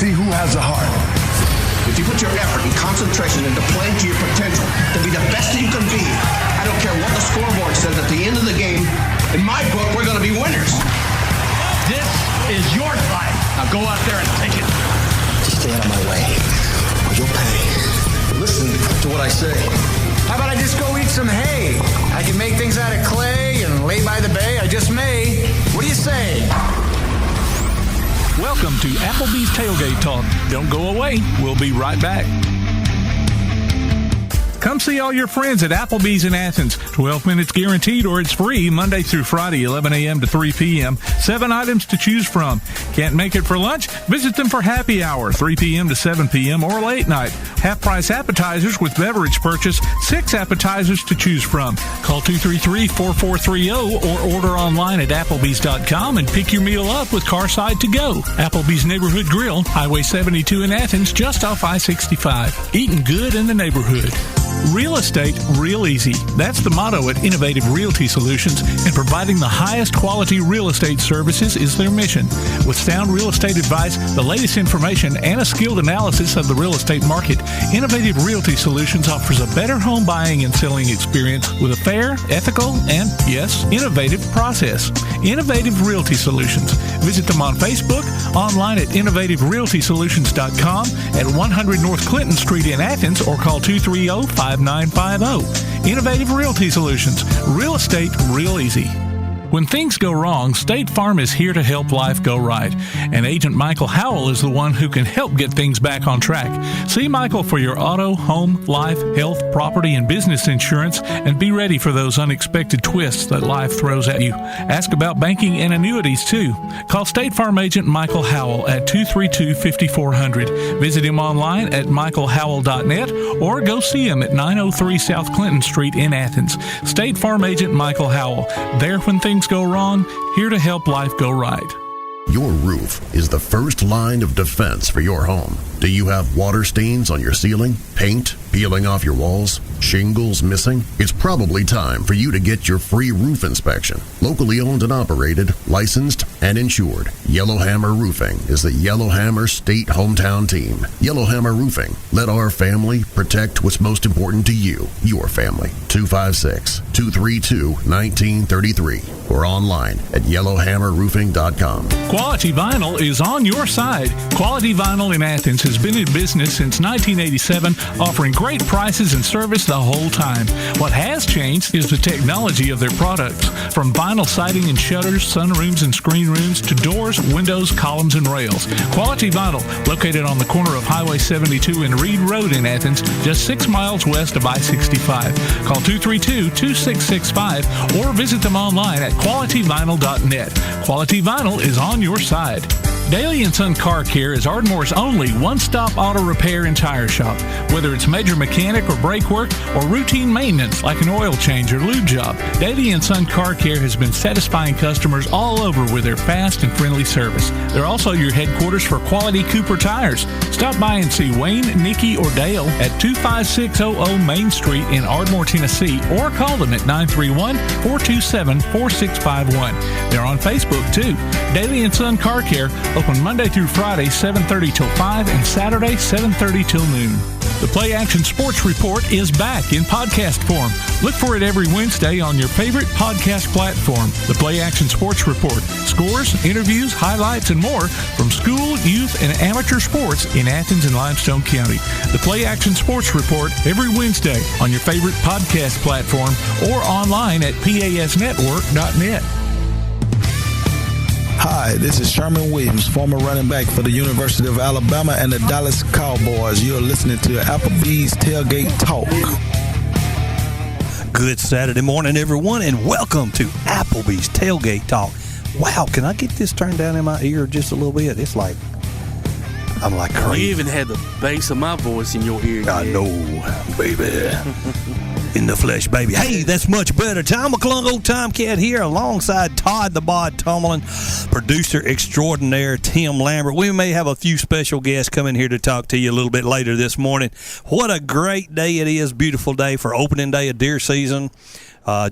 see who has a heart. If you put your effort and concentration into playing to your potential, to be the best that you can be, I don't care what the scoreboard says at the end of the game, in my book, we're going to be winners. This is your fight. Now go out there and take it. Just stay out of my way, or you'll pay. Listen to what I say. How about I just go eat some hay? I can make things out of clay and lay by the bay. I just may. What do you say? Welcome to Applebee's Tailgate Talk. Don't go away. We'll be right back. Come see all your friends at Applebee's in Athens. 12 minutes guaranteed or it's free Monday through Friday, 11 a.m. to 3 p.m. 7 items to choose from. Can't make it for lunch? Visit them for happy hour, 3 p.m. to 7 p.m. or late night. Half-price appetizers with beverage purchase, 6 appetizers to choose from. Call 233-4430 or order online at applebees.com and pick your meal up with Carside to go. Applebee's Neighborhood Grill, Highway 72 in Athens, just off I-65. Eating good in the neighborhood. Real estate, real easy. That's the motto at Innovative Realty Solutions, and providing the highest quality real estate services is their mission. With sound real estate advice, the latest information, and a skilled analysis of the real estate market, Innovative Realty Solutions offers a better home buying and selling experience with a fair, ethical, and, yes, innovative process. Innovative Realty Solutions. Visit them on Facebook, online at innovativerealtysolutions.com, at 100 North Clinton Street in Athens, or call 230-5950. Innovative Realty Solutions. Real estate, real easy. When things go wrong, State Farm is here to help life go right. And Agent Michael Howell is the one who can help get things back on track. See Michael for your auto, home, life, health, property, and business insurance, and be ready for those unexpected twists that life throws at you. Ask about banking and annuities, too. Call State Farm Agent Michael Howell at 232-5400. Visit him online at michaelhowell.net or go see him at 903 South Clinton Street in Athens. State Farm Agent Michael Howell. There when things go wrong, here to help life go right. Your roof is the first line of defense for your home. Do you have water stains on your ceiling, paint peeling off your walls, shingles missing? It's probably time for you to get your free roof inspection. Locally owned and operated, licensed, and insured, Yellowhammer Roofing is the Yellowhammer State hometown team. Yellowhammer Roofing. Let our family protect what's most important to you, your family. 256-232-1933 or online at yellowhammerroofing.com. Quality Vinyl is on your side. Quality Vinyl in Athens has been in business since 1987, offering great prices and service the whole time. What has changed is the technology of their products. From vinyl siding and shutters, sunrooms and screen rooms, to doors, windows, columns, and rails. Quality Vinyl, located on the corner of Highway 72 and Reed Road in Athens, just 6 miles west of I-65. Call 232-2665 or visit them online at qualityvinyl.net. Quality Vinyl is on your side. Daly & Son Car Care is Ardmore's only one-stop auto repair and tire shop. Whether it's major mechanic or brake work or routine maintenance like an oil change or lube job, Daly & Son Car Care has been satisfying customers all over with their fast and friendly service. They're also your headquarters for quality Cooper tires. Stop by and see Wayne, Nikki, or Dale at 25600 Main Street in Ardmore, Tennessee, or call them at 931-427-4651. They're on Facebook, too. Daly & Son Car Care, open Monday through Friday, 7:30 till 5, and Saturday, 7:30 till noon. The Play Action Sports Report is back in podcast form. Look for it every Wednesday on your favorite podcast platform. The Play Action Sports Report. Scores, interviews, highlights, and more from school, youth, and amateur sports in Athens and Limestone County. The Play Action Sports Report every Wednesday on your favorite podcast platform or online at pasnetwork.net. Hi, this is Sherman Williams, former running back for the University of Alabama and the Dallas Cowboys. You're listening to Applebee's Tailgate Talk. Good Saturday morning, everyone, and welcome to Applebee's Tailgate Talk. Wow, can I get this turned down in my ear just a little bit? It's like, I'm like crazy. You even had the bass of my voice in your ear. I know, baby. In the flesh, baby. Hey, that's much better. Tom McClung, old Tomcat here, alongside Todd the Bod Tomlin, producer extraordinaire Tim Lambert. We may have a few special guests coming here to talk to you a little bit later this morning. What a great day it is. Beautiful day for opening day of deer season.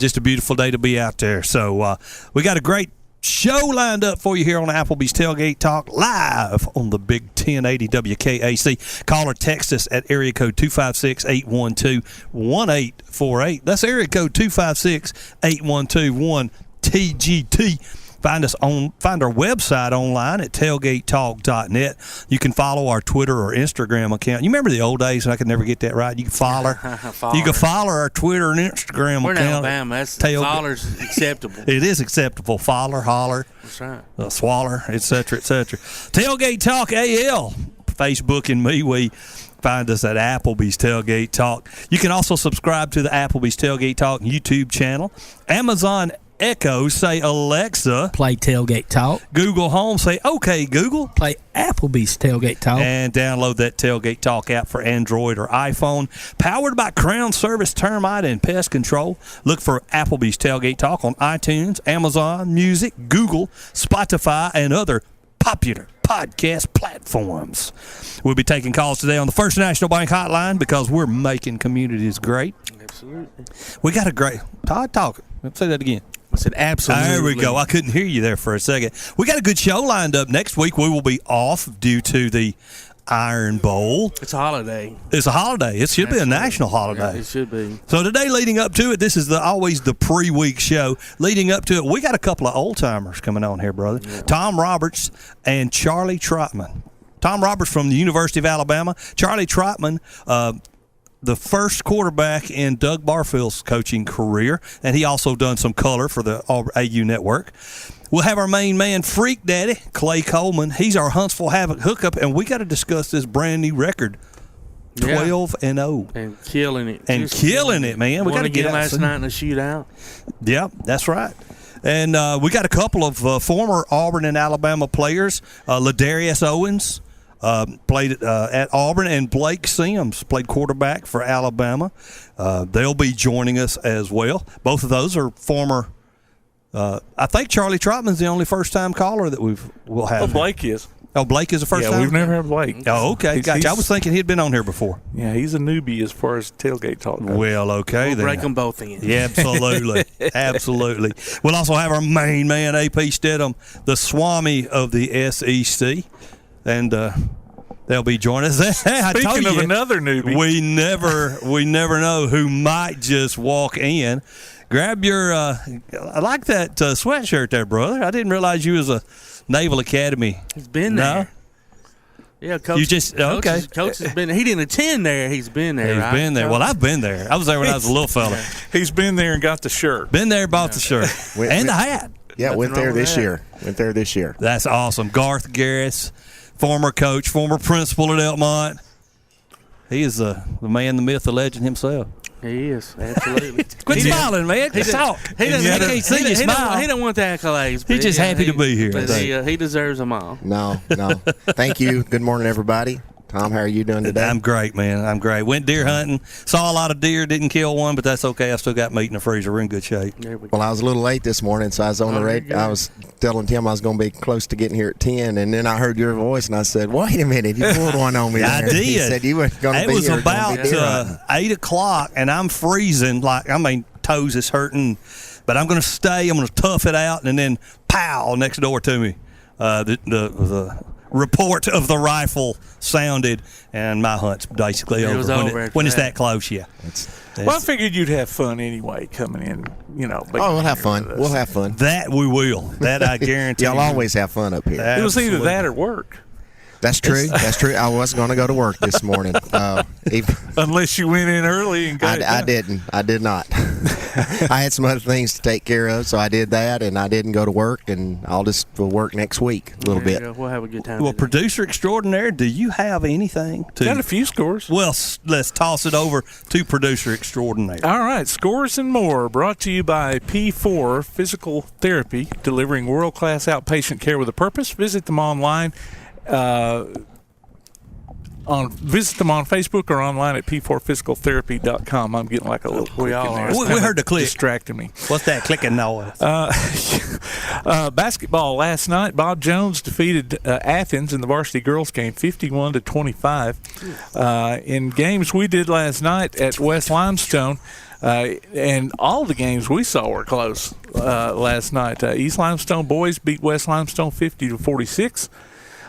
Just a beautiful day to be out there. So we got a great show lined up for you here on Applebee's Tailgate Talk, live on the Big 1080 WKAC. Call or text us at area code 256-812-1848. That's area code 256-812-1TGT. Find our website online at tailgatetalk.net. You can follow our Twitter or Instagram account. You remember the old days when I could never get that right? You can follow. You can follow our Twitter and Instagram We're account. in Alabama. That's foller's acceptable. It is acceptable. Foller, holler, That's right. Swaller, etc., etc. Tailgate Talk AL. Facebook and me, we find us at Applebee's Tailgate Talk. You can also subscribe to the Applebee's Tailgate Talk YouTube channel. Amazon Echo, say Alexa, play Tailgate Talk. Google Home, say okay Google, play Applebee's Tailgate Talk. And download that Tailgate Talk app for Android or iPhone. Powered by Crown Service Termite and Pest Control. Look for Applebee's Tailgate Talk on iTunes, Amazon Music, Google, Spotify, and other popular podcast platforms. We'll be taking calls today on the First National Bank Hotline because we're making communities great. Absolutely. We got a great Todd talk. Say that again. I said absolutely. There we go. I couldn't hear you there for a second. We got a good show lined up. Next week we will be off due to the Iron Bowl. It's a holiday. It's a holiday. It should be a national holiday. Yeah, it should be. So today, leading up to it, this is always the pre-week show. Leading up to it, we got a couple of old-timers coming on here, brother. Yeah. Tom Roberts and Charlie Trotman. Tom Roberts from the University of Alabama. Charlie Trotman, the first quarterback in Doug Barfield's coaching career, and he also done some color for the AU network. We'll have our main man, Freak Daddy, Clay Coleman. He's our Huntsville Havoc hookup, and we got to discuss this brand new record, 12-0. And killing it. And killing it, man. We got to get out last night in the shootout. Yeah, that's right. And we got a couple of former Auburn and Alabama players. LaDarius Owens played at Auburn, and Blake Sims played quarterback for Alabama. They'll be joining us as well. Both of those are former. I think Charlie Trotman's the only first-time caller that we'll have. Oh, Blake is. Oh, Blake is the first time? Yeah, we've never had Blake. Oh, okay. Gotcha. I was thinking he'd been on here before. Yeah, he's a newbie as far as Tailgate Talk goes. Well, okay. We'll then. break them both in. Yeah, absolutely. Absolutely. We'll also have our main man, AP Steadham, the Swami of the SEC. And they'll be joining us. Speaking of another newbie. We never know who might just walk in. Grab your I like that sweatshirt there, brother. I didn't realize you was a Naval Academy. He's been there. Yeah, coach. You just okay. Coach has been. He didn't attend there. He's been there. He's been there. Well, I've been there. I was there when I was a little fella. He's been there and got the shirt. Been there, bought the shirt and the hat. Yeah, went there this year. That's awesome. Garth Garris, former coach, former principal at Elmont. He is the man, the myth, the legend himself. He is, absolutely. Quit smiling, man. Just talk. He can't see you smile. He don't want the accolades. He's just happy to be here. He deserves them all. No. Thank you. Good morning, everybody. Tom, how are you doing today? I'm great, man. I'm great. Went deer hunting. Saw a lot of deer. Didn't kill one, but that's okay. I still got meat in the freezer. We're in good shape. Well, I was a little late this morning, so I was on the radio. I was telling Tim I was going to be close to getting here at 10, and then I heard your voice, and I said, wait a minute. You pulled one on me. I did. He said you weren't going to be here. It was about 8 o'clock, and I'm freezing. Toes is hurting, but I'm going to stay. I'm going to tough it out, and then pow, next door to me. The report of the rifle sounded, and my hunt's basically over. When it's that close, yeah. Well, I figured you'd have fun anyway coming in, we'll have fun. We'll have fun. That we will. That I guarantee. Y'all always have fun up here. Absolutely. It was either that or work. That's true. That's true. I was going to go to work this morning. Unless you went in early and got I didn't. I did not. I had some other things to take care of, so I did that, and I didn't go to work, and I'll just work next week a little bit. We'll have a good time. Well, producer extraordinaire, do you have anything to... Got a few scores. Well, let's toss it over to producer extraordinaire. All right, scores and more brought to you by P4 Physical Therapy, delivering world-class outpatient care with a purpose. Visit them online. Visit them on Facebook or online at p4physicaltherapy.com. I'm getting like a little click in there. We heard the click. Distracting me. What's that clicking noise? Basketball last night. Bob Jones defeated Athens in the varsity girls game 51-25. In games we did last night at West Limestone, And all the games we saw were close last night. East Limestone boys beat West Limestone 50-46.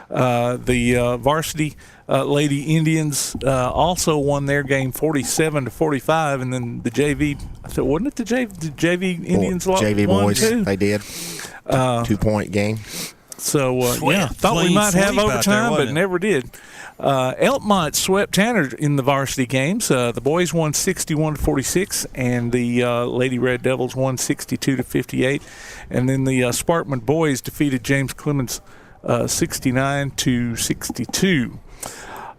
The varsity Lady Indians also won their game 47-45, and then the JV. So wasn't it the JV Indians? JV won boys, too? they did. 2-point game. So thought we might have overtime, but never did. Elkmont swept Tanner in the varsity games. The boys won 61-46, and the Lady Red Devils won 62-58. And then the Sparkman boys defeated James Clemens 69-62.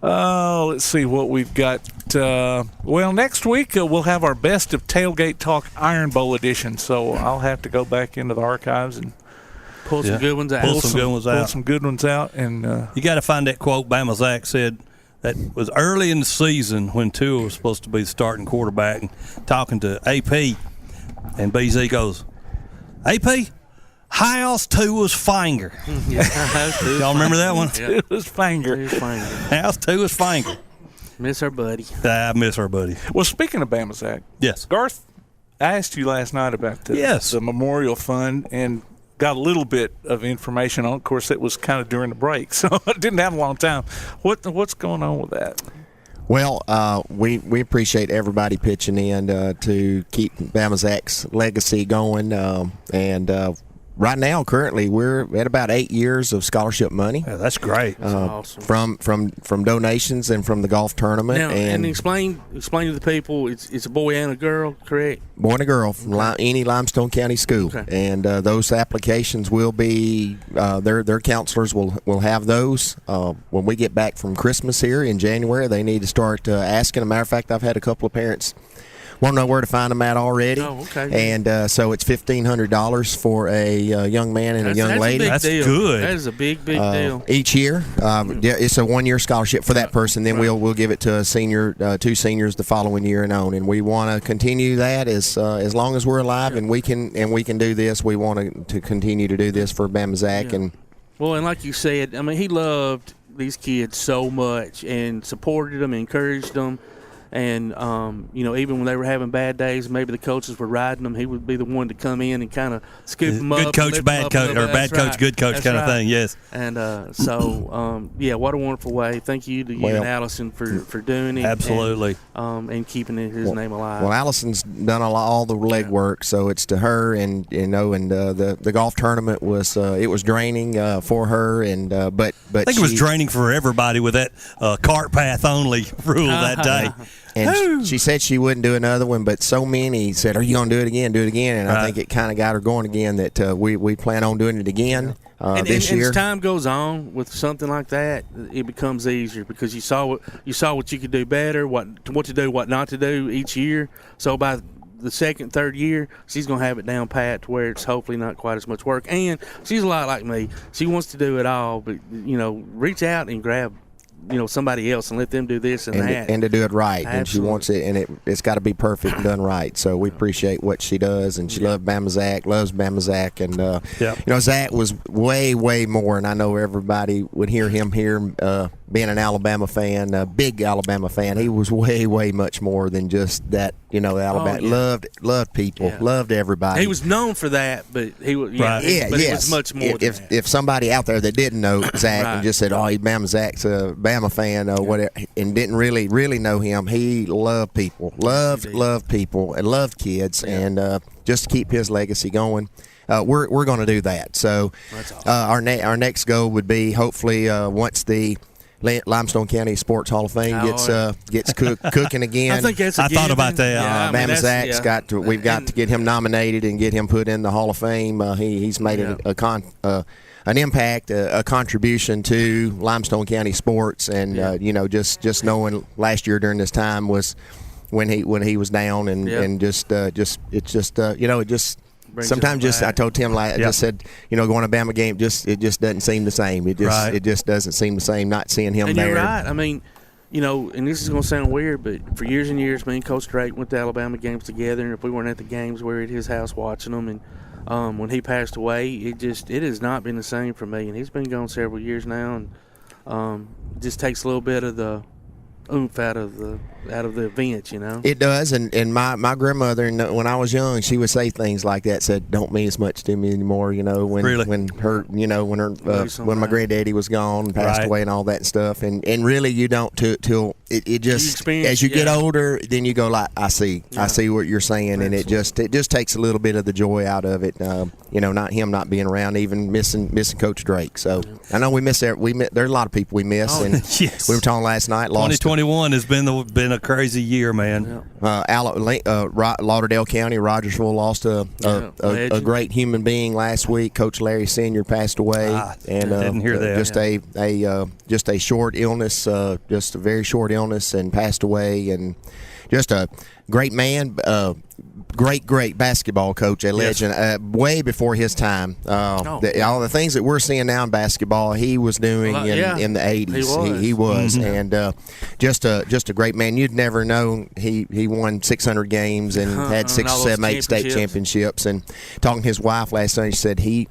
Let's see what we've got. Next week we'll have our best of Tailgate Talk Iron Bowl edition. So I'll have to go back into the archives and pull some good ones out. Pull some good ones out. And you got to find that quote Bama Zach said that was early in the season when Tua was supposed to be the starting quarterback, and talking to AP, and BZ goes, AP, how's Tua's finger? Y'all remember that one? Yeah. Tua's finger. How's Tua's finger? Miss our buddy. I miss our buddy. Well, speaking of Bama Zach, yes, Garth, I asked you last night about the Memorial Fund and got a little bit of information on it. Of course, it was kind of during the break, so I didn't have a long time. What's going on with that? Well, we appreciate everybody pitching in to keep Bama Zach's legacy going, and right now, currently, we're at about 8 years of scholarship money. Yeah, that's great. That's awesome. From donations and from the golf tournament. Now, and explain to the people, it's a boy and a girl, correct? Boy and a girl from any Limestone County school, okay. And those applications will be their counselors will have those when we get back from Christmas here in January. They need to start asking. As a matter of fact, I've had a couple of parents want to know where to find them at already. Oh, okay. And so it's $1,500 for a young man and a young lady. That's good. That is a big deal. Each year, it's a 1-year scholarship for that person. Then we'll give it to a senior, 2 seniors the following year and on. And we want to continue that as long as we're alive and we can do this. We want to continue to do this for Bama Zach. Yeah. And like you said, I mean, he loved these kids so much and supported them, encouraged them. And, even when they were having bad days, maybe the coaches were riding them, he would be the one to come in and kind of scoop them up. Good coach, bad coach, or bad coach, good coach kind of thing, yes. And what a wonderful way. Thank you to you and Allison for doing it. Absolutely. And keeping his name alive. Well, Allison's done all the legwork, so it's to her. And, the golf tournament was draining for her. And but I think it was draining for everybody with that cart path only rule that day. And she said she wouldn't do another one, but so many said, "Are you going to do it again? Do it again?" And I think it kind of got her going again. That we plan on doing it again this year. And as time goes on with something like that, it becomes easier because you saw what you could do better, what to do, what not to do each year. So by the second, third year, she's going to have it down pat to where it's hopefully not quite as much work. And she's a lot like me. She wants to do it all, but reach out and grab somebody else and let them do this and that. And to do it right. Absolutely. And she wants it, and it's got to be perfect and done right. So we appreciate what she does, and she loves Bama Zach. And, Zach was way, way more, and I know everybody would hear him here being an Alabama fan, a big Alabama fan. He was way, way much more than just that, Alabama. Loved people, loved everybody. He was known for that, but he was, it was much more than that. If somebody out there that didn't know Zach and just said, "Oh, Bama Zach's a Bama fan," whatever, and didn't really know him, he loved people, loved people, and loved kids, and just to keep his legacy going. We're going to do that. So awesome. Our next goal would be hopefully once the Limestone County Sports Hall of Fame gets cooking again. I think that's a given. Thought about that. Yeah, Bama Zach's we've got to get him nominated and get him put in the Hall of Fame. He's made an impact, a contribution to Limestone County sports, and just knowing last year during this time was when he was down, and sometimes I told Tim, I just said, going to Bama game, it just doesn't seem the same. It just doesn't seem the same not seeing him and there. You're right. I mean, and this is going to sound weird, but for years and years, me and Coach Drake went to Alabama games together, and if we weren't at the games, we were at his house watching them. And when he passed away, it has not been the same for me. And he's been gone several years now, and it just takes a little bit of the oomph out of the event, you know. It does, and my grandmother, when I was young, she would say things like that. Said, "Don't mean as much to me anymore." You know, when my granddaddy was gone and passed away and all that stuff, and really you don't till it just as you get older, then you go like, I see what you're saying, and it just takes a little bit of the joy out of it. Not being around, even missing Coach Drake. So I know we miss there's a lot of people we miss, and yes. We were talking last night. 2021 has been a crazy year, man. Lauderdale County, Rogersville lost a great human being last week. Coach Larry Sr. passed away, and didn't hear that. Just a short illness, just a very short illness, and passed away. And just a great man, great basketball coach, a legend, way before his time. All the things that we're seeing now in basketball, he was doing in the 80s. He was, and just a great man. You'd never know he won 600 games and had 6 or 7, 8 state championships. And talking to his wife last night, she said he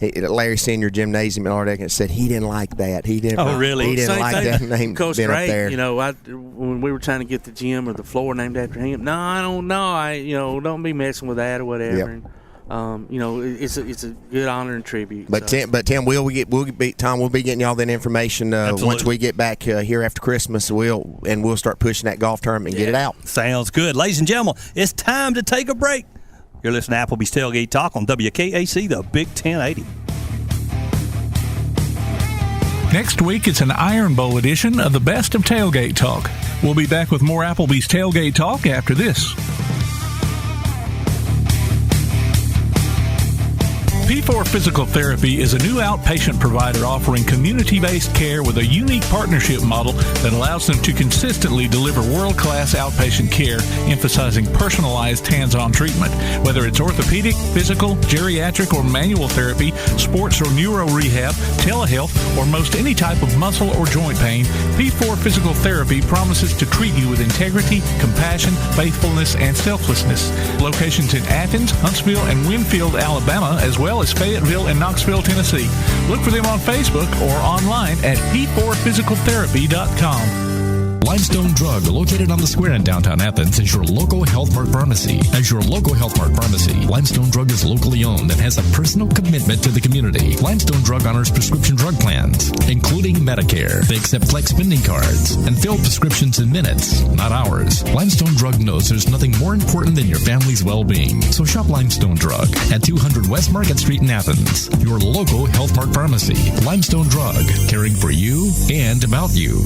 Larry Senior Gymnasium in Ardeka said he didn't like that. He didn't. Oh, really? He didn't like that name Coach being Drake, up there. You know, when we were trying to get the gym or the floor named after him, no, I don't know. Don't be messing with that or whatever. Yep. And, it's a good honor and tribute. But Tim, we'll be getting y'all that information once we get back here after Christmas. We'll start pushing that golf tournament and get it out. Sounds good, ladies and gentlemen. It's time to take a break. You're listening to Applebee's Tailgate Talk on WKAC, the Big 1080. Next week, it's an Iron Bowl edition of the Best of Tailgate Talk. We'll be back with more Applebee's Tailgate Talk after this. P4 Physical Therapy is a new outpatient provider offering community-based care with a unique partnership model that allows them to consistently deliver world-class outpatient care, emphasizing personalized hands-on treatment. Whether it's orthopedic, physical, geriatric, or manual therapy, sports or neuro rehab, telehealth, or most any type of muscle or joint pain, P4 Physical Therapy promises to treat you with integrity, compassion, faithfulness, and selflessness. Locations in Athens, Huntsville, and Winfield, Alabama, as well as Fayetteville and Knoxville, Tennessee. Look for them on Facebook or online at p4physicaltherapy.com. Limestone Drug, located on the square in downtown Athens, is your local Health Mart pharmacy. As your local Health Mart pharmacy, Limestone Drug is locally owned and has a personal commitment to the community. Limestone Drug honors prescription drug plans, including Medicare. They accept flex spending cards and fill prescriptions in minutes, not hours. Limestone Drug knows there's nothing more important than your family's well-being. So shop Limestone Drug at 200 West Market Street in Athens, your local Health Mart pharmacy. Limestone Drug, caring for you and about you.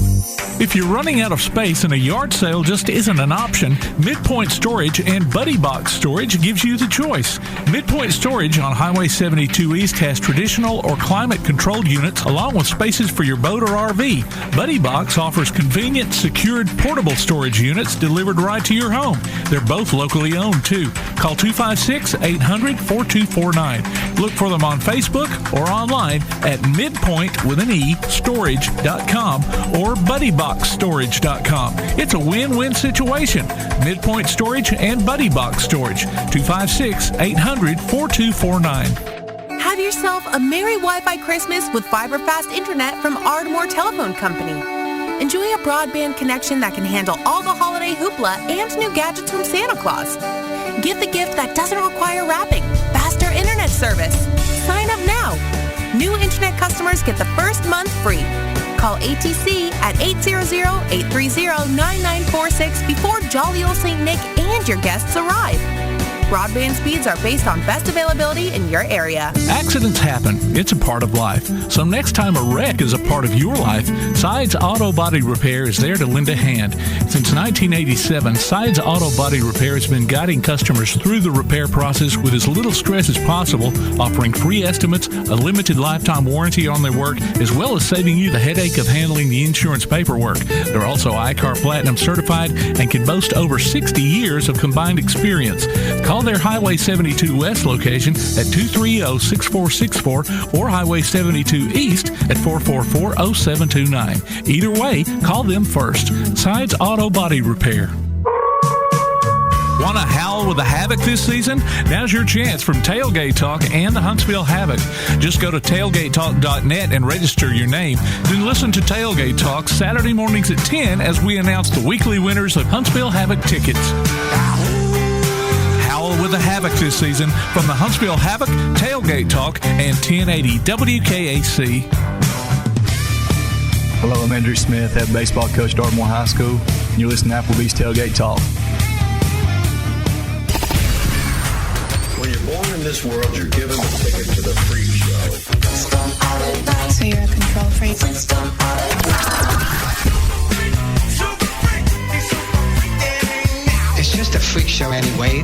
If you're running out of space and a yard sale just isn't an option, Midpoint Storage and Buddy Box Storage gives you the choice. Midpoint Storage on Highway 72 East has traditional or climate-controlled units along with spaces for your boat or RV. Buddy Box offers convenient, secured, portable storage units delivered right to your home. They're both locally owned, too. Call 256-800-4249. Look for them on Facebook or online at midpoint.storage.com or buddyboxstorage.com. It's a win-win situation. Midpoint Storage and Buddy Box Storage. 256-800-4249. Have yourself a merry Wi-Fi Christmas with fiber fast internet from Ardmore Telephone Company. Enjoy a broadband connection that can handle all the holiday hoopla and new gadgets from Santa Claus. Get the gift that doesn't require wrapping. Faster internet service. Sign up now. New internet customers get the first month free. Call ATC at 800-830-9946 before jolly old St. Nick and your guests arrive. Broadband speeds are based on best availability in your area. Accidents happen. It's a part of life. So next time a wreck is a part of your life, Sides Auto Body Repair is there to lend a hand. Since 1987, Sides Auto Body Repair has been guiding customers through the repair process with as little stress as possible, offering free estimates, a limited lifetime warranty on their work, as well as saving you the headache of handling the insurance paperwork. They're also ICAR Platinum certified and can boast over 60 years of combined experience. Call their Highway 72 West location at 230-6464 or Highway 72 East at 444-0729. Either way, call them first. Sides Auto Body Repair. Want to howl with the Havoc this season? Now's your chance from Tailgate Talk and the Huntsville Havoc. Just go to tailgatetalk.net and register your name. Then listen to Tailgate Talk Saturday mornings at 10 as we announce the weekly winners of Huntsville Havoc tickets. Howl with the Havoc this season from the Huntsville Havoc, Tailgate Talk, and 1080 WKAC. Hello, I'm Andrew Smith, head baseball coach at Auburn High School. And you're listening to Applebee's Tailgate Talk. When you're born in this world, you're given a ticket to the freak show. So you're a control freak? It's just a freak show anyway.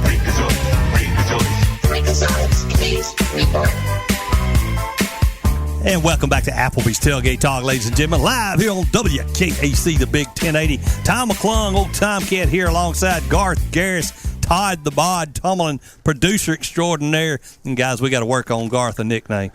And welcome back to Applebee's Tailgate Talk, ladies and gentlemen. Live here on WKAC, the Big 1080. Tom McClung, old Tomcat here alongside Garth Garris, Todd the Bod Tomlin, producer extraordinaire. And guys, we got to work on Garth a nickname.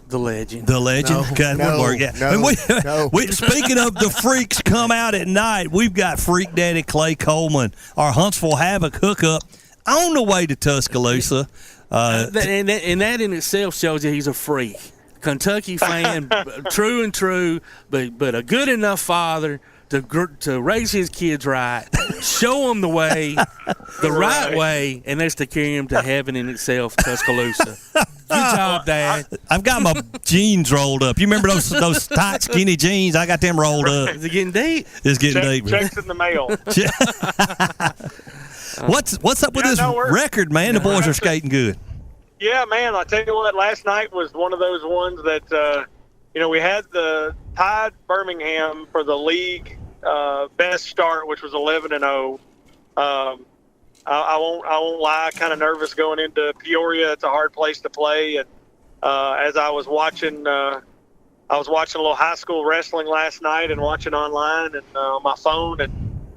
The Legend. The Legend? No, God, no, work. Yeah. no, And no. Speaking of the freaks come out at night, we've got Freak Daddy Clay Coleman, our Huntsville Havoc hookup, on the way to Tuscaloosa. And that in itself shows you he's a freak. Kentucky fan, true and true, but a good enough father to raise his kids right, show them the way, the right way, and that's to carry him to heaven in itself, Tuscaloosa. Good job, Dad. I've got my jeans rolled up. You remember those tight, skinny jeans? I got them rolled up. Is it getting deep? It's getting deep. Checks in the mail. What's up with this record, man? The boys are skating good. Yeah, man. I tell you what, last night was one of those ones that we had the tied Birmingham for the league best start, which was 11-0. I won't lie, kind of nervous going into Peoria. It's a hard place to play, and as I was watching a little high school wrestling last night and watching online and on my phone, and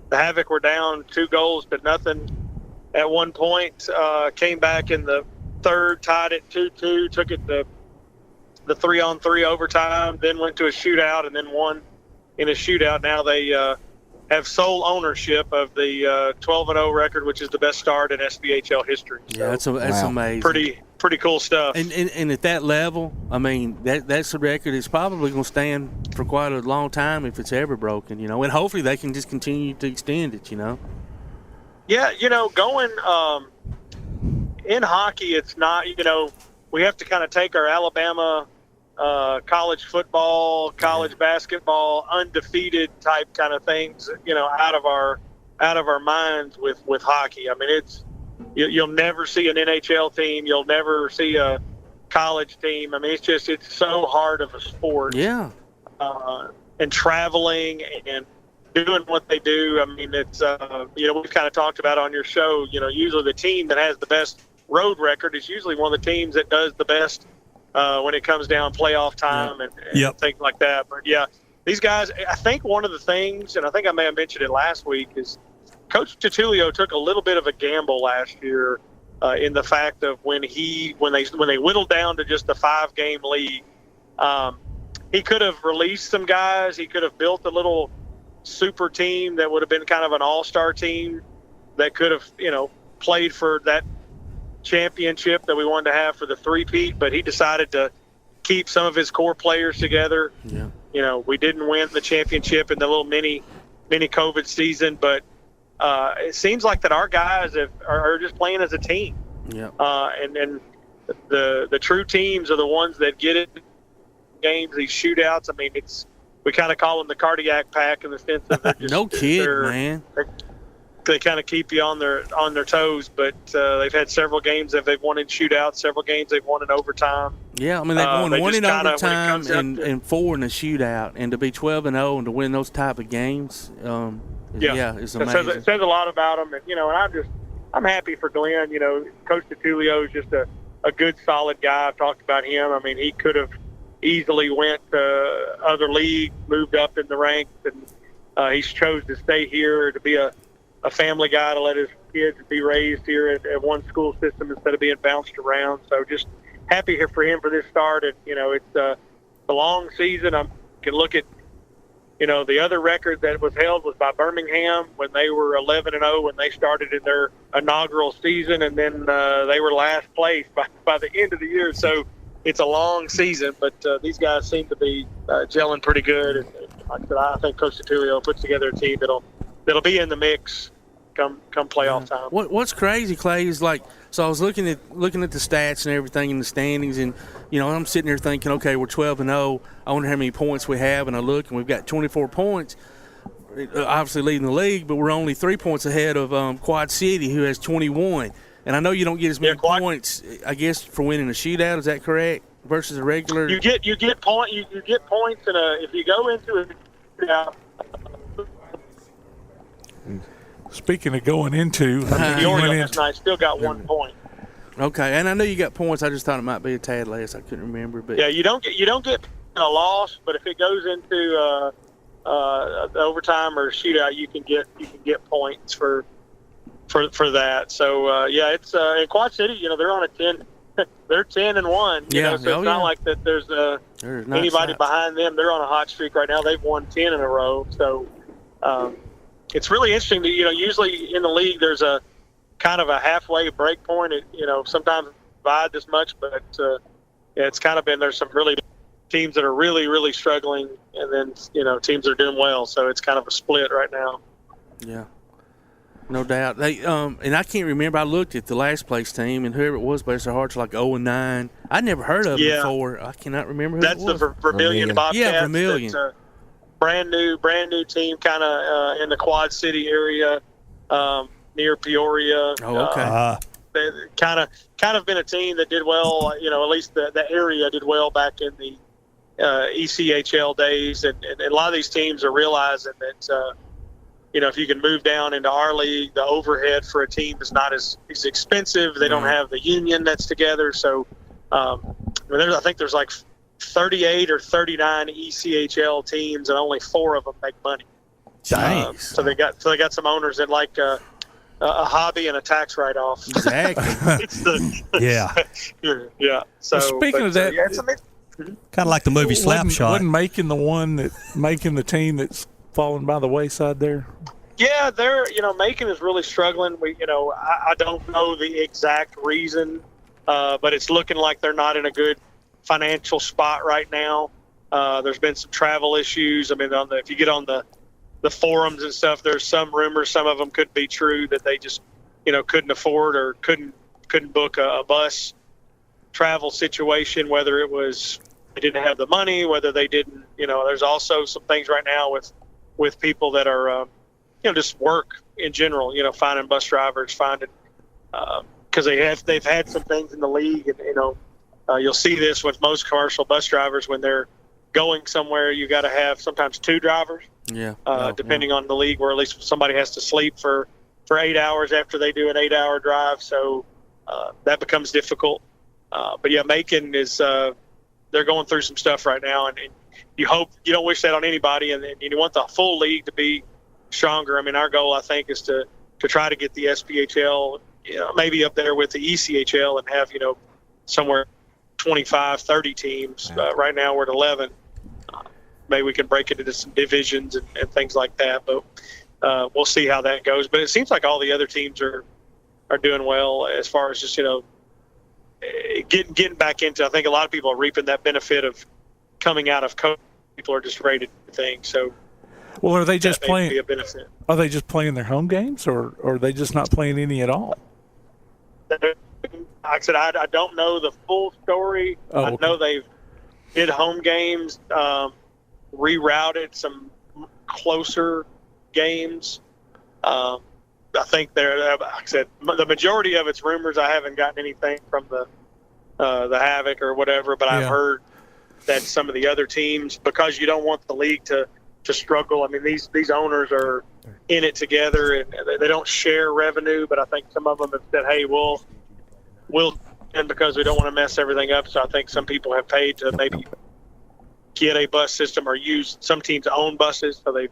the Havoc were down 2-0 at one point. Came back in the third, tied it 2-2, took it to the 3-on-3 overtime, then went to a shootout and then won in a shootout. Now they have sole ownership of the 12-0 record, which is the best start in SBHL history. So, yeah, that's amazing. Pretty cool stuff. And at that level, I mean, that's a record that's probably going to stand for quite a long time if it's ever broken, and hopefully they can just continue to extend it, Yeah, going in hockey, it's not, we have to kind of take our Alabama college football, college basketball, undefeated type kind of things, out of our minds with hockey. I mean, you'll never see an NHL team. You'll never see a college team. I mean, it's so hard of a sport. Yeah. And traveling and doing what they do. I mean, it's, we've kind of talked about on your show, usually the team that has the best road record is usually one of the teams that does the best when it comes down playoff time and things like that. But, yeah, these guys, I think one of the things, and I think I may have mentioned it last week, is Coach Titulio took a little bit of a gamble last year in the fact of when they whittled down to just a 5-game league. He could have released some guys. He could have built a little super team that would have been kind of an all-star team that could have, played for that championship that we wanted to have for the three-peat, but he decided to keep some of his core players together. Yeah. We didn't win the championship in the little mini COVID season, but it seems like that our guys are just playing as a team. Yeah. And the true teams are the ones that get it games, these shootouts. I mean, we kind of call them the cardiac pack in the sense of they're just, no kid, man. They kind of keep you on their toes, but they've had several games that they've won in shootouts, several games they've won in overtime. Yeah, I mean, they've won one in overtime and 4 in a shootout, and to be 12-0 and to win those type of games, it's amazing. It says a lot about them, and I'm happy for Glenn. Coach Titulio is just a good, solid guy. I've talked about him. I mean, he could have easily went to other leagues, moved up in the ranks, and he's chose to stay here to be a family guy, to let his kids be raised here at one school system instead of being bounced around. So just happy here for him for this start. And, it's a long season. I can look at The other record that was held was by Birmingham when they were 11-0 when they started in their inaugural season, and then they were last place by the end of the year. So it's a long season, but these guys seem to be gelling pretty good. And like I said, I think Coach Satulio puts together a team that'll be in the mix come playoff time. What's crazy, Clay, is so I was looking at the stats and everything in the standings, and I'm sitting there thinking, okay, we're 12-0. I wonder how many points we have, and I look, and we've got 24 points, obviously leading the league, but we're only 3 points ahead of Quad City, who has 21. And I know you don't get as many points, I guess, for winning a shootout. Is that correct? Versus a regular. You get points, and if you go into a shootout. Speaking of going into, the Orioles tonight still got 1 point. Okay, and I know you got points. I just thought it might be a tad less. I couldn't remember, but yeah, you don't get a loss, but if it goes into overtime or shootout, you can get points for that. So it's in Quad City. They're on a 10. They're 10-1. So it's not like that. There's anybody behind them. They're on a hot streak right now. They've won 10 in a row. So. It's really interesting that, usually in the league there's a kind of a halfway break point. Sometimes divide this much, but it's kind of been, there's some really teams that are really, really struggling, and then, teams that are doing well. So it's kind of a split right now. Yeah, no doubt. They and I can't remember. I looked at the last place team, and whoever it was, but their hearts like 0-9. I'd never heard of them before. I cannot remember who That's it was. the Vermilion Bobcats. Yeah, Vermilion. Brand new team, kind of in the Quad City area, near Peoria. Oh, okay. They kind of been a team that did well. At least the area did well back in the ECHL days, and a lot of these teams are realizing that if you can move down into our league, the overhead for a team is not as expensive. They don't have the union that's together, so I think there's like 38 or 39 ECHL teams, and only 4 of them make money. Nice. So they got some owners that like a hobby and a tax write-off. Exactly. Yeah. So speaking of that, kind of like the movie Slapshot. Wasn't making the team that's fallen by the wayside there. Yeah, they're Macon is really struggling. I don't know the exact reason, but it's looking like they're not in a good financial spot right now. There's been some travel issues. I mean, if you get on the forums and stuff, there's some rumors, some of them could be true, that they just couldn't afford or couldn't book a bus travel situation, whether it was they didn't have the money, whether they didn't. There's also some things right now with people that are just work in general, finding bus drivers, because they've had some things in the league, and you'll see this with most commercial bus drivers when they're going somewhere. You got to have sometimes 2 drivers. Yeah. Depending on the league, where at least somebody has to sleep for 8 hours after they do an 8-hour drive. So that becomes difficult. But yeah, Macon is they're going through some stuff right now, and you don't wish that on anybody, and you want the full league to be stronger. I mean, our goal, I think, is to try to get the SPHL, maybe up there with the ECHL, and have somewhere 25, 30 teams. Right now we're at 11. Maybe we can break it into some divisions and things like that, but we'll see how that goes. But it seems like all the other teams are doing well as far as just getting back into. I think a lot of people are reaping that benefit of coming out of COVID. People are just ready to do things. So, well, are they just playing? Be a benefit. Are they just playing their home games, or are they just not playing any at all? Like I said, I don't know the full story. I know they've did home games, rerouted some closer games. I think like I said, the majority of it's rumors. I haven't gotten anything from the Havoc or whatever, but I've heard that some of the other teams, because you don't want the league to struggle. I mean, these owners are in it together, and they don't share revenue, but I think some of them have said, hey, we'll and because we don't want to mess everything up. So I think some people have paid to maybe get a bus system or use some teams own buses. So they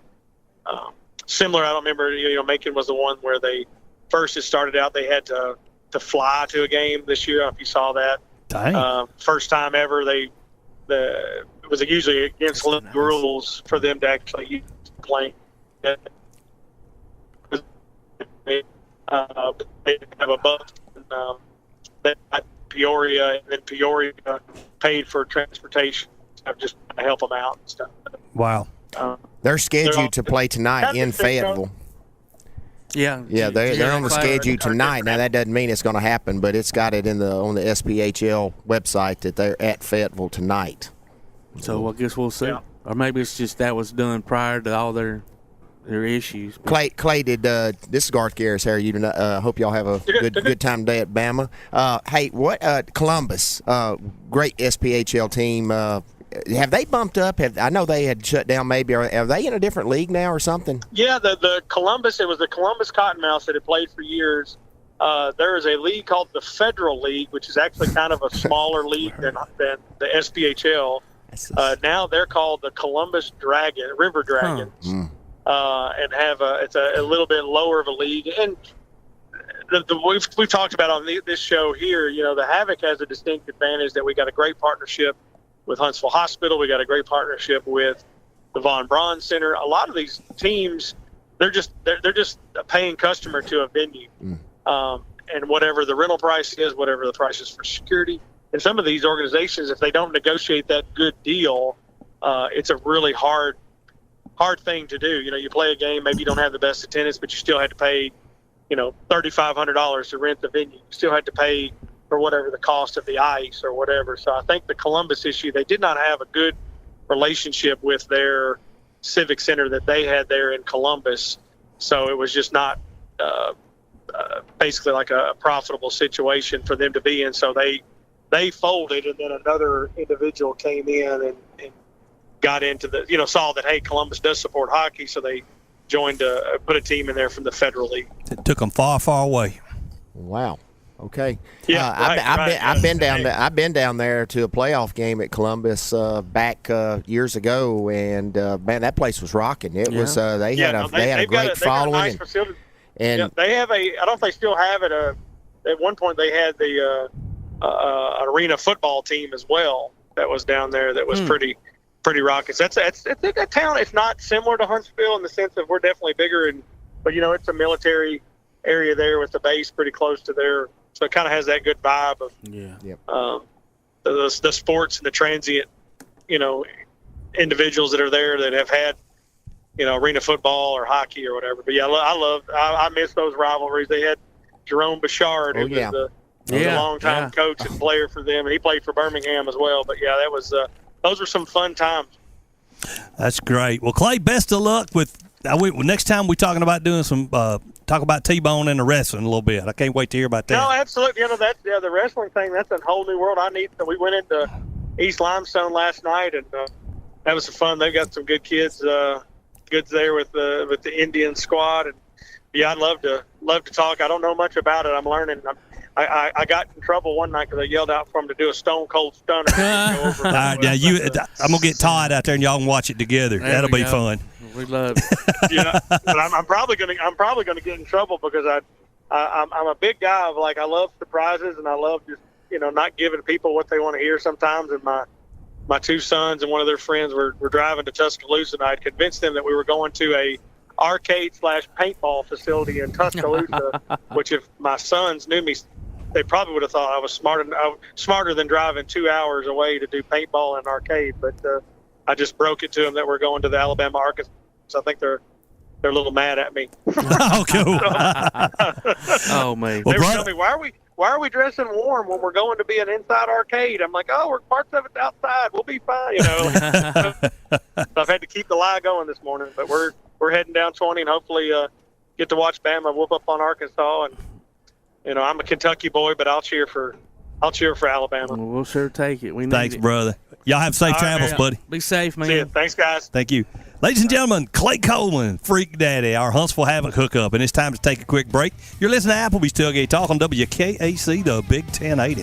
similar. I don't remember. Macon was the one where they first it started out. They had to fly to a game this year. I don't know if you saw that. Dang. First time ever. it was usually against league rules for them to actually use the plane. They have a bus, and they got Peoria, and then Peoria paid for transportation. So just to help them out and stuff. Wow. They're scheduled to play tonight in Fayetteville. Yeah, they're on the schedule tonight. Now that doesn't mean it's going to happen, but it's got it on the SPHL website that they're at Fayetteville tonight. So I guess we'll see, or maybe it's just that was done prior to all their issues. Clay did. This is Garth Garris here. You hope y'all have a good time today at Bama. Hey, what Columbus? Great SPHL team. Have they bumped up? I know they had shut down. Maybe are they in a different league now or something? Yeah, the Columbus. It was the Columbus Cottonmouths that had played for years. There is a league called the Federal League, which is actually kind of a smaller league than the SPHL. Now they're called the Columbus River Dragons, and have it's a little bit lower of a league. And we've talked about on this show here. The Havoc has a distinct advantage that we got a great partnership with Huntsville Hospital. We got a great partnership with the Von Braun Center. A lot of these teams, they're just a paying customer to a venue, and whatever the rental price is, whatever the price is for security. And some of these organizations, if they don't negotiate that good deal, it's a really hard thing to do. You play a game, maybe you don't have the best attendance, but you still had to pay, $3,500 to rent the venue. You still had to pay for whatever the cost of the ice or whatever. So I think the Columbus issue, they did not have a good relationship with their civic center that they had there in Columbus. So it was just not basically like a profitable situation for them to be in. So they folded, and then another individual came in and got into saw that, hey, Columbus does support hockey. So they joined, put a team in there from the Federal League. It took them far, far away. Wow. Okay. Yeah, I've been down there. I've been down there to a playoff game at Columbus back years ago, and man, that place was rocking. It was. They had a great following. And they have I don't know if they still have it. At one point, they had the arena football team as well that was down there. That was pretty rocking. So it's a town. It's not similar to Huntsville in the sense that we're definitely bigger, but it's a military area there with the base pretty close to there. So it kind of has that good vibe of the sports and the transient, individuals that are there that have had, arena football or hockey or whatever. But yeah, I miss those rivalries. They had Jerome Bouchard, who was the longtime coach and player for them, and he played for Birmingham as well. But yeah, that was those were some fun times. That's great. Well, Clay, best of luck with. Next time we're talking about doing some talk about T-Bone and the wrestling a little bit. I can't wait to hear about that. No, absolutely. That's the wrestling thing. That's a whole new world. We went into East Limestone last night, and that was some fun. They've got some good kids, goods there with the Indian squad, and yeah, I'd love to talk. I don't know much about it. I'm learning. I got in trouble one night because I yelled out for him to do a Stone Cold Stunner. I'm gonna get Todd out there, and y'all can watch it together. That'll be fun. We love it. But I'm probably gonna get in trouble because I'm a big guy of I love surprises, and I love just not giving people what they want to hear sometimes. And my two sons and one of their friends were driving to Tuscaloosa, and I had convinced them that we were going to a arcade/paintball facility in Tuscaloosa. Which if my sons knew me, they probably would have thought I was smarter than driving 2 hours away to do paintball in an arcade. But I just broke it to them that we're going to the Alabama-Arkansas. So I think they're a little mad at me. Oh, cool. Oh, man. They were telling me, why are we dressing warm when we're going to be an inside arcade? I'm like, we're parts of it's outside. We'll be fine, So I've had to keep the lie going this morning. But we're heading down 20 and hopefully get to watch Bama whoop up on Arkansas. And I'm a Kentucky boy, but I'll cheer for Alabama. Well, we'll sure take it. Thanks, brother. Y'all have safe travels, buddy. Be safe, man. See ya. Thanks, guys. Thank you. Ladies and gentlemen, Clay Coleman, Freak Daddy, our Huntsville Havoc hookup. And it's time to take a quick break. You're listening to Applebee's Tailgate Talk on WKAC, the Big 1080.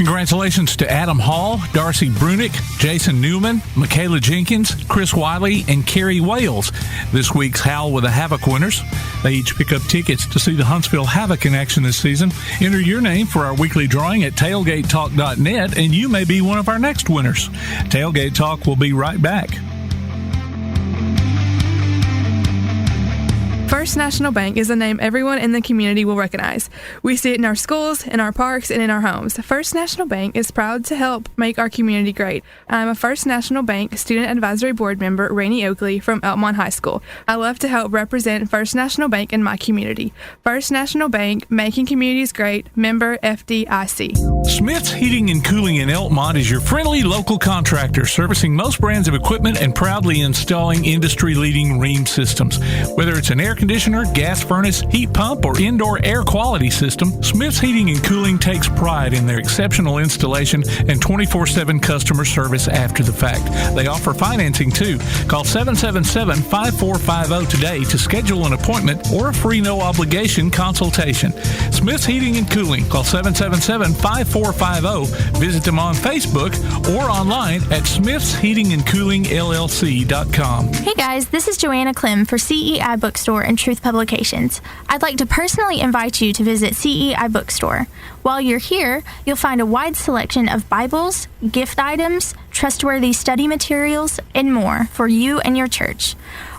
Congratulations to Adam Hall, Darcy Brunick, Jason Newman, Michaela Jenkins, Chris Wiley, and Kerry Wales. This week's Howl with the Havoc winners. They each pick up tickets to see the Huntsville Havoc in action this season. Enter your name for our weekly drawing at tailgatetalk.net, and you may be one of our next winners. Tailgate Talk will be right back. First National Bank is a name everyone in the community will recognize. We see it in our schools, in our parks, and in our homes. First National Bank is proud to help make our community great. I'm a First National Bank Student Advisory Board member, Rainey Oakley, from Elmont High School. I love to help represent First National Bank in my community. First National Bank, making communities great, member FDIC. Smith's Heating and Cooling in Elmont is your friendly local contractor, servicing most brands of equipment and proudly installing industry-leading Rheem systems. Whether it's an air conditioner, gas furnace, heat pump, or indoor air quality system, Smith's Heating and Cooling takes pride in their exceptional installation and 24/7 customer service after the fact. They offer financing too. Call 777-5450 today to schedule an appointment or a free no-obligation consultation. Smith's Heating and Cooling. Call 777-5450. Visit them on Facebook or online at smithsheatingandcoolingllc.com. Hey guys, this is Joanna Clem for CEI Bookstore and Truth Publications. I'd like to personally invite you to visit CEI Bookstore. While you're here, you'll find a wide selection of Bibles, gift items, trustworthy study materials, and more for you and your church.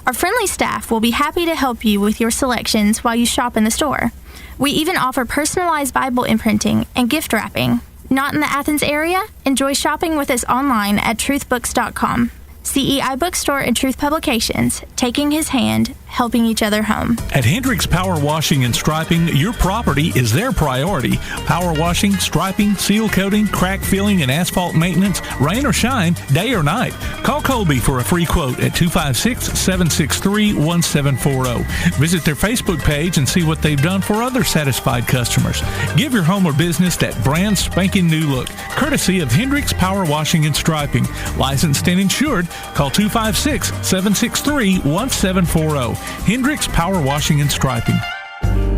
Our friendly staff will be happy to help you with your selections while you shop in the store. We even offer personalized Bible imprinting and gift wrapping. Not in the Athens area? Enjoy shopping with us online at truthbooks.com. CEI Bookstore and Truth Publications, taking his hand, helping each other home. At Hendricks Power Washing and Striping, your property is their priority. Power washing, striping, seal coating, crack filling, and asphalt maintenance, rain or shine, day or night. Call Colby for a free quote at 256-763-1740. Visit their Facebook page and see what they've done for other satisfied customers. Give your home or business that brand spanking new look, courtesy of Hendricks Power Washing and Striping. Licensed and insured. Call 256-763-1740. Hendricks Power Washing and Striping.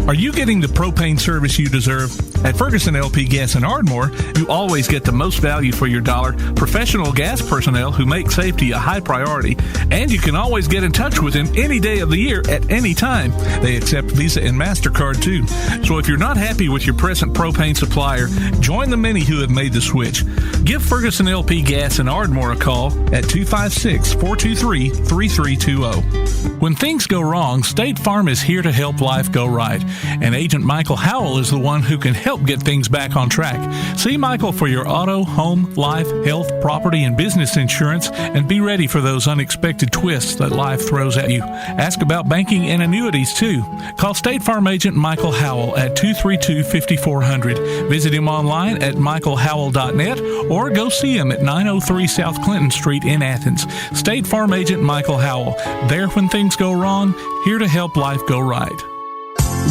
Are you getting the propane service you deserve? At Ferguson LP Gas in Ardmore, you always get the most value for your dollar, professional gas personnel who make safety a high priority, and you can always get in touch with them any day of the year at any time. They accept Visa and MasterCard too. So if you're not happy with your present propane supplier, join the many who have made the switch. Give Ferguson LP Gas in Ardmore a call at 256-423-3320. When things go wrong, State Farm is here to help life go right. And Agent Michael Howell is the one who can help get things back on track. See Michael for your auto, home, life, health, property, and business insurance, and be ready for those unexpected twists that life throws at you. Ask about banking and annuities, too. Call State Farm Agent Michael Howell at 232-5400. Visit him online at michaelhowell.net or go see him at 903 South Clinton Street in Athens. State Farm Agent Michael Howell. There when things go wrong, here to help life go right.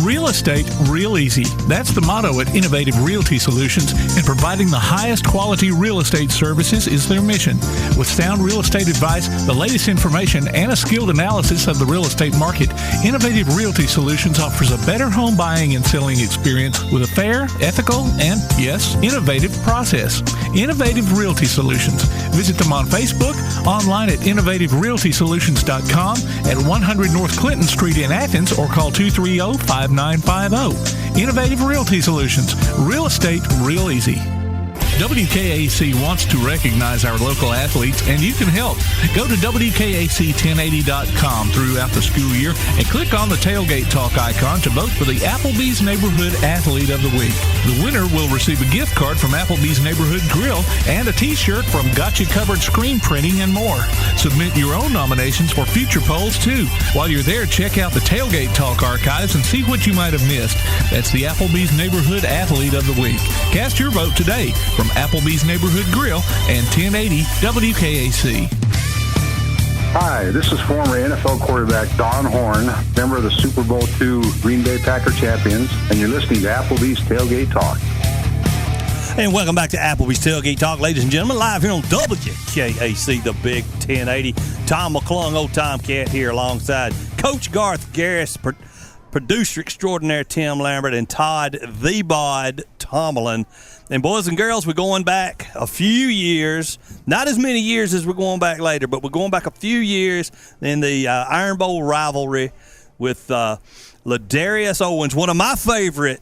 Real estate, real easy. That's the motto at Innovative Realty Solutions, and providing the highest quality real estate services is their mission. With sound real estate advice, the latest information, and a skilled analysis of the real estate market, Innovative Realty Solutions offers a better home buying and selling experience with a fair, ethical, and, yes, innovative process. Innovative Realty Solutions. Visit them on Facebook, online at innovativerealtysolutions.com, at 100 North Clinton Street in Athens, or call 230-5950. Innovative Realty Solutions. Real estate, real easy. WKAC wants to recognize our local athletes, and you can help. Go to WKAC1080.com throughout the school year and click on the Tailgate Talk icon to vote for the Applebee's Neighborhood Athlete of the Week. The winner will receive a gift card from Applebee's Neighborhood Grill and a t-shirt from Gotcha Covered Screen Printing and more. Submit your own nominations for future polls, too. While you're there, check out the Tailgate Talk archives and see what you might have missed. That's the Applebee's Neighborhood Athlete of the Week. Cast your vote today from Applebee's Neighborhood Grill and 1080 WKAC. Hi, this is former NFL quarterback Don Horn, member of the Super Bowl II Green Bay Packer champions, and you're listening to Applebee's Tailgate Talk. And welcome back to Applebee's Tailgate Talk, ladies and gentlemen, live here on WKAC, the Big 1080. Tom McClung, Old Tom Cat here alongside Coach Garth Garris, producer extraordinaire Tim Lambert, and Todd the Bod Tomlin. And boys and girls, we're going back a few years, not as many years as we're going back later, but we're going back a few years in the Iron Bowl rivalry with LaDarius Owens, one of my favorite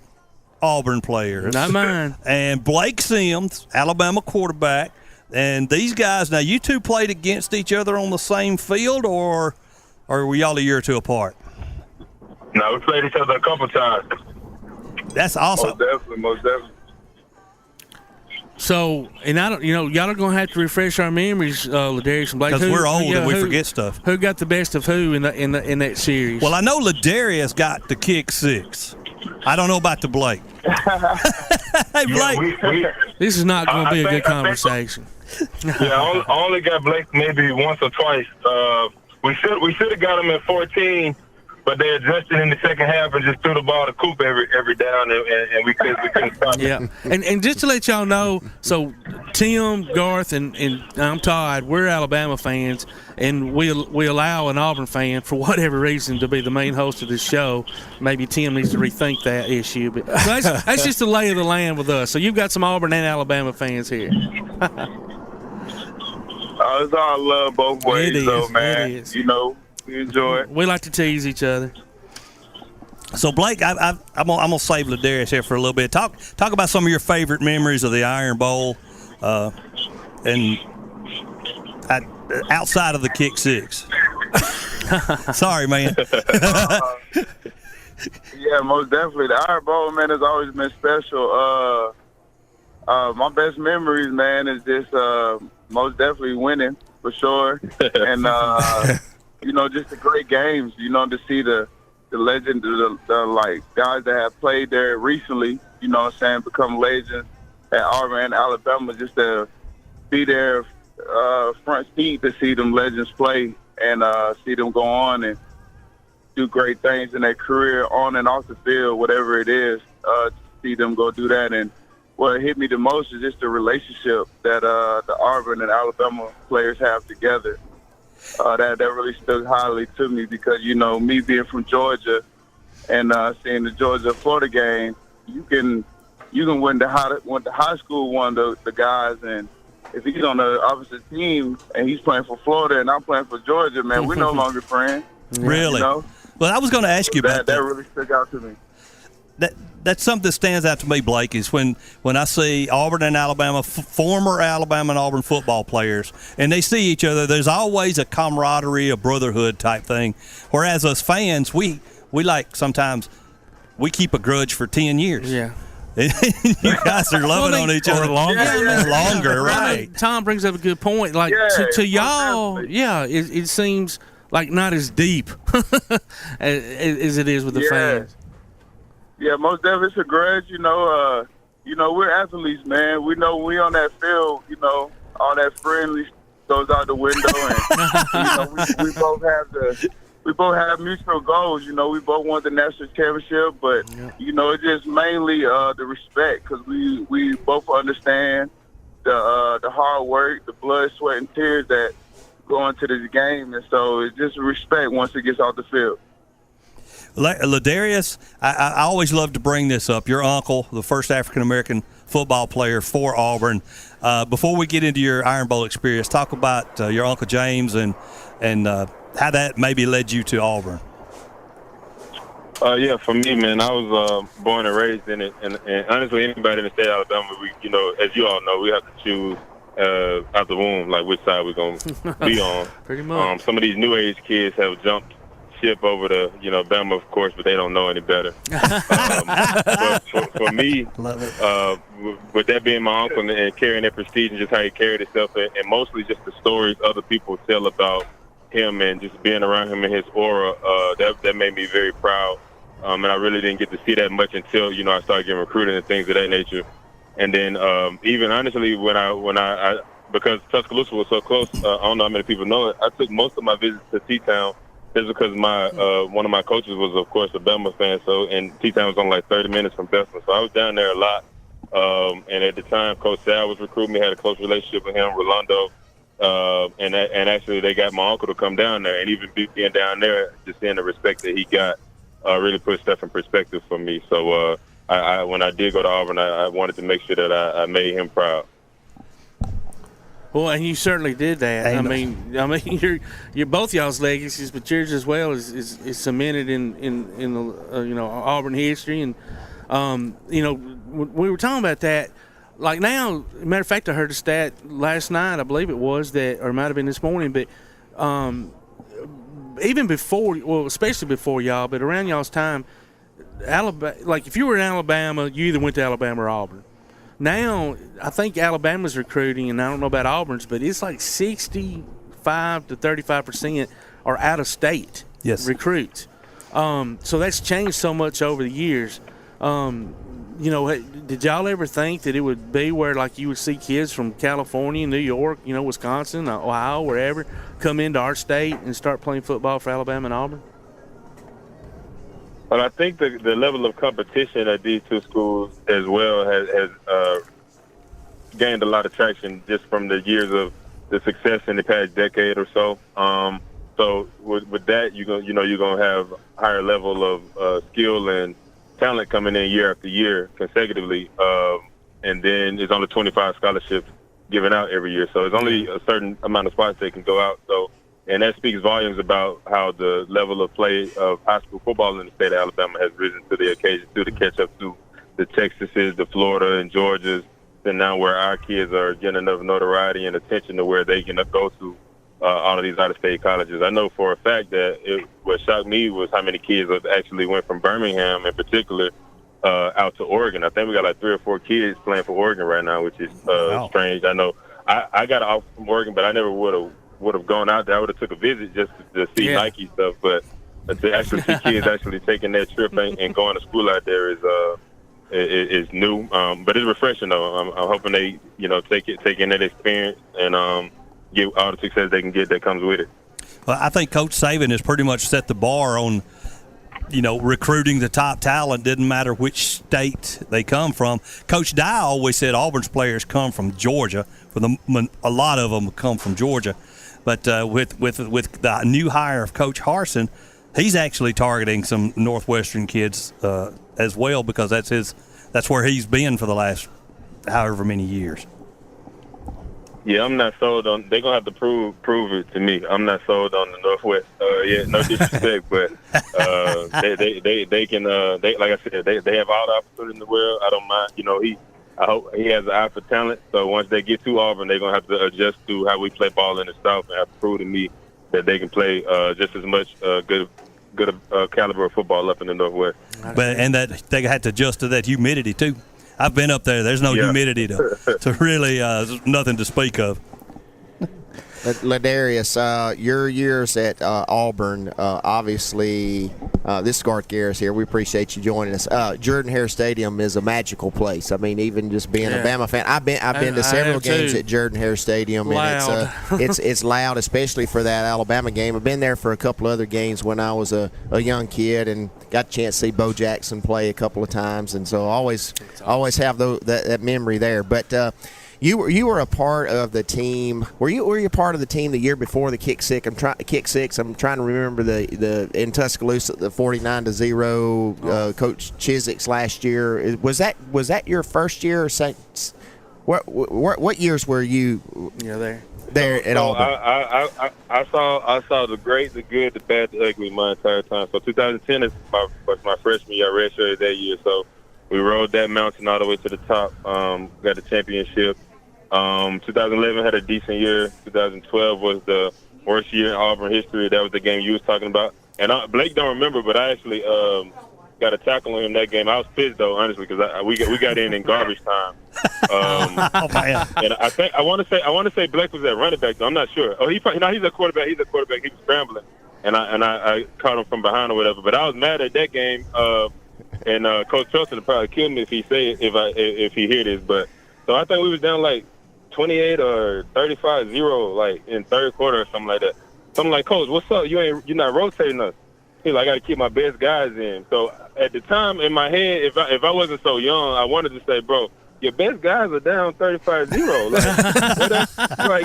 Auburn players. Not mine. And Blake Sims, Alabama quarterback. And these guys, now you two played against each other on the same field, or were y'all a year or two apart? No, we played each other a couple times. That's awesome. Most definitely. So, and I don't, y'all are gonna have to refresh our memories, LaDarius and Blake, because we're old and we forget stuff. Who got the best of who in that series? Well, I know LaDarius got the kick 6. I don't know about the Blake. Hey, Blake, this is not going to be a good conversation. I only got Blake maybe once or twice. We should have got him in 14. But they adjusted in the second half and just threw the ball to Coop every down, and we couldn't stop it. Yeah, and just to let y'all know, so Tim, Garth, and I'm Todd, we're Alabama fans, and we allow an Auburn fan, for whatever reason, to be the main host of this show. Maybe Tim needs to rethink that issue, but that's just the lay of the land with us. So you've got some Auburn and Alabama fans here. It's all love both ways, though, man. It is. We enjoy it. We like to tease each other. So Blake, I'm gonna save LaDarius here for a little bit. Talk about some of your favorite memories of the Iron Bowl, and outside of the kick 6. Sorry, man. Yeah, most definitely. The Iron Bowl, man, has always been special. My best memories, man, is just most definitely winning for sure, and just the great games. To see the legend, the like guys that have played there recently. Become legends at Auburn and Alabama. Just to be there front seat to see them legends play and see them go on and do great things in their career on and off the field, whatever it is. To see them go do that. And what hit me the most is just the relationship that the Auburn and Alabama players have together. That really stuck highly to me because, me being from Georgia and seeing the Georgia-Florida game, you can win the high school one of the guys, and if he's on the opposite team and he's playing for Florida and I'm playing for Georgia, man, we're no longer friends. Really? Well, I was going to ask you about that. That really stuck out to me. That's something that stands out to me, Blake, is when I see Auburn and Alabama, former Alabama and Auburn football players, and they see each other, there's always a camaraderie, a brotherhood type thing. Whereas us fans, we like sometimes we keep a grudge for 10 years. Yeah. You guys are loving on each other longer, right? Tom brings up a good point. Like to y'all, it seems like not as deep as it is with the fans. Yeah, most definitely it's a grudge. We're athletes, man. We know we on that field. All that friendly goes out the window, and we both have mutual goals. We both want the national championship, but it's just mainly the respect because we both understand the hard work, the blood, sweat, and tears that go into this game, and so it's just respect once it gets off the field. LaDarius, I always love to bring this up. Your uncle, the first African-American football player for Auburn. Before we get into your Iron Bowl experience, talk about your Uncle James and how that maybe led you to Auburn. For me, man, I was born and raised in it. And honestly, anybody in the state of Alabama, as you all know, we have to choose out the womb, like which side we're going to be on. Pretty much. Some of these new age kids have jumped ship over to Bama, of course, but they don't know any better. But for me, with that being my uncle and carrying that prestige and just how he carried himself, and mostly just the stories other people tell about him and just being around him and his aura, that made me very proud. And I really didn't get to see that much until I started getting recruited and things of that nature. And then even honestly, when I because Tuscaloosa was so close, I don't know how many people know it. I took most of my visits to T-Town. Just because one of my coaches was, of course, a Bama fan, and T-Town was only like 30 minutes from Bessemer, so I was down there a lot. And at the time, Coach Sal was recruiting me, had a close relationship with him, Rolando, and actually they got my uncle to come down there, and even being down there, just seeing the respect that he got really put stuff in perspective for me. So when I did go to Auburn, I wanted to make sure that I made him proud. Well, and you certainly did that. I mean, you're both y'all's legacies, but yours as well is cemented in the Auburn history. And we were talking about that. Like now, matter of fact, I heard a stat last night, I believe it was, that, or it might have been this morning, but even before, well, especially before y'all, but around y'all's time, Alabama, like if you were in Alabama, you either went to Alabama or Auburn. Now, I think Alabama's recruiting, and I don't know about Auburn's, but it's like 65 to 35% are out of state recruits. So that's changed so much over the years. Did y'all ever think that it would be where like you would see kids from California, New York, Wisconsin, Ohio, wherever, come into our state and start playing football for Alabama and Auburn? Well, I think the level of competition at these two schools as well has gained a lot of traction just from the years of the success in the past decade or so. So with that, you're gonna have higher level of skill and talent coming in year after year consecutively, and then there's only 25 scholarships given out every year, so there's only a certain amount of spots they can go out. So. And that speaks volumes about how the level of play of high school football in the state of Alabama has risen to the occasion, to catch up to the Texases, the Florida, and Georgias, and now where our kids are getting enough notoriety and attention to where they can go to all of these out-of-state colleges. I know for a fact that what shocked me was how many kids actually went from Birmingham in particular out to Oregon. I think we got like 3 or 4 kids playing for Oregon right now, which is strange. I know I got an offer from Oregon, but I never would have gone out there. I would have took a visit just to see Nike stuff, but to actually see kids actually taking that trip and going to school out there is new. But it's refreshing though. I'm hoping they take in that experience and get all the success they can get that comes with it. Well, I think Coach Saban has pretty much set the bar on recruiting the top talent. Didn't matter which state they come from. Coach Dye always said Auburn's players come from Georgia. A lot of them come from Georgia. But with the new hire of Coach Harsin, he's actually targeting some Northwestern kids as well, because that's where he's been for the last however many years. Yeah, I'm not sold on. They're gonna have to prove it to me. I'm not sold on the Northwest. No disrespect, but they can. Like I said, they have all the opportunity in the world. I don't mind. I hope he has an eye for talent. So once they get to Auburn, they're going to have to adjust to how we play ball in the South and have to prove to me that they can play just as much good caliber of football up in the Northwest. And that they had to adjust to that humidity, too. I've been up there. There's no humidity to really nothing to speak of. LaDarius, your years at Auburn, obviously, this is Garth Garris here. We appreciate you joining us. Jordan-Hare Stadium is a magical place. I mean, even just being a Bama fan, I've been to several games at Jordan-Hare Stadium, and it's loud, especially for that Alabama game. I've been there for a couple other games when I was a young kid, and got a chance to see Bo Jackson play a couple of times, and so I always have that memory there. But You were a part of the team. Were you a part of the team the year before the kick six? I'm trying to remember the in Tuscaloosa, the 49-0 Coach Chiswick's last year. Was that your first year or second? What years were you? There at Auburn. I saw the great, the good, the bad, the ugly my entire time. So 2010 was my freshman year. I redshirted that year. So we rode that mountain all the way to the top. Got the championship. 2011 had a decent year. 2012 was the worst year in Auburn history. That was the game you was talking about. And Blake don't remember, but I actually got a tackle on him that game. I was pissed though, honestly, because we got in garbage time. And I want to say Blake was at running back though. I'm not sure. Oh, he's a quarterback. He's a quarterback. He was scrambling, and I caught him from behind or whatever. But I was mad at that game. And Coach Chilton would probably kill me if he hear this. But so I think we was down like 28 or 35-0, like in third quarter or something like that. So I'm like, Coach, what's up? You're not rotating us. He's like, I got to keep my best guys in. So at the time in my head, if I wasn't so young, I wanted to say, bro, your best guys are down 35-0. Like,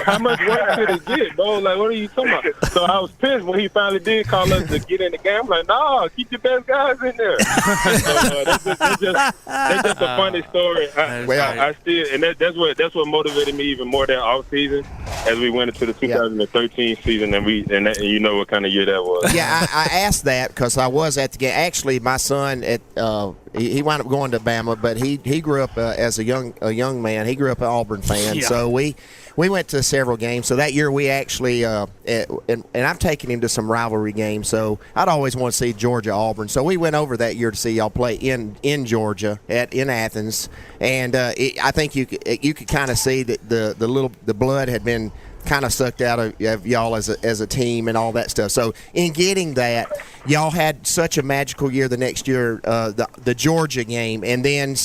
how much work could it get, bro? Like, what are you talking about? So I was pissed when he finally did call us to get in the game. I'm like, no, keep your best guys in there. So, that's just a funny story. I still, and that's what motivated me even more that off season as we went into the 2013 season, and you know what kind of year that was. Yeah, I asked that because I was at the game. Actually, my son he wound up going to Bama, but he grew up as a young man. He grew up an Auburn fan, so we went to several games. So that year we actually and I've taken him to some rivalry games. So I'd always want to see Georgia Auburn. So we went over that year to see y'all play in Georgia in Athens, and I think you could kind of see that the blood had been kind of sucked out of y'all as a team and all that stuff. So in getting that, y'all had such a magical year the next year, the Georgia game, and then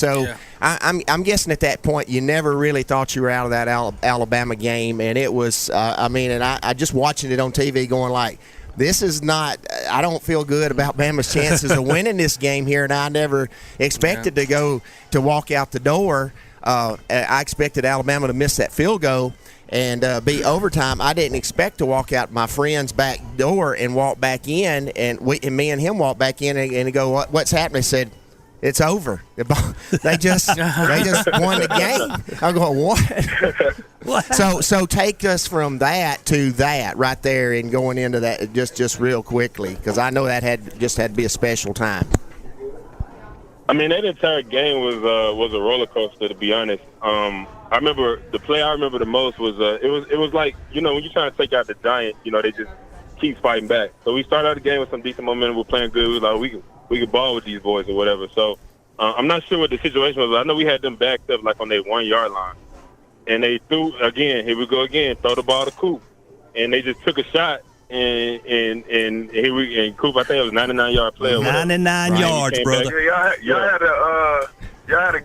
I'm guessing at that point you never really thought you were out of that Alabama game, and it was I just watching it on TV going like, this is not – I don't feel good about Bama's chances of winning this game here, and I never expected to walk out the door. I expected Alabama to miss that field goal and be overtime. I didn't expect to walk out my friend's back door and walk back in, and me and him walk back in and go, what's happening? They said, it's over. They just won the game. I'm going, what? So take us from that to that right there and going into that just real quickly, because I know that had to be a special time. I mean, that entire game was a roller coaster, to be honest. I remember the play I remember the most was it was like, you know, when you're trying to take out the Giants, you know, they just keep fighting back. So we started out the game with some decent momentum. We're playing good. We were like, we could ball with these boys or whatever. So I'm not sure what the situation was. I know we had them backed up like on their 1 yard line, and they threw again. Here we go again. Throw the ball to Coop, and they just took a shot. And Coop, I think it was 99-yard play. 99 yards, brother. Yeah, y'all had a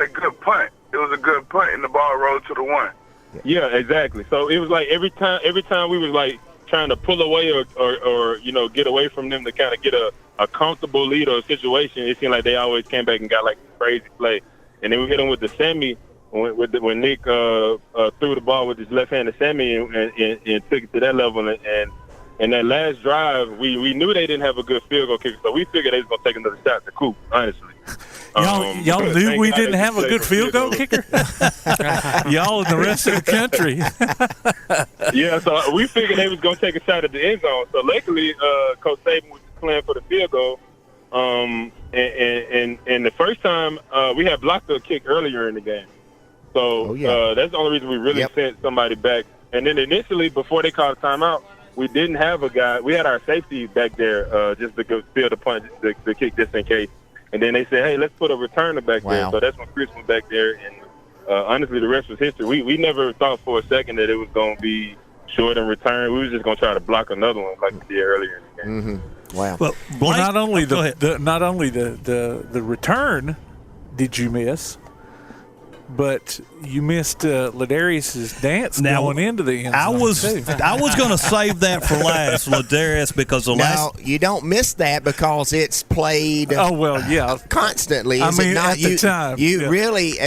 good punt. It was a good punt, and the ball rolled to the one. Yeah, exactly. So it was like every time we was like trying to pull away or you know, get away from them to kind of get a comfortable lead or a situation, it seemed like they always came back and got like a crazy play. And then we hit them with the semi when Nick threw the ball with his left-handed semi and took it to that level. And that last drive, we knew they didn't have a good field goal kicker, so we figured they was going to take another shot to Coop, honestly. Y'all knew we didn't have a good field goal kicker? Y'all and the rest of the country. Yeah, so we figured they was going to take a shot at the end zone. So luckily, Coach Saban was playing for the field goal. And the first time, we had blocked a kick earlier in the game. So that's the only reason we really sent somebody back. And then initially, before they called a timeout, we didn't have a guy. We had our safety back there just to field the punt, the kick just in case. And then they said, hey, let's put a returner back there. So that's when Chris went back there. And honestly, the rest was history. We never thought for a second that it was going to be short and return. We were just going to try to block another one like we did earlier in the game. Mm-hmm. Wow. Well, not only the return did you miss, but you missed LaDarius's dance going into the end zone. I was going to save that for last, LaDarius, because you don't miss that because it's played. Constantly. I mean, at the time, really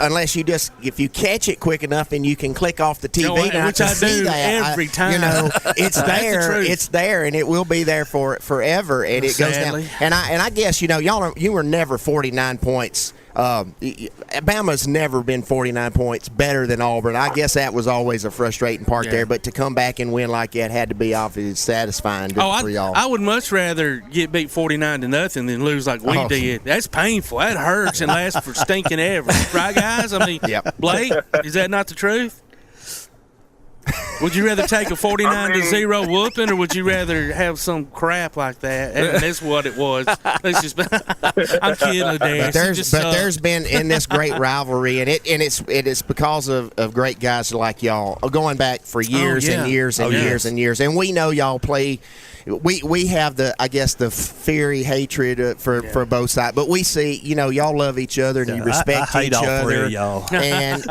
unless if you catch it quick enough and you can click off the TV, which I do every time. You know, it's there. It's there, and it will be there forever. And it goes down. And I guess you were never 49 points. Bama's never been 49 points better than Auburn. I guess that was always a frustrating part there, but to come back and win like that had to be obviously satisfying for y'all. I would much rather get beat 49-0 than lose like we did. That's painful. That hurts and lasts for stinking ever. Right, guys? I mean, Blake, is that not the truth? Would you rather take a 49-0 whooping, or would you rather have some crap like that? And that's what it was. I'm kidding, LaDarius. But there's been in this great rivalry, and it's because of great guys like y'all going back for years and years and years and years. And we know y'all play. We have the fiery hatred for both sides, but we see y'all love each other and you respect each other, y'all. and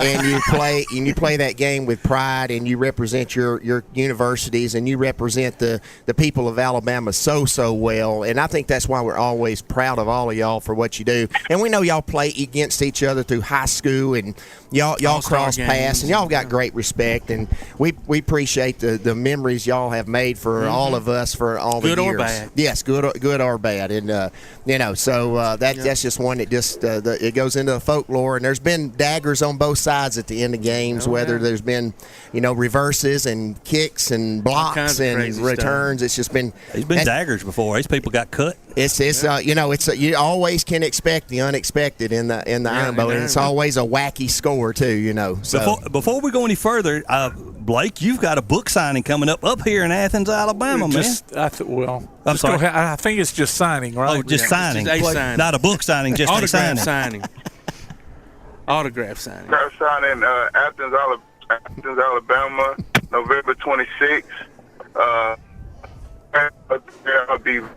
you play that game with pride and you represent represent your universities, and you represent the people of Alabama so well. And I think that's why we're always proud of all of y'all for what you do. And we know y'all play against each other through high school, and y'all cross paths, and y'all got great respect. And we appreciate the memories y'all have made for all of us for all the years. Good or bad. Yes, good or bad. And so that's just one that just it goes into the folklore. And there's been daggers on both sides at the end of games, whether there's been reverses and kicks and blocks and returns. Stuff. It's just been daggers before. These people got cut. It's you always can expect the unexpected in the Iron Bowl, and it's always a wacky score too. So before we go any further, Blake, you've got a book signing coming up here in Athens, Alabama, man. I'm sorry. I think it's just signing, right? Oh, just signing. Just signing. Not a book signing, just a signing. Autograph signing. Autograph signing, Athens, Alabama, November 26th. I'll be with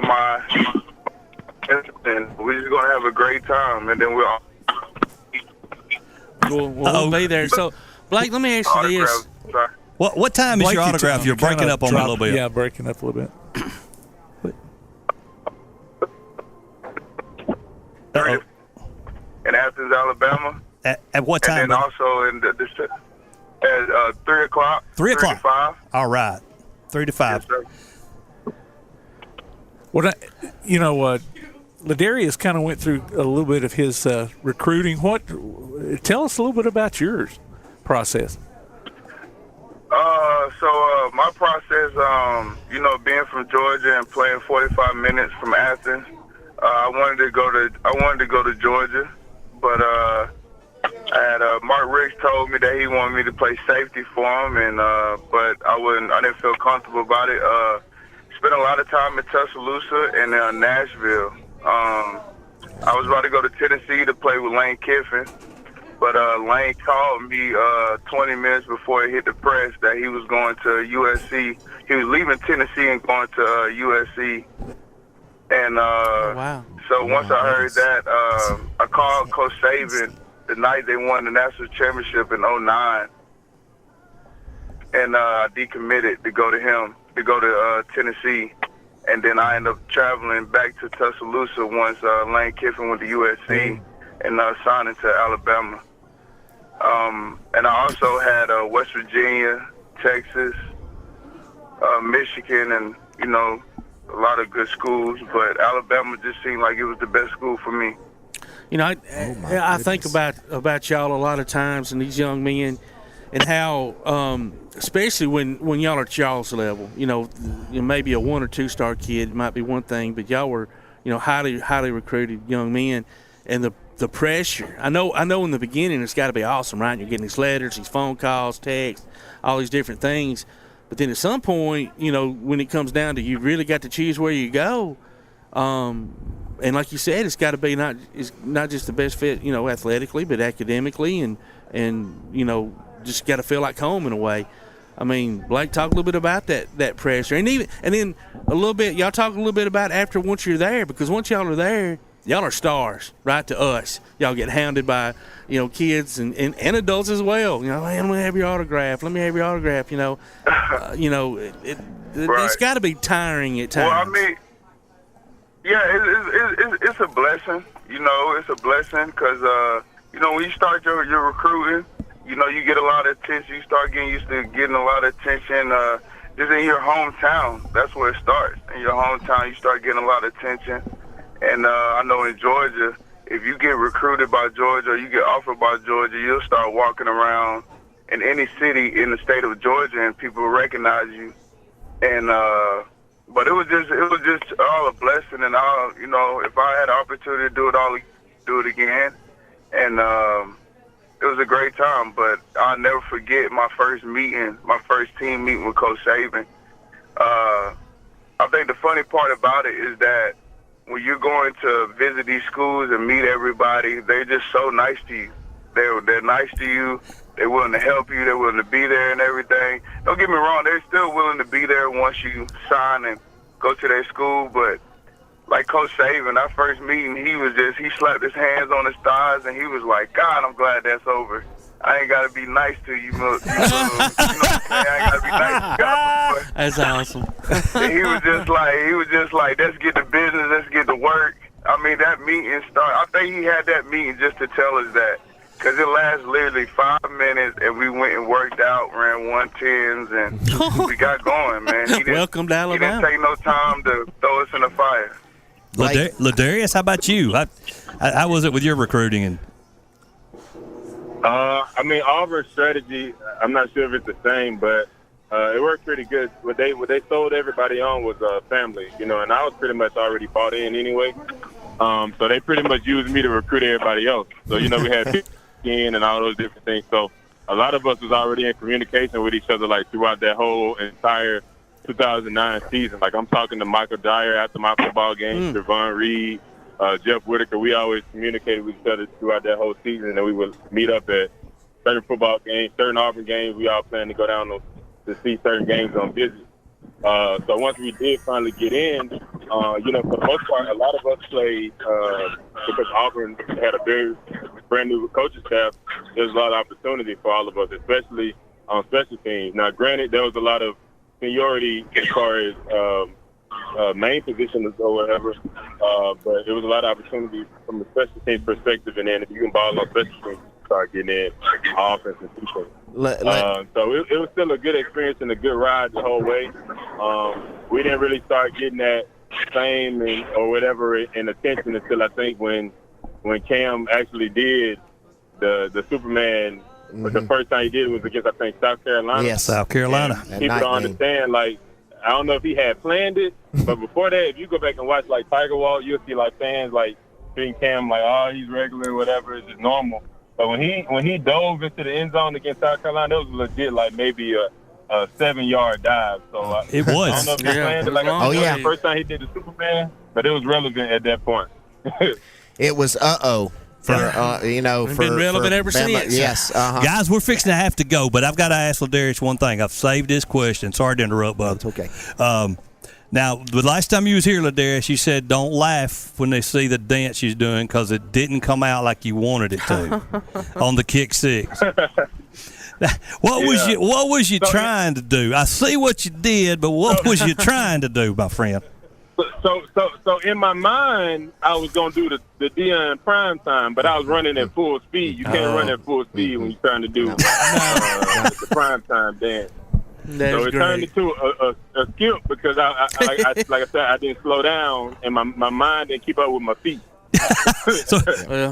my and we're just going to have a great time, and then we'll be there. So, Blake, let me ask you this. What time is your autograph? You're breaking up on me a little bit. Yeah, breaking up a little bit. In Athens, Alabama. At what time? And then also at 3 o'clock. 3 o'clock. 3 to 5. All right. 3 to 5. Yes, well, LaDarius kind of went through a little bit of his recruiting. Tell us a little bit about your process. So my process, being from Georgia and playing 45 minutes from Athens, I wanted to go to Georgia, but Mark Riggs told me that he wanted me to play safety for him, and but I didn't feel comfortable about it. Spent a lot of time in Tuscaloosa and Nashville. I was about to go to Tennessee to play with Lane Kiffin, but Lane called me 20 minutes before he hit the press that he was going to USC. He was leaving Tennessee and going to USC. And so once I heard that, I called Coach Saban the night they won the national championship in 2009, and I decommitted to go to him, to go to Tennessee. And then I ended up traveling back to Tuscaloosa once Lane Kiffin went to USC and signing to Alabama. And I also had West Virginia, Texas, Michigan, and, a lot of good schools. But Alabama just seemed like it was the best school for me. I think about y'all a lot of times and these young men and how, especially when y'all are at y'all's level, maybe a 1 or 2 star kid, it might be one thing, but y'all were, highly recruited young men, and the pressure. I know in the beginning it's got to be awesome, right? You're getting these letters, these phone calls, texts, all these different things. But then at some point, when it comes down to you really got to choose where you go, and like you said, it's got to be it's not just the best fit, athletically, but academically, and just got to feel like home in a way. I mean, Blake, talk a little bit about that pressure, and then a little bit. Y'all talk a little bit about once you're there, because once y'all are there, y'all are stars, right? To us, y'all get hounded by kids and adults as well. Hey, let me have your autograph. Let me have your autograph. It's got to be tiring at times. Well, I mean, yeah, it's a blessing. It's a blessing because when you start your recruiting, you get a lot of attention. You start getting used to getting a lot of attention just in your hometown. That's where it starts. In your hometown, you start getting a lot of attention. And I know in Georgia, if you get recruited by Georgia or you get offered by Georgia, you'll start walking around in any city in the state of Georgia and people will recognize you. And but it was just all a blessing, and if I had the opportunity to do it again. And it was a great time, but I'll never forget my first team meeting with Coach Saban. I think the funny part about it is that when you're going to visit these schools and meet everybody, they're just so nice to you. They're nice to you. They're willing to help you. They're willing to be there and everything. Don't get me wrong. They're still willing to be there once you sign and go to their school. But like Coach Saban, our first meeting, he slapped his hands on his thighs and he was like, God, I'm glad that's over. I ain't gotta be nice to you, know what I'm saying? I ain't gotta be nice to God. That's awesome. And he was just like, let's get to business, let's get to work. I mean, that meeting started. I think he had that meeting just to tell us that, because it lasted literally 5 minutes, and we went and worked out, ran 110s, and we got going, man. Welcome to Alabama. He didn't take no time to throw us in the fire. LaDarius, how about you? How was it with your recruiting? And I mean, Auburn's strategy, I'm not sure if it's the same, but it worked pretty good. What they sold everybody on was family, and I was pretty much already bought in anyway. So they pretty much used me to recruit everybody else. So, we had in and all those different things. So a lot of us was already in communication with each other, like, throughout that whole entire 2009 season. Like, I'm talking to Michael Dyer after my football games, Javon Reed, Jeff Whitaker. We always communicated with each other throughout that whole season, and we would meet up at certain football games, certain Auburn games. We all planned to go down to see certain games on visit. So once we did finally get in, for the most part, a lot of us played because Auburn had a very brand new coaching staff. There's a lot of opportunity for all of us, especially on special teams. Now, granted, there was a lot of seniority as far as main positions or whatever, but there was a lot of opportunity from a special teams perspective, and then if you can ball on special teams, you start getting in offense and defense. So it was still a good experience and a good ride the whole way. We didn't really start getting that fame or whatever in attention until I think when Cam actually did the Superman. But the first time he did it was against, I think, South Carolina. Yes, South Carolina. People don't understand, like, I don't know if he had planned it, but before that, if you go back and watch, like, Tiger Wall, you'll see, like, fans, like, treating Cam like, oh, he's regular, whatever, it's just normal. But when he dove into the end zone against South Carolina, it was legit, like, maybe a 7-yard dive. So it was. I don't know if he planned it. Like, the first time he did the Superman, but it was relevant at that point. It was for been relevant ever since. Yes, guys, we're fixing to have to go, but I've got to ask LaDarius one thing. I've saved this question. Sorry to interrupt, bud. It's okay. Now, the last time you was here, LaDarius, you said don't laugh when they see the dance you're doing because it didn't come out like you wanted it to on the kick six. What was you trying to do? I see what you did, but what was you trying to do, my friend? So in my mind, I was gonna do the Deion prime time, but I was running at full speed. You can't run at full speed when you're trying to do the prime time dance. So it turned into a skip because I like I said, I didn't slow down and my mind didn't keep up with my feet.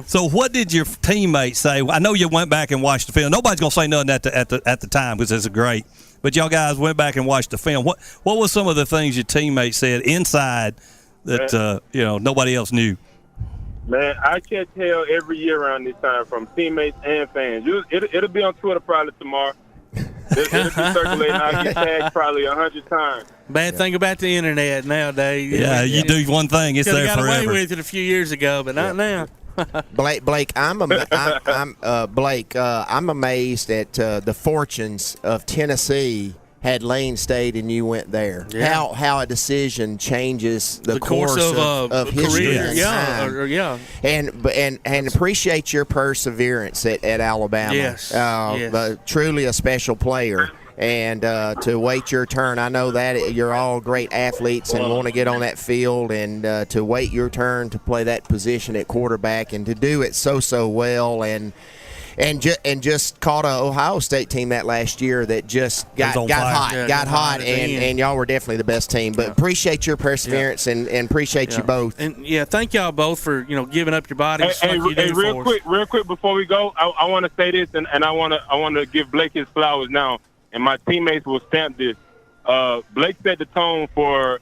So what did your teammates say? I know you went back and watched the film. Nobody's gonna say nothing at the time because it's great. But y'all guys went back and watched the film. What was some of the things your teammates said inside that nobody else knew? Man, I catch hell every year around this time from teammates and fans. It'll be on Twitter probably tomorrow. It'll be circulating. I get tagged probably 100 times. Bad thing about the internet nowadays. Yeah, you do one thing, it's there forever. Got away with it a few years ago, but not now. Blake, I'm amazed at the fortunes of Tennessee. Had Lane stayed and you went there, how a decision changes the course of history. Career, and appreciate your perseverance at Alabama. Yes, truly a special player. And to wait your turn, I know that you're all great athletes and want to get on that field, and to wait your turn to play that position at quarterback and to do it so well, and just caught an Ohio State team that last year that just got hot, and y'all were definitely the best team. But appreciate your perseverance and appreciate you both. And thank y'all both for giving up your bodies. Real quick before we go, I want to say this, and I want to give Blake his flowers now. And my teammates will stamp this. Blake set the tone for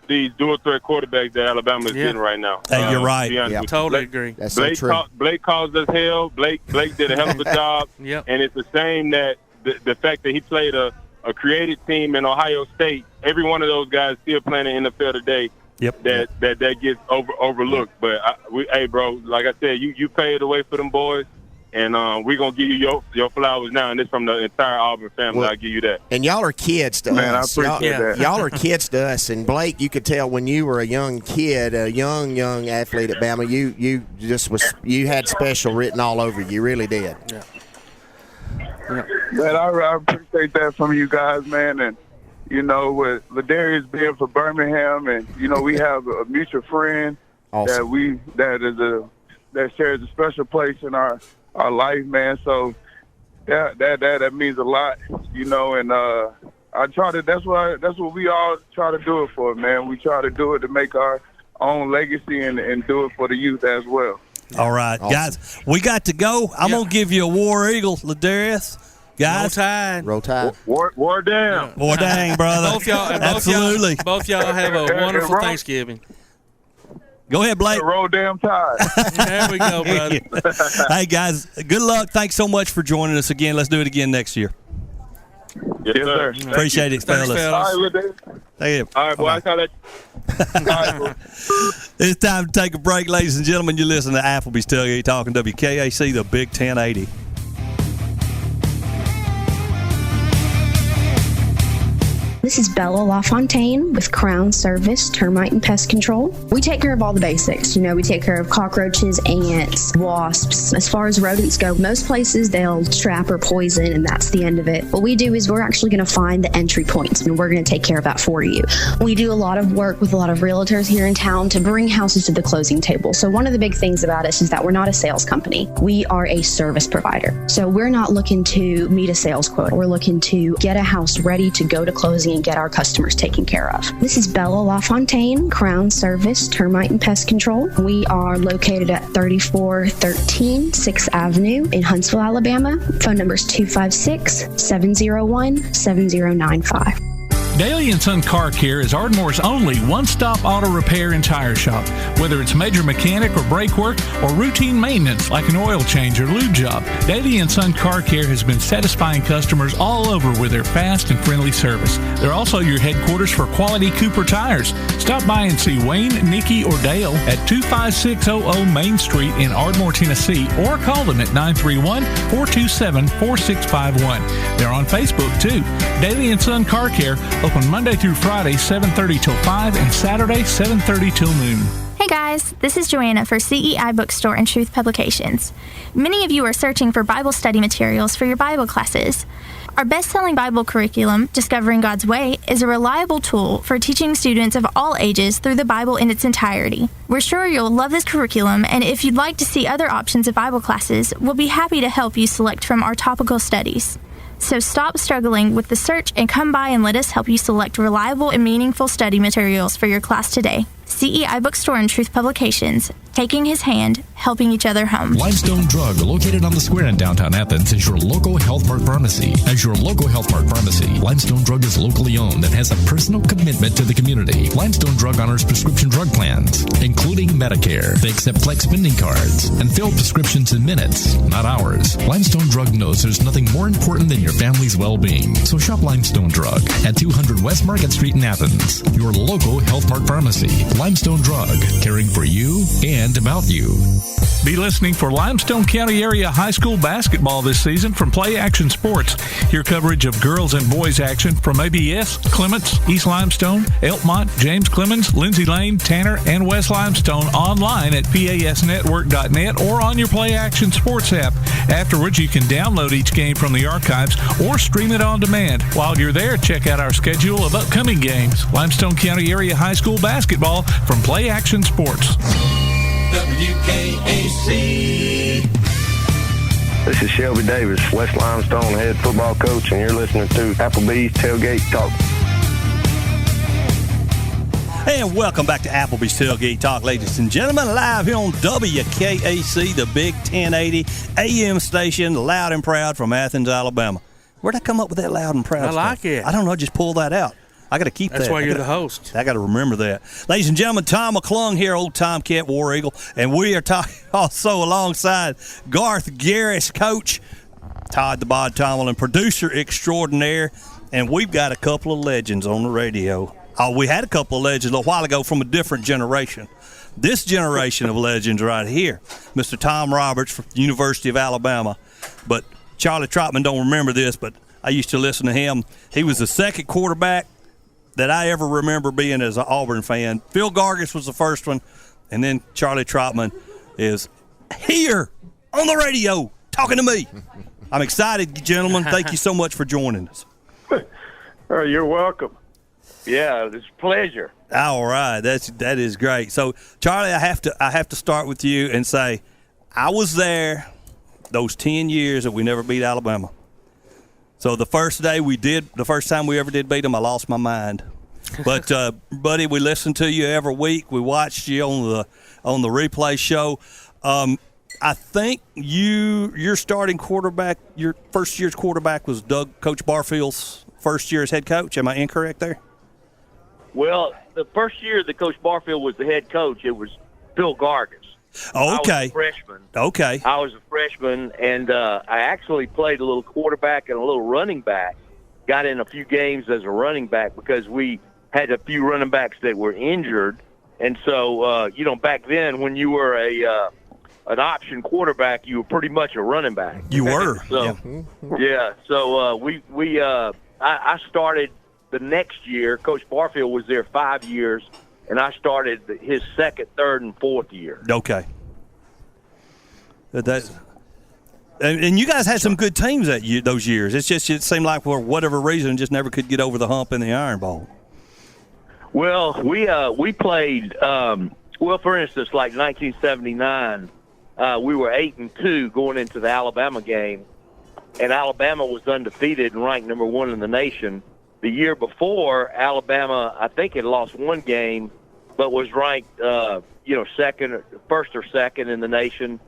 these dual-threat quarterbacks that Alabama is getting right now. Hey, you're right. Totally agree. That's so true. Blake caused us hell. Blake did a hell of a job. And it's a shame that the fact that he played a creative team in Ohio State, every one of those guys still playing in the NFL today. That gets overlooked. But hey, bro, like I said, you paid the way for them boys. And we're going to give you your flowers now, and it's from the entire Auburn family. I'll give you that. And y'all are kids to us. I appreciate that. Y'all are kids to us. And, Blake, you could tell when you were a young kid, a young athlete at Bama, you had special written all over you. You really did. Yeah. Man, I appreciate that from you guys, man. And, with LaDarius being for Birmingham, and, we have a mutual friend awesome. that shares a special place in our life, man. So that means a lot, and I try to, that's what we all try to do it for, man. We try to do it to make our own legacy and do it for the youth as well. All right, awesome. Guys, we got to go. I'm going to give you a War Eagle, LaDarius. Guys, Roll Tide. War down. War dang, brother. Both y'all, absolutely. Both y'all have a wonderful Thanksgiving. Go ahead, Blake. Roll damn Tide. There we go, brother. Hey, guys, good luck. Thanks so much for joining us again. Let's do it again next year. Yes, sir. Appreciate it, fellas. All right, Thank you. All right, boy. I saw that. It's time to take a break, ladies and gentlemen. You're listening to Applebee's Tailgate Talk on WKAC, the Big 1080. This is Bella LaFontaine with Crown Service Termite and Pest Control. We take care of all the basics. We take care of cockroaches, ants, wasps. As far as rodents go, most places they'll trap or poison, and that's the end of it. What we do is we're actually going to find the entry points, and we're going to take care of that for you. We do a lot of work with a lot of realtors here in town to bring houses to the closing table. So one of the big things about us is that we're not a sales company. We are a service provider. So we're not looking to meet a sales quota. We're looking to get a house ready to go to closing and get our customers taken care of. This is Bella LaFontaine, Crown Service Termite and Pest Control. We are located at 3413 6th Avenue in Huntsville, Alabama. Phone number is 256-701-7095. Daly & Son Car Care is Ardmore's only one-stop auto repair and tire shop. Whether it's major mechanic or brake work or routine maintenance like an oil change or lube job, Daly & Son Car Care has been satisfying customers all over with their fast and friendly service. They're also your headquarters for quality Cooper tires. Stop by and see Wayne, Nikki, or Dale at 25600 Main Street in Ardmore, Tennessee, or call them at 931-427-4651. They're on Facebook, too. Daly & Son Car Care, open Monday through Friday, 7:30 till 5, and Saturday, 7:30 till noon. Hey guys, this is Joanna for CEI Bookstore and Truth Publications. Many of you are searching for Bible study materials for your Bible classes. Our best-selling Bible curriculum, Discovering God's Way, is a reliable tool for teaching students of all ages through the Bible in its entirety. We're sure you'll love this curriculum, and if you'd like to see other options of Bible classes, we'll be happy to help you select from our topical studies. So stop struggling with the search and come by and let us help you select reliable and meaningful study materials for your class today. CEI Bookstore and Truth Publications, taking his hand, helping each other home. Limestone Drug, located on the square in downtown Athens, is your local Health Mart pharmacy. As your local Health Mart pharmacy, Limestone Drug is locally owned and has a personal commitment to the community. Limestone Drug honors prescription drug plans, including Medicare. They accept flex spending cards and fill prescriptions in minutes, not hours. Limestone Drug knows there's nothing more important than your family's well-being. So shop Limestone Drug at 200 West Market Street in Athens, your local Health Mart pharmacy. Limestone Drug, caring for you and about you. Be listening for Limestone County Area High School basketball this season from Play Action Sports. Hear coverage of girls and boys action from ABS, Clements, East Limestone, Elkmont, James Clemens, Lindsay Lane, Tanner, and West Limestone online at pasnetwork.net or on your Play Action Sports app. Afterwards, you can download each game from the archives or stream it on demand. While you're there, check out our schedule of upcoming games. Limestone County Area High School basketball from Play Action Sports. WKAC. This is Shelby Davis, West Limestone head football coach, and you're listening to Applebee's Tailgate Talk. And welcome back to Applebee's Tailgate Talk, ladies and gentlemen, live here on WKAC, the Big 1080 AM station, loud and proud from Athens, Alabama. Where'd I come up with that loud and proud I like it. I don't know, just pull that out. I got to keep that. That's why you're the host. I got to remember that. Ladies and gentlemen, Tom McClung here, old Tomcat War Eagle, and we are talking also alongside Garth Garris, coach, Todd the Bod Tomlin, producer extraordinaire, and we've got a couple of legends on the radio. We had a couple of legends a while ago from a different generation. This generation of legends right here, Mr. Tom Roberts from the University of Alabama. But Charlie Trotman don't remember this, but I used to listen to him. He was the second quarterback that I ever remember being as an Auburn fan. Phil Gargis was the first one, and then Charlie Trotman is here on the radio talking to me. I'm excited, gentlemen. Thank you so much for joining us. You're welcome. Yeah, it's a pleasure. All right, that is great. So, Charlie, I have to start with you and say, I was there those 10 years that we never beat Alabama. So the first time we ever did beat them, I lost my mind. But buddy, we listened to you every week. We watched you on the replay show. I think your starting quarterback, your first year's quarterback was Coach Barfield's first year as head coach. Am I incorrect there? Well, the first year that Coach Barfield was the head coach, it was Phil Gargas. Oh, okay. I was a freshman. Okay. I was a freshman, and I actually played a little quarterback and a little running back. Got in a few games as a running back because we had a few running backs that were injured. And so, back then when you were an option quarterback, you were pretty much a running back. You were. So, yeah. So I started the next year. Coach Barfield was there 5 years, and I started his second, third, and fourth year. Okay. And you guys had some good teams those years. It seemed like for whatever reason just never could get over the hump in the Iron Bowl. Well, we played. For instance, like 1979, we were 8-2 going into the Alabama game, and Alabama was undefeated and ranked number 1 in the nation. The year before, Alabama, I think, had lost one game, but was ranked, first or second in the nation.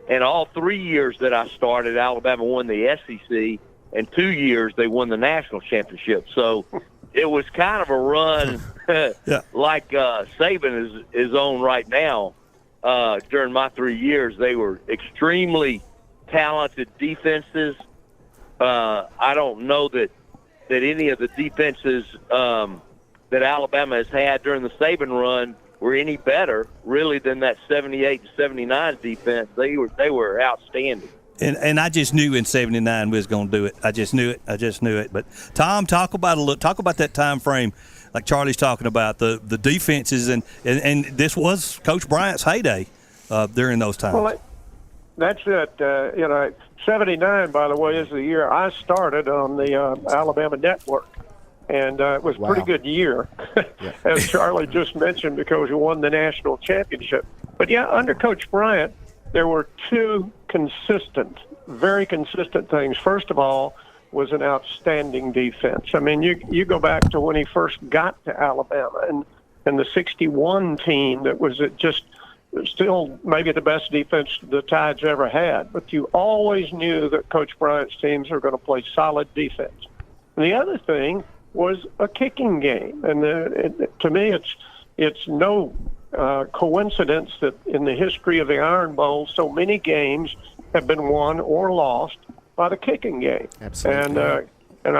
And all 3 years that I started, Alabama won the SEC, and 2 years they won the national championship. So it was kind of a run like Saban is on right now. During my 3 years, they were extremely talented defenses. I don't know that any of the defenses that Alabama has had during the Saban run were any better, really, than that 78 to 79 defense. They were outstanding. And I just knew in '79 we was going to do it. I just knew it. But Tom, talk about that time frame, like Charlie's talking about the defenses, and this was Coach Bryant's heyday during those times. Well, that's it. '79, by the way, is the year I started on the Alabama Network. And it was a pretty good year, as Charlie just mentioned, because we won the national championship. But, under Coach Bryant, there were two very consistent things. First of all, was an outstanding defense. I mean, you go back to when he first got to Alabama and the 61 team that was just still maybe the best defense the Tides ever had. But you always knew that Coach Bryant's teams are going to play solid defense. And the other thing was a kicking game. And to me, it's no coincidence that in the history of the Iron Bowl, so many games have been won or lost by the kicking game. Absolutely. And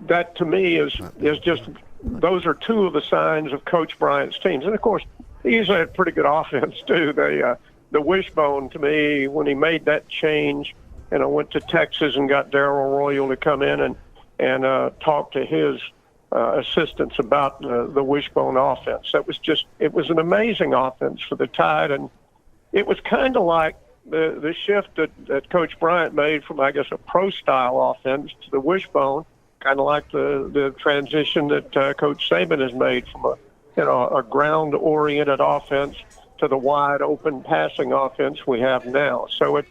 that to me is just, those are two of the signs of Coach Bryant's teams. And of course, he usually had pretty good offense too. The wishbone, to me, when he made that change, and I went to Texas and got Darrell Royal to come in and talk to his assistants about the wishbone offense. It was an amazing offense for the Tide, and it was kind of like the shift that Coach Bryant made from, I guess, a pro-style offense to the wishbone, kind of like the transition that Coach Saban has made from a ground-oriented offense to the wide-open passing offense we have now. So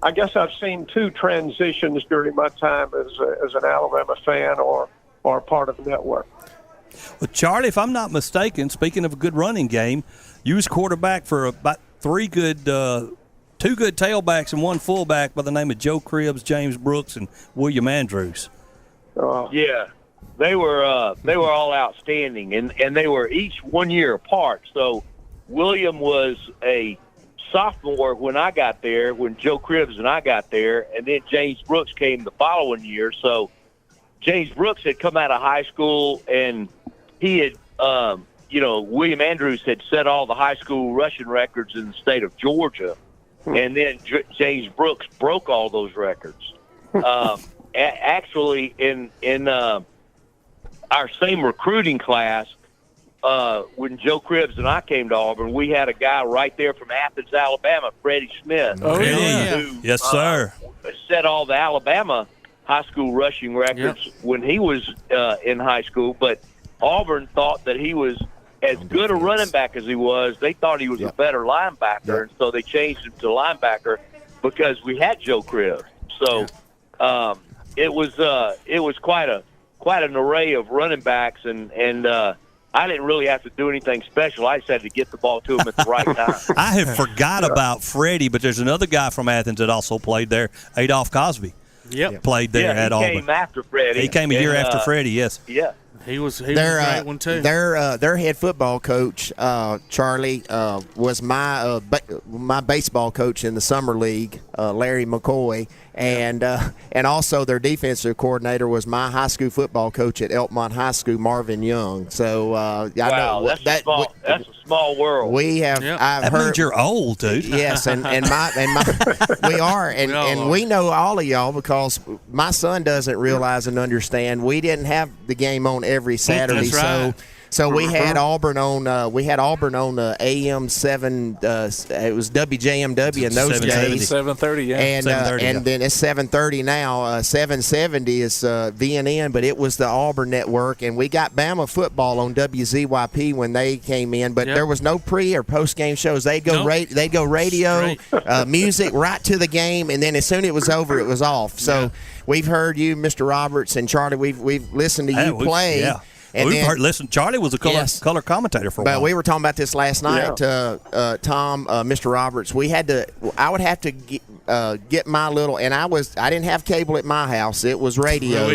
I guess I've seen two transitions during my time as an Alabama fan or part of the network. Well, Charlie, if I'm not mistaken, speaking of a good running game, you was quarterback for about two good tailbacks and one fullback by the name of Joe Cribbs, James Brooks, and William Andrews. Yeah, they were all outstanding, and they were each 1 year apart. So William was a sophomore when I got there, when Joe Cribbs and I got there, and then James Brooks came the following year. So James Brooks had come out of high school, and he had, William Andrews had set all the high school rushing records in the state of Georgia, and then James Brooks broke all those records. Actually, in our same recruiting class, when Joe Cribbs and I came to Auburn, we had a guy right there from Athens, Alabama, Freddie Smith. Oh, yeah. Who, yes, sir. set all the Alabama high school rushing records when he was in high school, but Auburn thought that he was as good a running back as he was. They thought he was a better linebacker, and so they changed him to linebacker because we had Joe Cribb. So it was quite an array of running backs, and I didn't really have to do anything special. I just had to get the ball to him at the right time. I have forgot about Freddie, but there's another guy from Athens that also played there, Adolph Cosby. Played there at Auburn. He came after Freddie. He came a year after Freddie, yes. Yeah. He was a great one, too. Their head football coach, Charlie, was my baseball coach in the summer league, Larry McCoy, and also their defensive coordinator was my high school football coach at Elkmont High School, Marvin Young. So I know that's a small world. We have. I've heard means you're old, dude. Yes, and we are, and we know all of y'all because my son doesn't realize and understand we didn't have the game on every Saturday. That's right. So we had Auburn on. AM 7. It was WJMW in those days. 7:30. Yeah. And then it's 7:30 now. 770 is VNN, but it was the Auburn network, and we got Bama football on WZYP when they came in. But there was no pre or post game shows. They'd go radio, music right to the game, and then as soon as it was over, it was off. So we've heard you, Mr. Roberts and Charlie. We've listened to you play. Yeah. And listen, Charlie was a color commentator for a while. But we were talking about this last night, Tom, Mr. Roberts. I would have to get my little, and I didn't have cable at my house. It was radio.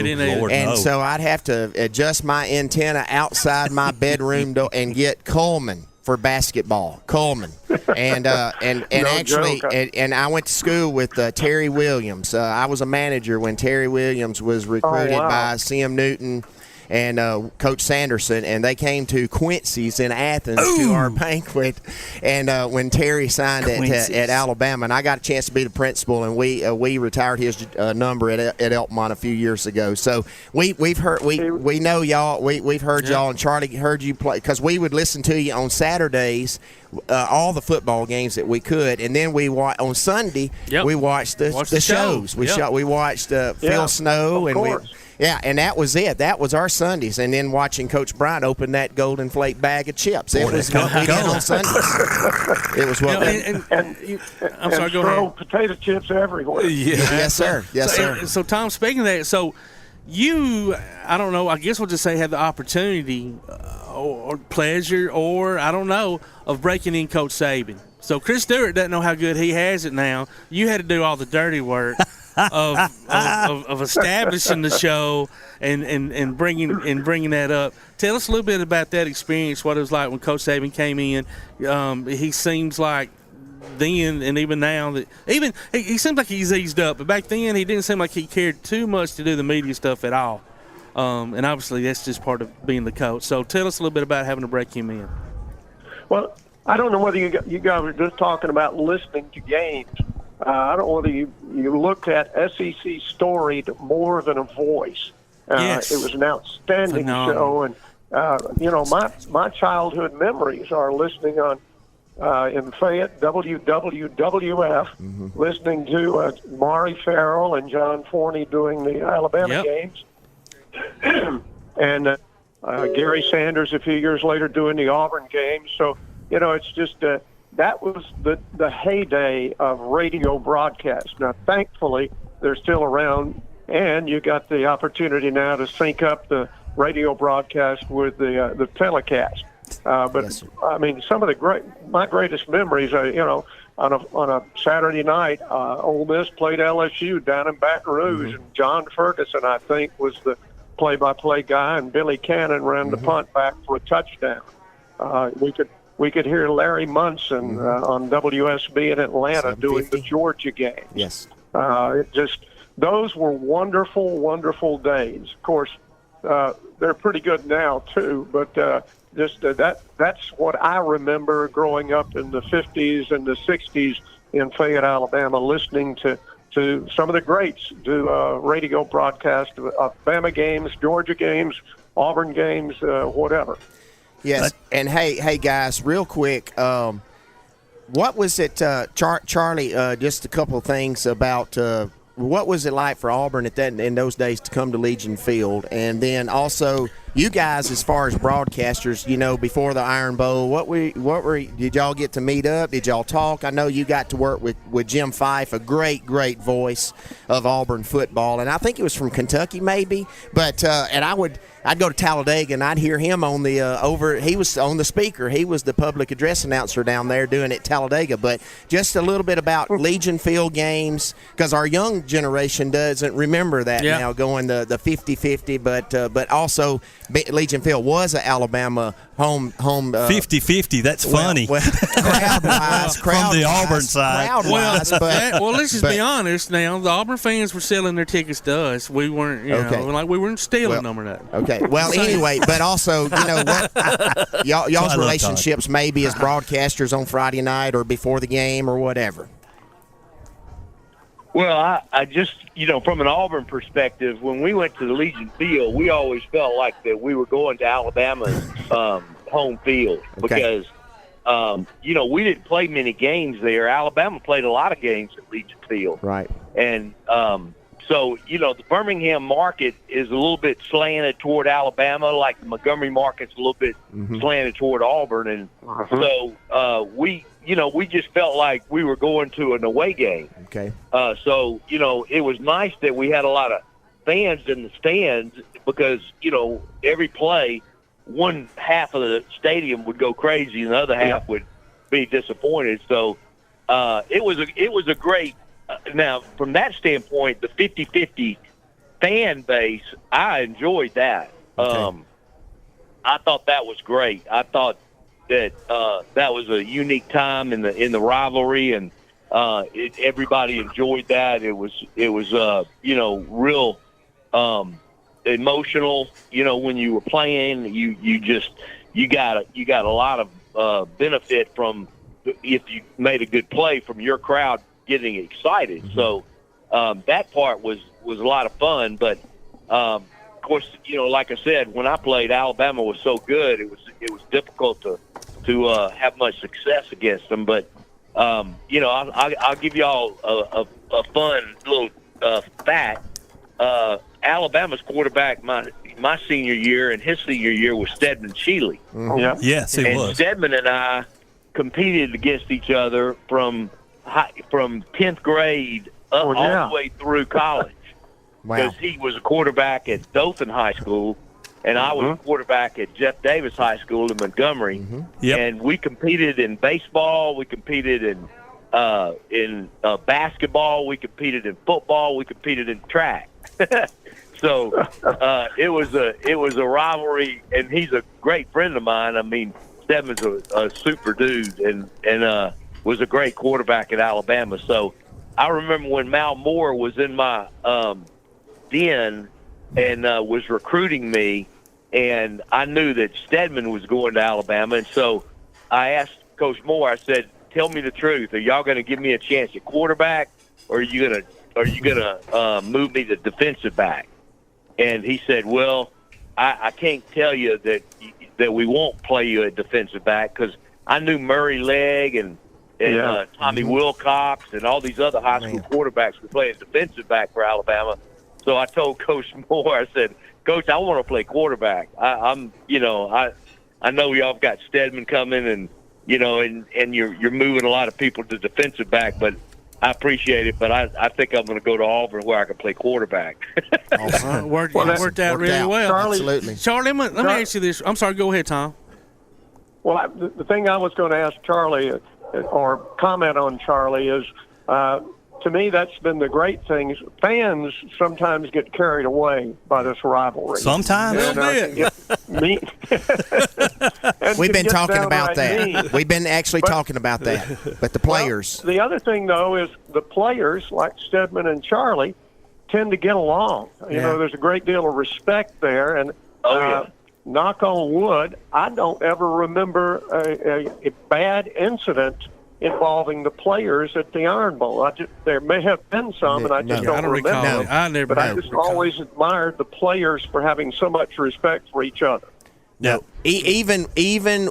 So I'd have to adjust my antenna outside my bedroom door and get Coleman for basketball. Coleman. And actually, I went to school with Terry Williams. I was a manager when Terry Williams was recruited by C.M. Newton and Coach Sanderson, and they came to Quincy's in Athens to our banquet. And when Terry signed at Alabama, and I got a chance to be the principal, and we retired his number at Elkmont a few years ago. So we've heard we know y'all. We've heard y'all, and Charlie heard you play because we would listen to you on Saturdays. All the football games that we could, and then on Sunday we watched the shows. We watched Phil Snow, and and that was it. That was our Sundays, and then watching Coach Bryant open that golden flake bag of chips. It was what we did on Sundays. It was what. I'm sorry. Go ahead. Potato chips everywhere. Yes, sir. Yes, sir. So Tom, speaking of that, so you, I don't know. I guess we'll just say had the opportunity or pleasure, or I don't know, of breaking in Coach Saban. So Chris Stewart doesn't know how good he has it now. You had to do all the dirty work of establishing the show and bringing that up. Tell us a little bit about that experience. What it was like when Coach Saban came in. He seems like then and even now that he seems like he's eased up, but back then he didn't seem like he cared too much to do the media stuff at all. And obviously that's just part of being the coach. So tell us a little bit about having to break him in. Well, I don't know whether you guys were just talking about listening to games. I don't know whether you looked at SEC Storied more than a voice. Yes. It was an outstanding show, and my childhood memories are listening on in Fayette WWWF, listening to Maury Farrell and John Forney doing the Alabama games, and Gary Sanders a few years later doing the Auburn games. So it's just. That was the heyday of radio broadcast. Now, thankfully, they're still around, and you got the opportunity now to sync up the radio broadcast with the telecast. But I mean, some of my greatest memories, on a Saturday night, Ole Miss played LSU down in Baton Rouge, and John Ferguson, I think, was the play-by-play guy, and Billy Cannon ran the punt back for a touchdown. We could hear Larry Munson on WSB in Atlanta doing the Georgia games. Yes. Those were wonderful, wonderful days. Of course, they're pretty good now too, but that's what I remember growing up in the 50s and the 60s in Fayette, Alabama, listening to some of the greats do radio broadcast of Bama games, Georgia games, Auburn games, whatever. Yes, and hey guys, real quick, what was it, Charlie? Just a couple of things about was it like for Auburn in those days to come to Legion Field? And then also, you guys, as far as broadcasters, before the Iron Bowl, did y'all get to meet up? Did y'all talk? I know you got to work with Jim Fife, a great voice of Auburn football, and I think it was from Kentucky maybe. But and I'd go to Talladega and I'd hear him on the he was on the speaker. He was the public address announcer down there doing it at Talladega. But just a little bit about Legion Field games, because our young generation doesn't remember that now, going the 50-50, but also Legion Field was an Alabama home 50-50. That's funny. Crowd-wise, from the Auburn side. Crowd-wise, let's just be honest now. The Auburn fans were selling their tickets to us. We weren't, we weren't stealing them or nothing. Okay. Well, anyway, but also, what y'all's relationships maybe as broadcasters on Friday night or before the game or whatever. Well, I just, from an Auburn perspective, when we went to the Legion Field, we always felt like that we were going to Alabama's home field because, we didn't play many games there. Alabama played a lot of games at Legion Field. Right. And so, the Birmingham market is a little bit slanted toward Alabama, like the Montgomery market's a little bit slanted toward Auburn. And so we just felt like we were going to an away game. Okay. So, it was nice that we had a lot of fans in the stands because, every play, one half of the stadium would go crazy and the other half would be disappointed. So it was a great now, from that standpoint, the 50-50 fan base, I enjoyed that. Okay. I thought that was great. I thought that that was a unique time in the rivalry, and everybody enjoyed that. It was real emotional. When you were playing, you got a lot of benefit from if you made a good play from your crowd getting excited. So that part was a lot of fun. But of course, like I said, when I played, Alabama was so good, it was difficult to have much success against them. But I'll give y'all a fun little fact. Alabama's quarterback my senior year and his senior year was Steadham Shealy. Yeah. Yes, it was. And Steadham and I competed against each other from 10th grade all the way through college. Because he was a quarterback at Dothan High School, and I was a quarterback at Jeff Davis High School in Montgomery. And we competed in baseball, we competed in basketball, we competed in football, we competed in track. So it was a rivalry, and he's a great friend of mine. I mean, Steadham's a super dude, and was a great quarterback at Alabama. So I remember when Mal Moore was in my den and was recruiting me, and I knew that Steadman was going to Alabama, and so I asked Coach Moore, I said, tell me the truth. Are y'all going to give me a chance at quarterback, or are you gonna move me to defensive back? And he said, well, I can't tell you that we won't play you at defensive back, because I knew Murray Legg and Tommy Wilcox and all these other high school quarterbacks were playing defensive back for Alabama. So I told Coach Moore, I said, Coach, I want to play quarterback. I know y'all have got Steadman coming, and and you're moving a lot of people to defensive back, but I appreciate it. But I think I'm going to go to Auburn where I can play quarterback. Worked out really well. Absolutely. Charlie, let me ask you this. I'm sorry. Go ahead, Tom. Well, the thing I was going to ask Charlie or comment on Charlie is, to me, that's been the great thing. Fans sometimes get carried away by this rivalry. Sometimes. We've been talking about that. We've been actually talking about that. But the players. Well, the other thing, though, is the players, like Steadman and Charlie, tend to get along. You know, there's a great deal of respect there. And knock on wood, I don't ever remember a bad incident involving the players at the Iron Bowl. There may have been some, and I just don't remember. But I just always admired the players for having so much respect for each other. No, even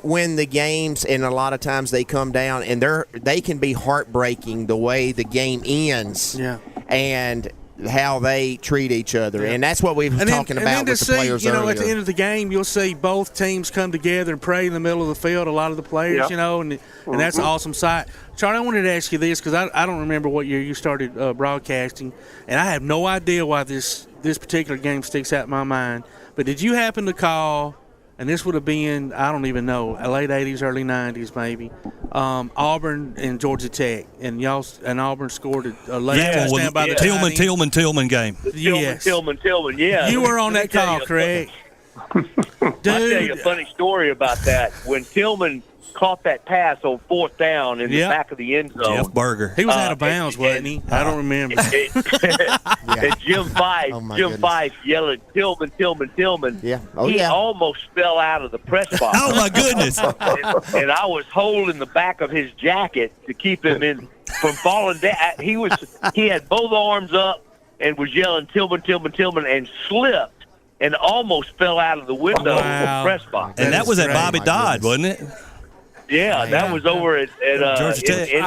when the games, and a lot of times they come down, and they can be heartbreaking the way the game ends. Yeah. And how they treat each other, and that's what we were talking about with the players earlier. At the end of the game, you'll see both teams come together and pray in the middle of the field. A lot of the players, and that's an awesome sight. Charlie, I wanted to ask you this because I don't remember what year you started broadcasting, and I have no idea why this particular game sticks out in my mind. But did you happen to call? And this would have been, I don't even know, late 80s, early 90s maybe, Auburn and Georgia Tech. And Auburn scored a late touchdown by the Tillman game. Yes. Tillman, yeah. You were on that call, correct? Dude. I'll tell you a funny story about that. When Tillman caught that pass on 4th down in the back of the end zone. Jeff Berger. He was out of bounds, wasn't he? I don't remember. And Jim Fife yelling, Tillman. Yeah. He almost fell out of the press box. Oh, my goodness. and I was holding the back of his jacket to keep him from falling down. He had both arms up and was yelling, Tillman, and slipped and almost fell out of the window of the press box. And that was at Bobby Dodd, wasn't it? Yeah, that was over at Georgia Tech. in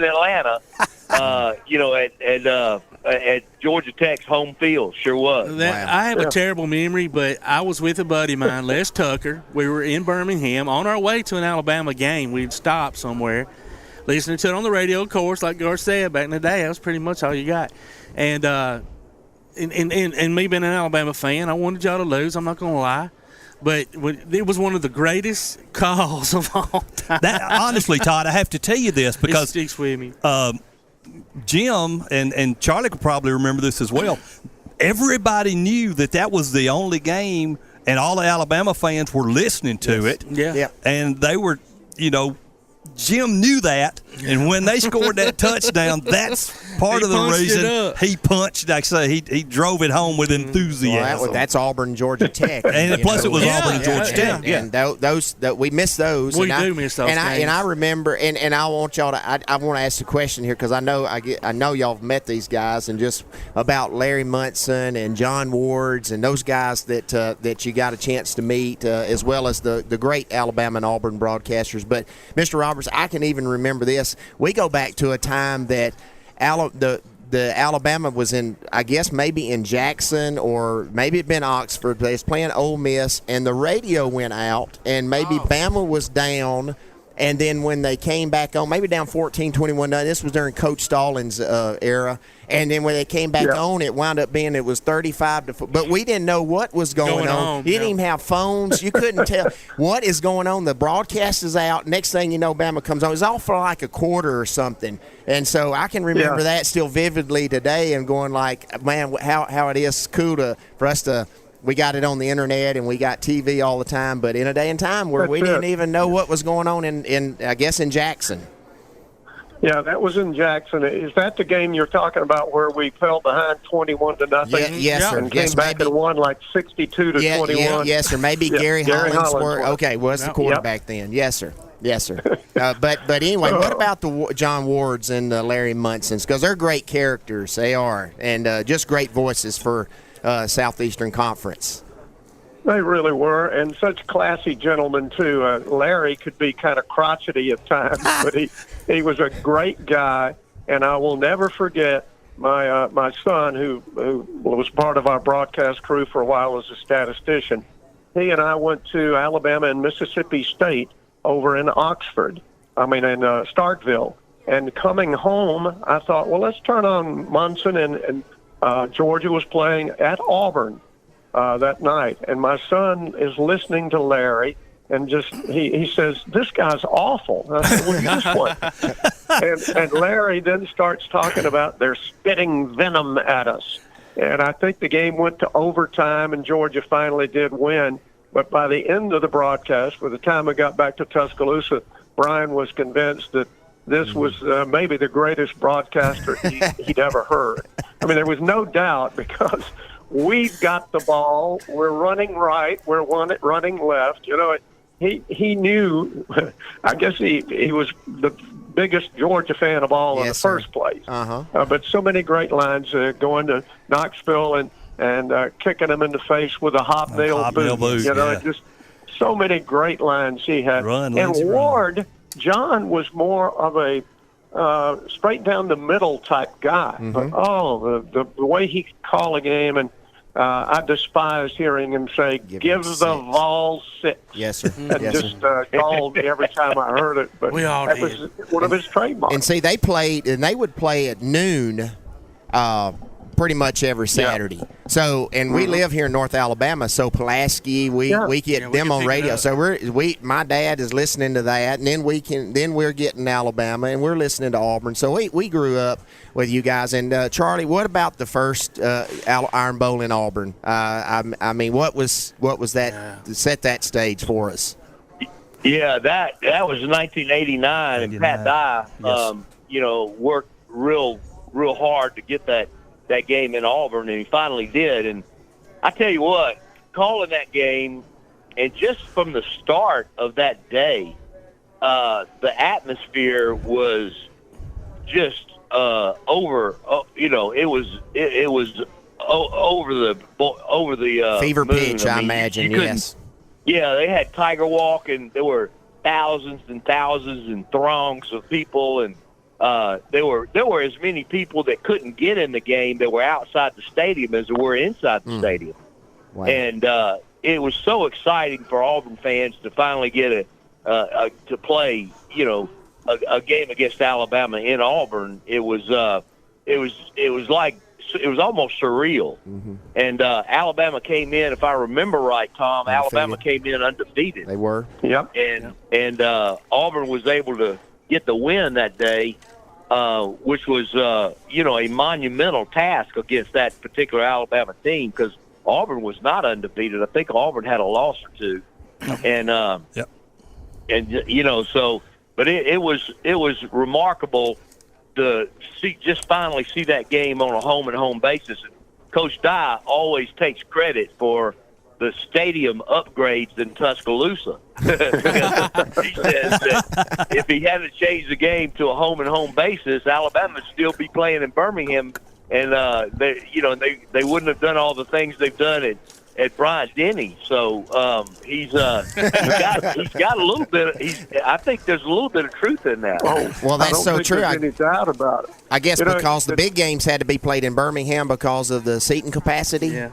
Atlanta. At Georgia Tech's home field, sure was. I have a terrible memory, but I was with a buddy of mine, Les Tucker. We were in Birmingham on our way to an Alabama game. We'd stopped somewhere, listening to it on the radio, of course, like Gar said back in the day. That was pretty much all you got. And me being an Alabama fan, I wanted y'all to lose. I'm not going to lie. But it was one of the greatest calls of all time. Honestly, Todd, I have to tell you this because it sticks with me. Jim and Charlie could probably remember this as well. Everybody knew that was the only game, and all the Alabama fans were listening to it. Yeah. And they were, Jim knew that, and when they scored that touchdown, that's part of the reason he punched. Like I say, he drove it home with enthusiasm. Well, that's Auburn, Georgia Tech, and plus it was Auburn and Georgia Tech. And those we miss those. We do miss those. And I remember, and I want y'all to. I want to ask a question here because I know y'all have met these guys, and just about Larry Munson and John Wards and those guys that you got a chance to meet, as well as the great Alabama and Auburn broadcasters. But Mr. Roberts, I can even remember this. We go back to a time that the Alabama was in, I guess maybe in Jackson or maybe it'd been Oxford. They was playing Ole Miss, and the radio went out, and maybe Bama was down. And then when they came back on, maybe down 14-21, this was during Coach Stallings' era. And then when they came back on, it wound up being it was 35-4. But we didn't know what was going on. You didn't even have phones. You couldn't tell what is going on. The broadcast is out. Next thing you know, Bama comes on. It's all for like a quarter or something. And so I can remember that still vividly today and going like, man, how it is cool for us to – we got it on the internet and we got TV all the time, but in a day and time where we didn't even know what was going on in I guess in Jackson. Yeah, that was in Jackson. Is that the game you're talking about where we fell behind 21-0? Yes, sir. And came back and won like 62-21. Yes, sir. Maybe Gary Hollingsworth. Was the quarterback then. Yes, sir. But anyway, what about the John Wards and the Larry Munsons? Because they're great characters. They are, and just great voices for Southeastern Conference. They really were, and such classy gentlemen too. Larry could be kind of crotchety at times, but he was a great guy, and I will never forget my son who was part of our broadcast crew for a while as a statistician. He and I went to Alabama and Mississippi State over in Oxford. in Starkville. And coming home, I thought, well, let's turn on Munson, and Georgia was playing at Auburn that night. And my son is listening to Larry, and just he says, this guy's awful. And I said, well, this one. And Larry then starts talking about they're spitting venom at us. And I think the game went to overtime, and Georgia finally did win. But by the end of the broadcast, by the time we got back to Tuscaloosa, Brian was convinced that this was maybe the greatest broadcaster he'd ever heard. I mean, there was no doubt, because we've got the ball, we're running right, we're running left. You know, he knew. I guess he was the biggest Georgia fan of all in the first place. But so many great lines going to Knoxville and kicking him in the face with a hobnail boot. You know, just so many great lines he had. Ward, John was more of a straight down the middle type guy. But the way he could call a game, and I despise hearing him say, "Give the Vols 6." Yes, sir. That Yes, just galled me every time I heard it. But that was one of his trademarks. And see, they would play at noon pretty much every Saturday. So, and we live here in North Alabama, so Pulaski, we get them on radio. So my dad is listening to that, and then we're getting Alabama, and we're listening to Auburn. So we grew up with you guys. And Charlie, what about the first Iron Bowl in Auburn? I mean, what was that? Set that stage for us. Yeah, that was 1989, and Pat Dye, worked real hard to get that game in Auburn, and he finally did. And I tell you what, calling that game, and just from the start of that day, the atmosphere was just over. It was over the fever moon. pitch. I imagine. Yes. Yeah, they had Tiger Walk, and there were thousands and thousands and throngs of people, and there were as many people that couldn't get in the game that were outside the stadium as there were inside the stadium. Wow. And it was so exciting for Auburn fans to finally get to play, a game against Alabama in Auburn. It was almost surreal. Mm-hmm. And Alabama came in, if I remember right, Tom. Alabama came in undefeated. They were. Yep. And Auburn was able to get the win that day, which was a monumental task against that particular Alabama team, because Auburn was not undefeated. I think Auburn had a loss or two, and but it was remarkable to finally see that game on a home basis. And Coach Dye always takes credit for the stadium upgrades in Tuscaloosa. He says that if he hadn't changed the game to a home basis, Alabama would still be playing in Birmingham, and they wouldn't have done all the things they've done at Bryant-Denny. So he's got a little bit. I think there's a little bit of truth in that. Oh, well, that's so true. There's any doubt about it. I guess because the big games had to be played in Birmingham because of the seating capacity. Yeah.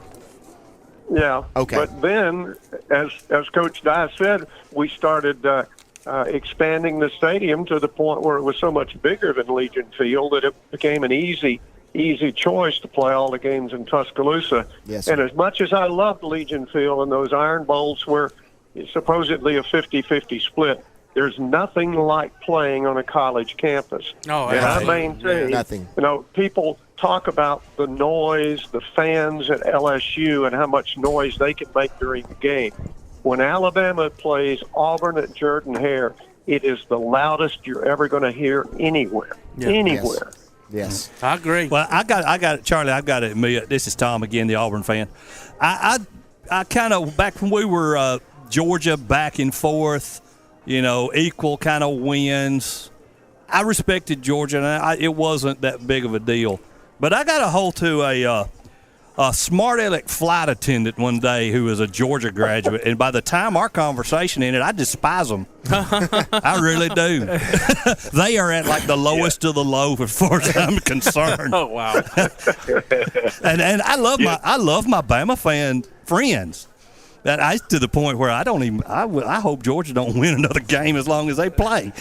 Yeah. Okay. But then, as Coach Dye said, we started expanding the stadium to the point where it was so much bigger than Legion Field that it became an easy choice to play all the games in Tuscaloosa. Yes, and as much as I loved Legion Field and those Iron Bowls were supposedly a 50-50 split, there's nothing like playing on a college campus. Oh, and I maintain, nothing. People talk about the noise, the fans at LSU, and how much noise they can make during the game. When Alabama plays Auburn at Jordan-Hare, it is the loudest you're ever going to hear anywhere. Yeah. Anywhere. Yes. I agree. Well, I got Charlie. I've got to admit, this is Tom again, the Auburn fan. I kind of, back when we were Georgia back and forth, equal kind of wins, I respected Georgia, and it wasn't that big of a deal. But I got a hold to a smart aleck flight attendant one day who was a Georgia graduate, and by the time our conversation ended, I despise them. I really do. They are at like the lowest of the low as far as I'm concerned. Oh wow! and I love my Bama fan friends. That I to the point where I hope Georgia don't win another game as long as they play.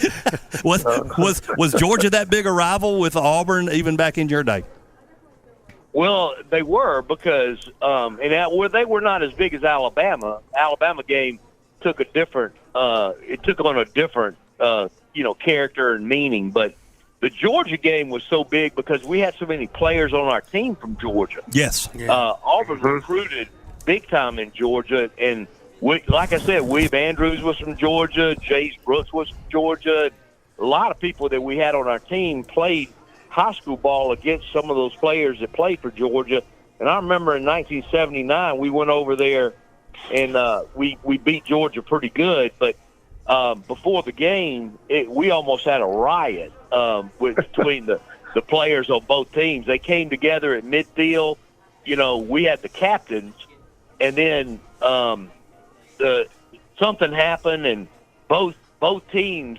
Was Georgia that big a rival with Auburn even back in your day? Well, they were, because they were not as big as Alabama. Alabama game took a different character and meaning, but the Georgia game was so big because we had so many players on our team from Georgia. Yes. Auburn recruited big time in Georgia, and like I said, William Andrews was from Georgia, Jace Brooks was from Georgia. A lot of people that we had on our team played high school ball against some of those players that played for Georgia. And I remember in 1979 we went over there and we beat Georgia pretty good, but before the game we almost had a riot between the players on both teams. They came together at midfield. We had the captains, and then something happened, and both teams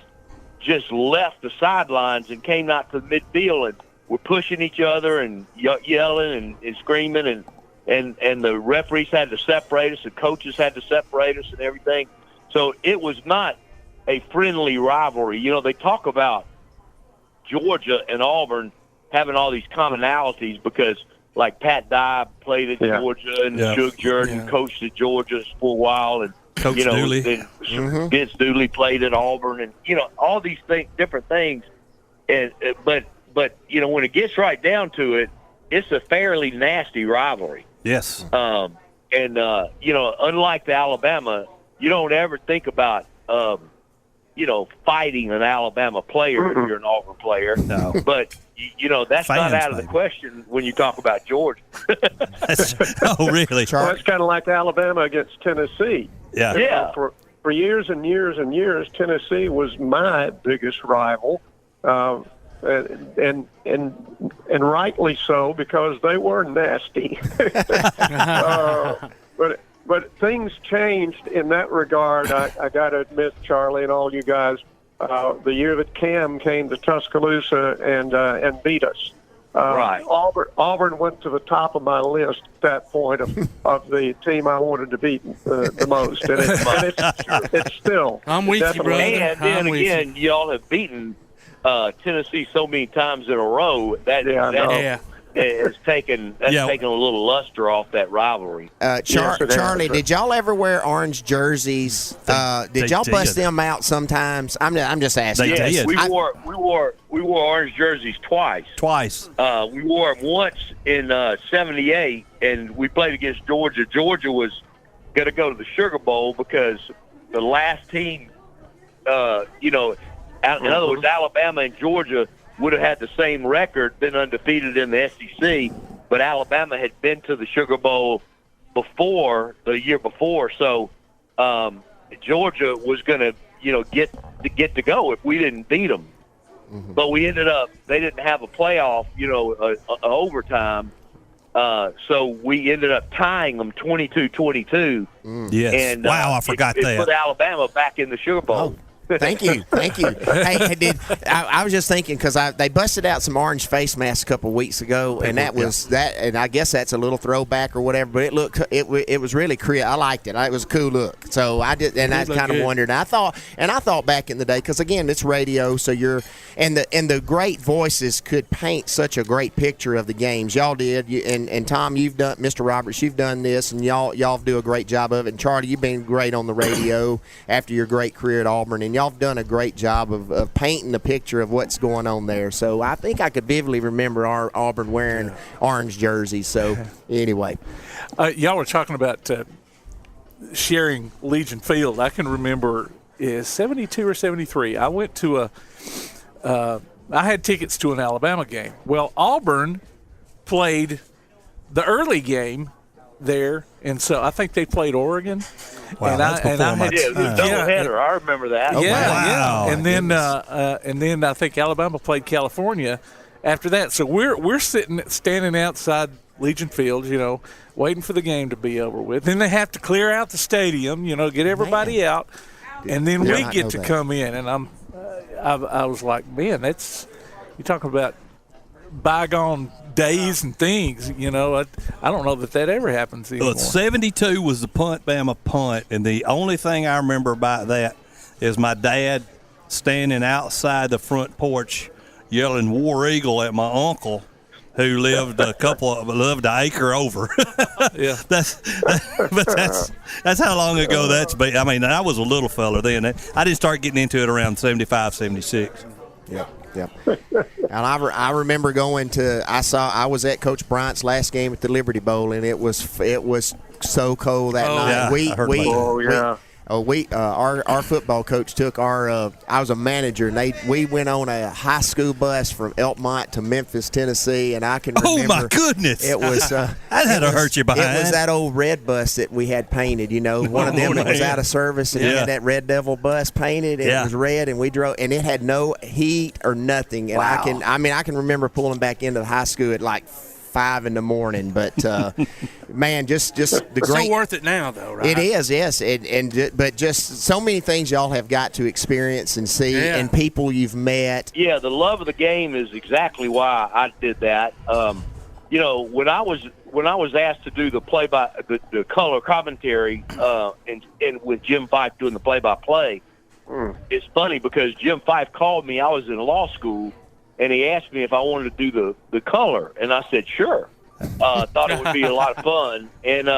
just left the sidelines and came out to midfield, and were pushing each other and yelling and screaming, and the referees had to separate us, the coaches had to separate us and everything. So it was not a friendly rivalry. You know, they talk about Georgia and Auburn having all these commonalities because, like, Pat Dye played at Georgia, and Shug Jordan coached at Georgia for a while, and Coach Dooley. Then Vince Dooley played at Auburn, and all these different things. And but when it gets right down to it, it's a fairly nasty rivalry. Yes. Unlike the Alabama, you don't ever think about fighting an Alabama player if you're an Auburn player. No. But that's Fans, not out of the question when you talk about Georgia. Oh, really? Well, it's kind of like Alabama against Tennessee. Yeah. Yeah. For years and years and years, Tennessee was my biggest rival, and rightly so, because they were nasty. But things changed in that regard. I got to admit, Charlie and all you guys, the year that Cam came to Tuscaloosa and beat us. Right. Auburn went to the top of my list at that point of the team I wanted to beat the most. And it's still. I'm with you, brother. And then again, y'all have beaten Tennessee so many times in a row that it's taken a little luster off that rivalry. Charlie, did y'all ever wear orange jerseys? Did y'all bust them out sometimes? I'm just asking. Yes, we wore orange jerseys twice. We wore them once in '78, and we played against Georgia. Georgia was going to go to the Sugar Bowl because the last team, in other words, Alabama and Georgia would have had the same record, been undefeated in the SEC, but Alabama had been to the Sugar Bowl the year before, so Georgia was going to, get to go if we didn't beat them. Mm-hmm. But we ended up, they didn't have a playoff, overtime, so we ended up tying them 22-22. Yes. And, I forgot that. It put Alabama back in the Sugar Bowl. Oh. Thank you. Hey, I was just thinking because they busted out some orange face masks a couple of weeks ago, and that was that, and I guess that's a little throwback or whatever. But it was really I liked it. It was a cool look. So I did, and I kind of wondered. I thought back in the day, because again, it's radio, so and the great voices could paint such a great picture of the games. Y'all did, and Tom, you've done, Mr. Roberts, you've done this, and y'all do a great job of it. And Charlie, you've been great on the radio after your great career at Auburn, and y'all have done a great job of painting the picture of what's going on there. So I think I could vividly remember our Auburn wearing orange jerseys. So anyway. Y'all were talking about sharing Legion Field. I can remember is 72 or 73. I went to I had tickets to an Alabama game. Well, Auburn played the early game there, and so I think they played Oregon. Wow, that's before my time. It was a doubleheader. I remember that. Yeah. And then I think Alabama played California after that. So we're standing outside Legion Field, waiting for the game to be over with. Then they have to clear out the stadium, get everybody out, and then we get to come in. And I was like, man, you're talking about bygone days and things, I don't know that ever happens anymore. Well, 72 was the Bama punt, and the only thing I remember about that is my dad standing outside the front porch yelling "War Eagle" at my uncle, who lived an acre over. Yeah, that's how long ago that's been. I mean, I was a little fella then. I didn't start getting into it around 75, 76. Yeah. And I remember going to I was at Coach Bryant's last game at the Liberty Bowl, and it was so cold that night. Our football coach took I was a manager, and we went on a high school bus from Elkmont to Memphis, Tennessee, and I can remember. Oh my goodness! It was that had to hurt you behind. It was that old red bus that we had painted. One of them that was out of service, and had that Red Devil bus painted. And it was red, and we drove, and it had no heat or nothing. And I can remember pulling back into the high school at like 5 in the morning. But man, just the It's great. so worth it now, though, right? It is, yes, but just so many things y'all have got to experience and see, and people you've met. Yeah, the love of the game is exactly why I did that. You know, when I was asked to do the the color commentary, and with Jim Fife doing the play-by-play, it's funny because Jim Fife called me. I was in law school, and he asked me if I wanted to do the color, and I said sure. Thought it would be a lot of fun, and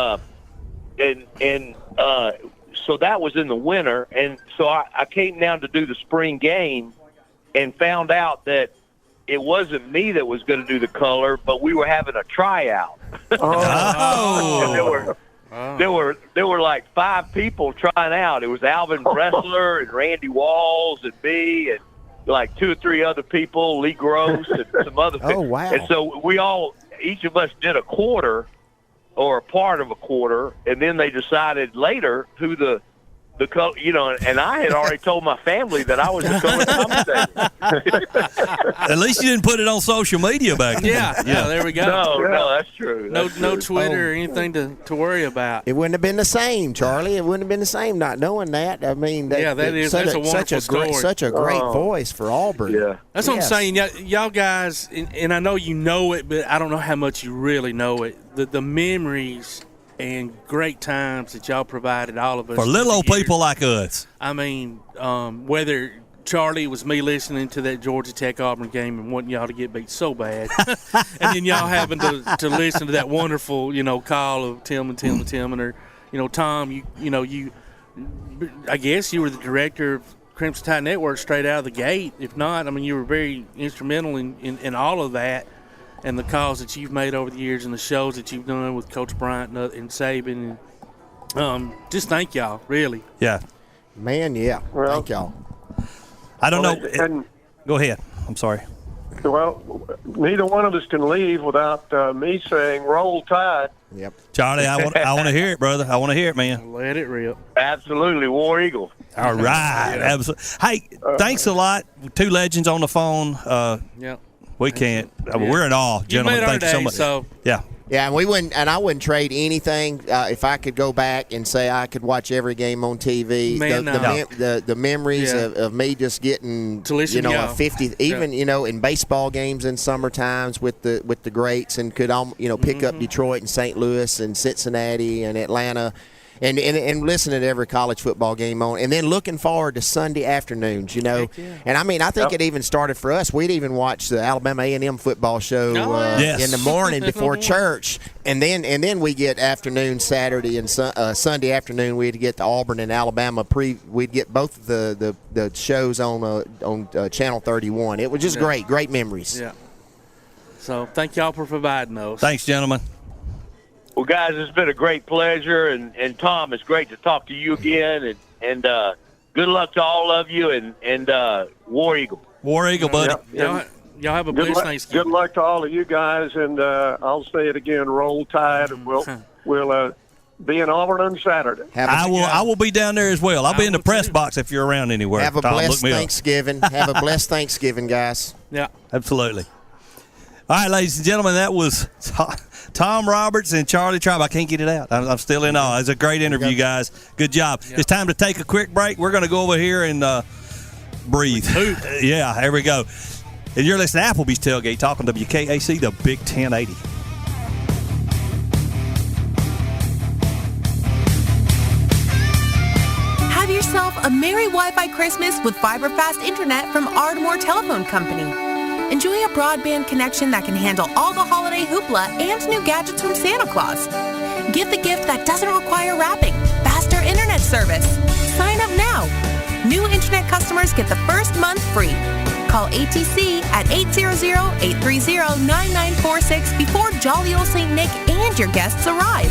so that was in the winter, and so I came down to do the spring game, and found out that it wasn't me that was going to do the color, but we were having a tryout. Oh. And there were like 5 people trying out. It was Alvin Bressler and Randy Walls and me and like 2 or 3 other people, Lee Gross and some other people. Oh, wow. And so each of us did a quarter or a part of a quarter, and then they decided later who the color, you know, and I had already told my family that I was the color commentator. At least you didn't put it on social media back then. Yeah, there we go. No, that's true. No Twitter or anything to worry about. It wouldn't have been the same, Charlie. It wouldn't have been the same not knowing that. I mean, that's a wonderful story. Such a great voice for Auburn. Yeah, that's what I'm saying. Y'all guys, and I know you know it, but I don't know how much you really know it. The memories and great times that y'all provided all of us. For little old people like us. I mean, whether Charlie was me listening to that Georgia Tech Auburn game and wanting y'all to get beat so bad, and then y'all having to listen to that wonderful, call of Tim, or, Tom, you I guess you were the director of Crimson Tide Network straight out of the gate. If not, I mean, you were very instrumental in all of that. And the calls that you've made over the years and the shows that you've done with Coach Bryant and Saban. And, just thank y'all, really. Yeah. Man, yeah. Well, thank y'all. I don't know. Go ahead. I'm sorry. Well, neither one of us can leave without me saying "Roll Tide." Yep. Charlie, I want to hear it, brother. I want to hear it, man. Let it rip. Absolutely, War Eagle. All right. Absolutely. Hey, thanks a lot. 2 legends on the phone. Yep. We can't. We're in awe, gentlemen. Thank you so much. So. Yeah. Yeah, and I wouldn't trade anything if I could go back and say I could watch every game on TV. Man, the memories of me just getting to listen, a 50, even in baseball games in summer times with the greats, and could pick up Detroit and St. Louis and Cincinnati and Atlanta. And listening to every college football game on, and then looking forward to Sunday afternoons, And I mean, I think it even started for us. We'd even watch the Alabama A&M football show in the morning before church, and then we get afternoon Saturday and Sunday afternoon we'd get the Auburn and Alabama We'd get both the shows on Channel 31. It was just great memories. Yeah. So thank y'all for providing those. Thanks, gentlemen. Well, guys, it's been a great pleasure, and Tom, it's great to talk to you again, and good luck to all of you, and War Eagle. War Eagle, buddy. Y'all have a blessed Thanksgiving. Good luck to all of you guys, and I'll say it again: Roll Tide, and we'll be in Auburn on Saturday. I will be down there as well. I'll be in the press box if you're around anywhere. Have a blessed Thanksgiving. Have a blessed Thanksgiving, guys. Yeah, absolutely. All right, ladies and gentlemen, that was Tom Roberts and Charlie Tribe. I can't get it out. I'm still in awe. It was a great interview, guys. Good job. Yep. It's time to take a quick break. We're going to go over here and breathe. Yeah, here we go. And you're listening to Applebee's Tailgate Talk on WKAC, the Big 1080. Have yourself a merry Wi-Fi Christmas with fiber-fast internet from Ardmore Telephone Company. Enjoy a broadband connection that can handle all the holiday hoopla and new gadgets from Santa Claus. Get the gift that doesn't require wrapping. Faster internet service. Sign up now. New internet customers get the first month free. Call ATC at 800-830-9946 before jolly old St. Nick and your guests arrive.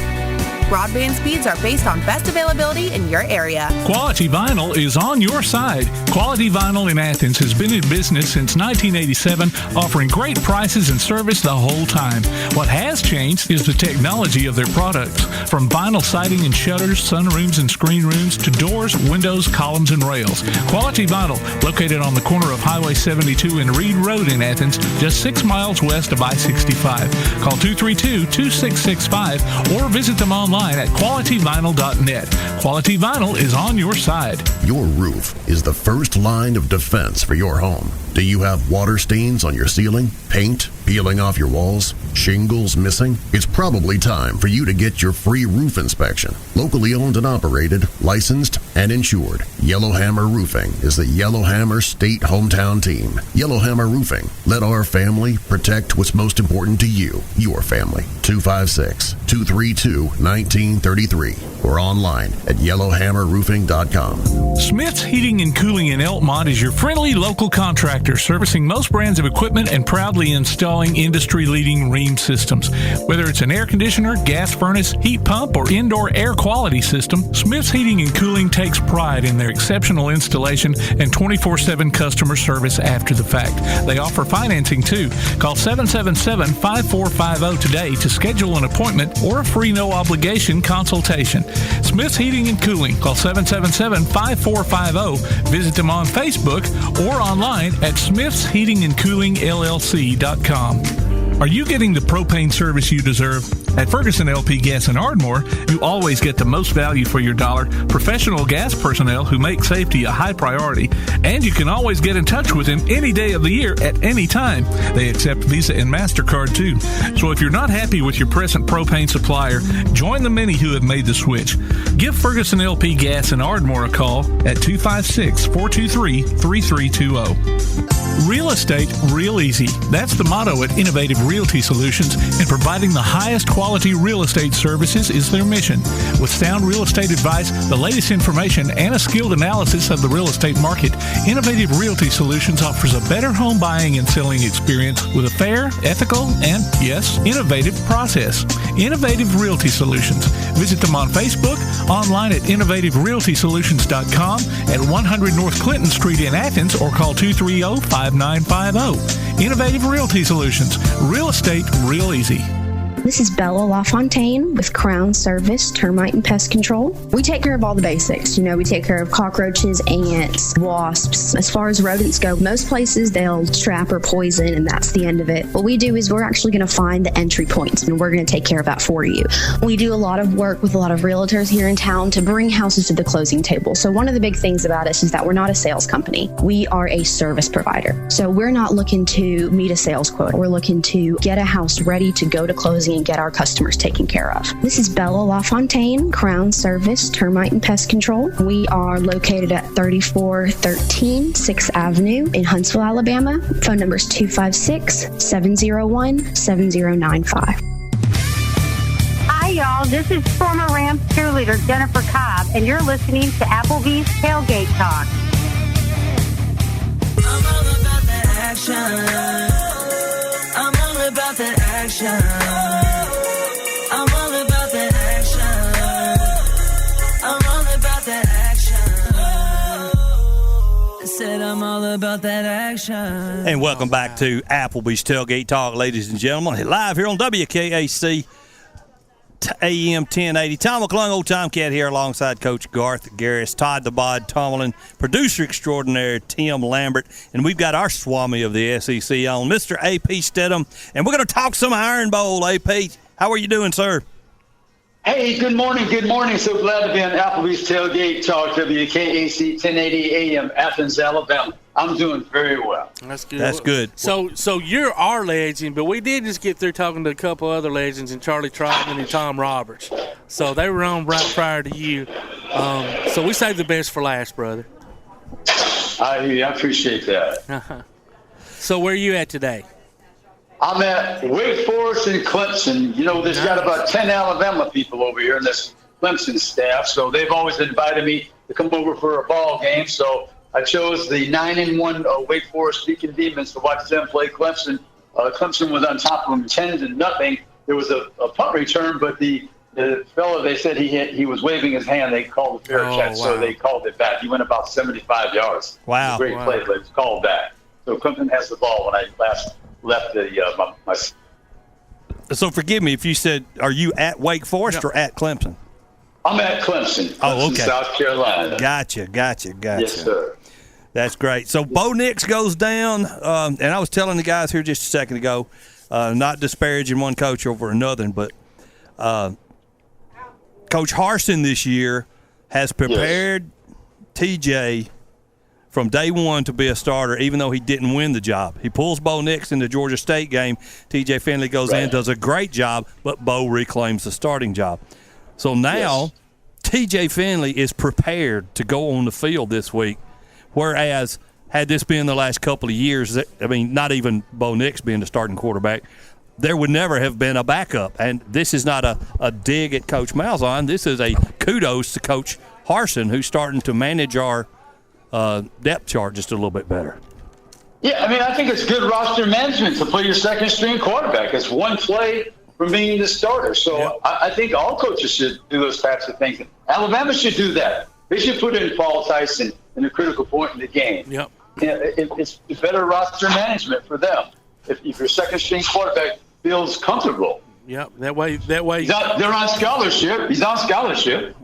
broadband speeds are based on best availability in your area. Quality Vinyl is on your side. Quality Vinyl in Athens has been in business since 1987, offering great prices and service the whole time. What has changed is the technology of their products. From vinyl siding and shutters, sunrooms and screen rooms, to doors, windows, columns, and rails. Quality Vinyl, located on the corner of Highway 72 and Reed Road in Athens, just 6 miles west of I-65. Call 232-2665 or visit them online at qualityvinyl.net. Quality Vinyl is on your side. Your roof is the first line of defense for your home. Do you have water stains on your ceiling, paint peeling off your walls, shingles missing? It's probably time for you to get your free roof inspection. Locally owned and operated, licensed, and insured, Yellowhammer Roofing is the Yellowhammer State hometown team. Yellowhammer Roofing. Let our family protect what's most important to you, your family. 256-232-1933 or online at yellowhammerroofing.com. Smith's Heating and Cooling in Elkmont is your friendly local contractor servicing most brands of equipment and proudly installing industry-leading Rheem systems. Whether it's an air conditioner, gas furnace, heat pump, or indoor air quality system, Smith's Heating and Cooling takes pride in their exceptional installation and 24/7 customer service after the fact. They offer financing too. Call 777-5450 today to schedule an appointment or a free no-obligation consultation. Smith's Heating and Cooling. Call 777-5450. Visit them on Facebook or online at smithsheatingandcoolingllc.com. Are you getting the propane service you deserve? At Ferguson LP Gas in Ardmore, you always get the most value for your dollar, professional gas personnel who make safety a high priority, and you can always get in touch with them any day of the year at any time. They accept Visa and MasterCard too. So if you're not happy with your present propane supplier, join the many who have made the switch. Give Ferguson LP Gas in Ardmore a call at 256-423-3320. Real estate, real easy. That's the motto at Innovative Realty Solutions, and providing the highest quality real estate services is their mission. With sound real estate advice, the latest information, and a skilled analysis of the real estate market, Innovative Realty Solutions offers a better home buying and selling experience with a fair, ethical, and, yes, innovative process. Innovative Realty Solutions. Visit them on Facebook, online at innovativerealtysolutions.com, at 100 North Clinton Street in Athens, or call 230-5950. Innovative Realty Solutions. Real estate, real easy. This is Bella LaFontaine with Crown Service Termite and Pest Control. We take care of all the basics. We take care of cockroaches, ants, wasps. As far as rodents go, most places they'll trap or poison, and that's the end of it. What we do is we're actually going to find the entry points, and we're going to take care of that for you. We do a lot of work with a lot of realtors here in town to bring houses to the closing table. So one of the big things about us is that we're not a sales company. We are a service provider. So we're not looking to meet a sales quota. We're looking to get a house ready to go to closing and get our customers taken care of. This is Bella LaFontaine, Crown Service Termite and Pest Control. We are located at 3413 6th Avenue in Huntsville, Alabama. Phone number is 256-701-7095. Hi, y'all. This is former Rams cheerleader Jennifer Cobb, and you're listening to Applebee's Tailgate Talk. I'm all about that action. I'm all about that action. I'm all about that action. I'm all about that action. I said I'm all about that action. And welcome back to Applebee's Tailgate Talk, ladies and gentlemen. Live here on WKAC AM 1080. Tom McClung, Old Time Cat here alongside Coach Garth Garris, Todd the Bod Tomlin, producer extraordinaire Tim Lambert, and we've got our Swami of the SEC on, Mr. A.P. Steadham, and we're going to talk some Iron Bowl. A.P., how are you doing, sir? Hey, good morning. Good morning. So glad to be on Applebee's Tailgate Talk, WKAC 1080 AM, Athens, Alabama. I'm doing very well. That's good. That's good. So you're our legend, but we did just get through talking to a couple other legends, in Charlie Trotman and Tom Roberts. So they were on right prior to you. So we saved the best for last, brother. I appreciate that. So where are you at today? I'm at Wake Forest and Clemson. There's got about 10 Alabama people over here in this Clemson staff, so they've always invited me to come over for a ball game. So I chose the 9-1 Wake Forest Beacon Demons to watch them play Clemson. Clemson was on top of them 10-0. There was a punt return, but the the fellow, they said he was waving his hand. They called the fair catch, so they called it back. He went about 75 yards. Wow. Great play, but it's called back. So Clemson has the ball when I last left my. So forgive me if you said, are you at Wake Forest or at Clemson? I'm at Clemson. Oh, okay. South Carolina. Gotcha. Yes, sir. That's great. So Bo Nix goes down, and I was telling the guys here just a second ago, not disparaging one coach over another, but Coach Harsin this year has prepared TJ from day one to be a starter, even though he didn't win the job. He pulls Bo Nix in the Georgia State game. TJ Finley goes in, does a great job, but Bo reclaims the starting job. So now TJ Finley is prepared to go on the field this week, whereas had this been the last couple of years, I mean, not even Bo Nix being the starting quarterback, there would never have been a backup. And this is not a dig at Coach Malzahn. This is a kudos to Coach Harsin, who's starting to manage our depth chart just a little bit better. Yeah, I mean, I think it's good roster management to play your second-string quarterback. It's one play from being the starter. So I think all coaches should do those types of things. Alabama should do that. They should put in Paul Tyson in a critical point in the game. Yep. It's better roster management for them. If your second-string quarterback feels comfortable. Yep. That way. They're on scholarship. He's on scholarship.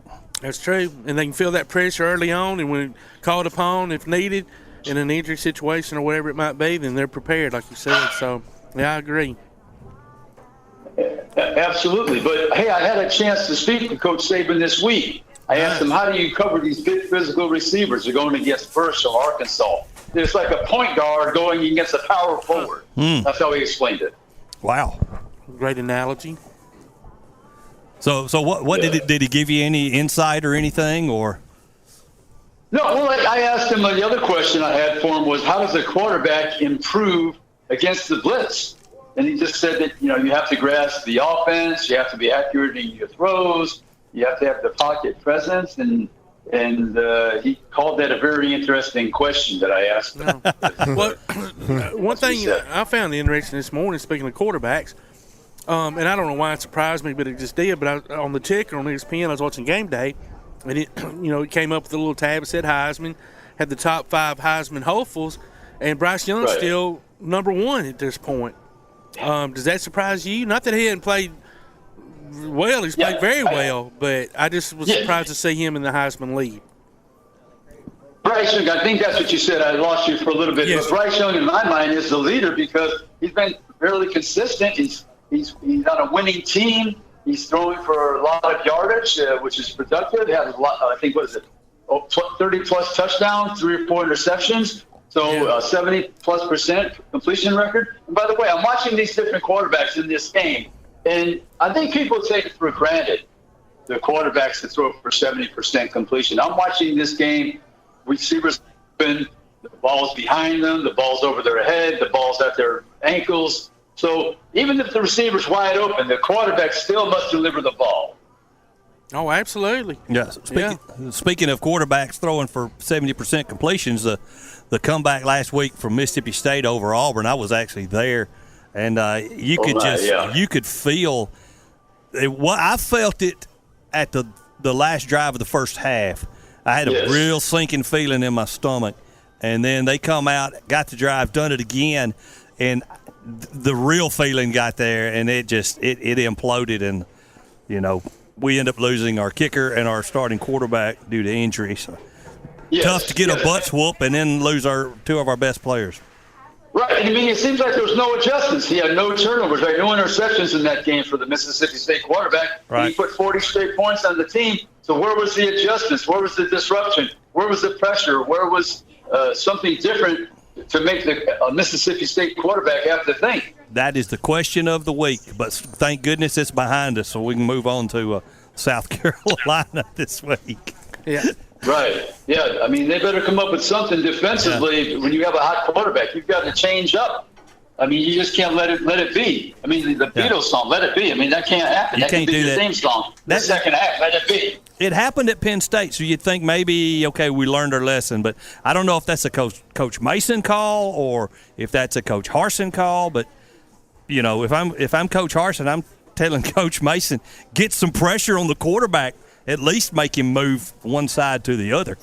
That's true, and they can feel that pressure early on, and when called upon, if needed, in an injury situation or whatever it might be, then they're prepared, like you said. So, yeah, I agree. Absolutely. But, hey, I had a chance to speak to Coach Saban this week. I asked him, how do you cover these big physical receivers? They're going against Burchell, Arkansas. It's like a point guard going against a power forward. That's how he explained it. Wow. Great analogy. So what did he give you any insight or anything, or? No, well, I asked him, the other question I had for him was, how does a quarterback improve against the blitz? And he just said that, you have to grasp the offense, you have to be accurate in your throws, you have to have the pocket presence, and he called that a very interesting question that I asked him. Well, one thing I found interesting this morning, speaking of quarterbacks, and I don't know why it surprised me, but it just did. But on the ticker on ESPN, I was watching Game Day, and it came up with a little tab that said Heisman, had the top 5 Heisman hopefuls, and Bryce Young's still number 1 at this point. Does that surprise you? Not that he hadn't played well; he's played very well, but I just was surprised to see him in the Heisman lead. Bryce Young, I think that's what you said. I lost you for a little bit, but Bryce Young, in my mind, is the leader because he's been fairly consistent. He's on a winning team. He's throwing for a lot of yardage, which is productive. He has a lot, I think, 30-plus touchdowns, 3 or 4 interceptions. So 70+% completion record. And by the way, I'm watching these different quarterbacks in this game, and I think people take for granted the quarterbacks that throw for 70% completion. I'm watching this game. Receivers, the ball's behind them, the ball's over their head, the ball's at their ankles. So even if the receiver's wide open, the quarterback still must deliver the ball. Oh, absolutely. Yeah. Speaking of quarterbacks throwing for 70% completions, the comeback last week from Mississippi State over Auburn, I was actually there, and you could feel it. I felt it at the last drive of the first half. I had a real sinking feeling in my stomach, and then they come out, got the drive, done it again, and the real feeling got there, and it imploded, and we end up losing our kicker and our starting quarterback due to injury. So tough to get a butt whoop and then lose 2 of our best players. Right. I mean, it seems like there was no adjustments. He had no turnovers, right? No interceptions in that game for the Mississippi State quarterback. Right. He put 40 straight points on the team. So where was the adjustments? Where was the disruption? Where was the pressure? Where was something different to make the Mississippi State quarterback have to think? That is the question of the week. But thank goodness it's behind us so we can move on to South Carolina this week. Yeah. Right. Yeah. I mean, they better come up with something defensively when you have a hot quarterback. You've got to change up. I mean, you just can't let it be. I mean, the Beatles song, "Let It Be." I mean, that can't happen. You can't do that. The theme song. The second half, "Let It Be." It happened at Penn State, so you'd think maybe, okay, we learned our lesson, but I don't know if that's a Coach Mason call or if that's a Coach Harsin call. But if I'm Coach Harsin, telling Coach Mason, get some pressure on the quarterback, at least make him move one side to the other.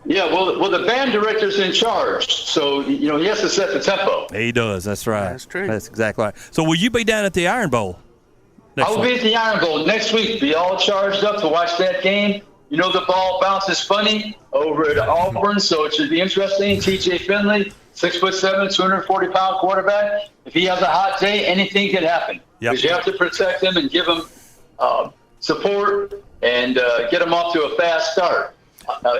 Yeah, well, the band director's in charge, so he has to set the tempo. He does. That's right. That's true. That's exactly right. So will you be down at the Iron Bowl? I will be at the Iron Bowl next week. Be all charged up to watch that game. The ball bounces funny over at Auburn, so it should be interesting. T.J. Finley, 6'7", 240-pound quarterback. If he has a hot day, anything can happen. Because you have to protect him and give him support and get him off to a fast start.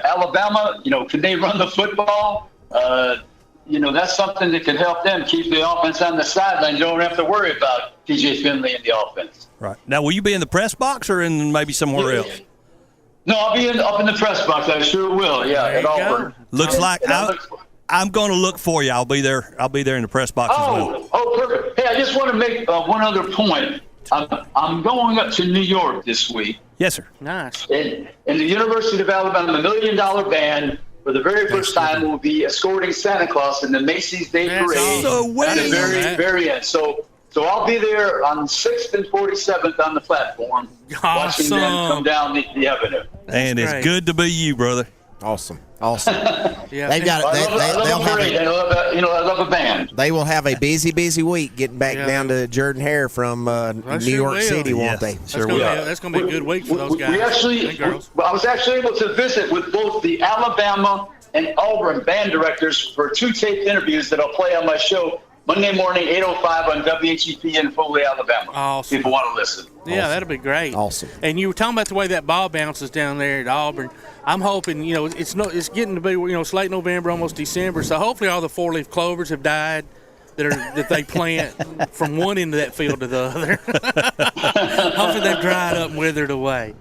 Alabama, can they run the football? That's something that can help them keep the offense on the sideline. You don't have to worry about T.J. Finley in the offense. Right. Now, will you be in the press box or in maybe somewhere else? No, I'll be up in the press box. I sure will. Yeah, at Auburn. Looks like I'm going to look for you. I'll be there. I'll be there in the press box as well. Oh, perfect. Hey, I just want to make one other point. I'm going up to New York this week. Yes, sir. Nice. And the University of Alabama $1 Million Band, for the very first time, will be escorting Santa Claus in the Macy's Day Parade at the very, very end. So I'll be there on 6th and 47th on the platform, watching them come down the avenue. And it's good to be you, brother. Awesome. Yeah. They've got. They'll have I love a band. They will have a busy week getting back down to Jordan Hare from New York City, won't they? That's going to be a good week for those guys. I was actually able to visit with both the Alabama and Auburn band directors for 2 taped interviews that I'll play on my show Monday morning, 8:05 on WHEP in Foley, Alabama. Awesome. People want to listen. Yeah, that'll be great. Awesome. And you were talking about the way that ball bounces down there at Auburn. I'm hoping, it's getting to be, it's late November, almost December, so hopefully all the 4-leaf clovers have died that they plant from one end of that field to the other. Hopefully they've dried up and withered away.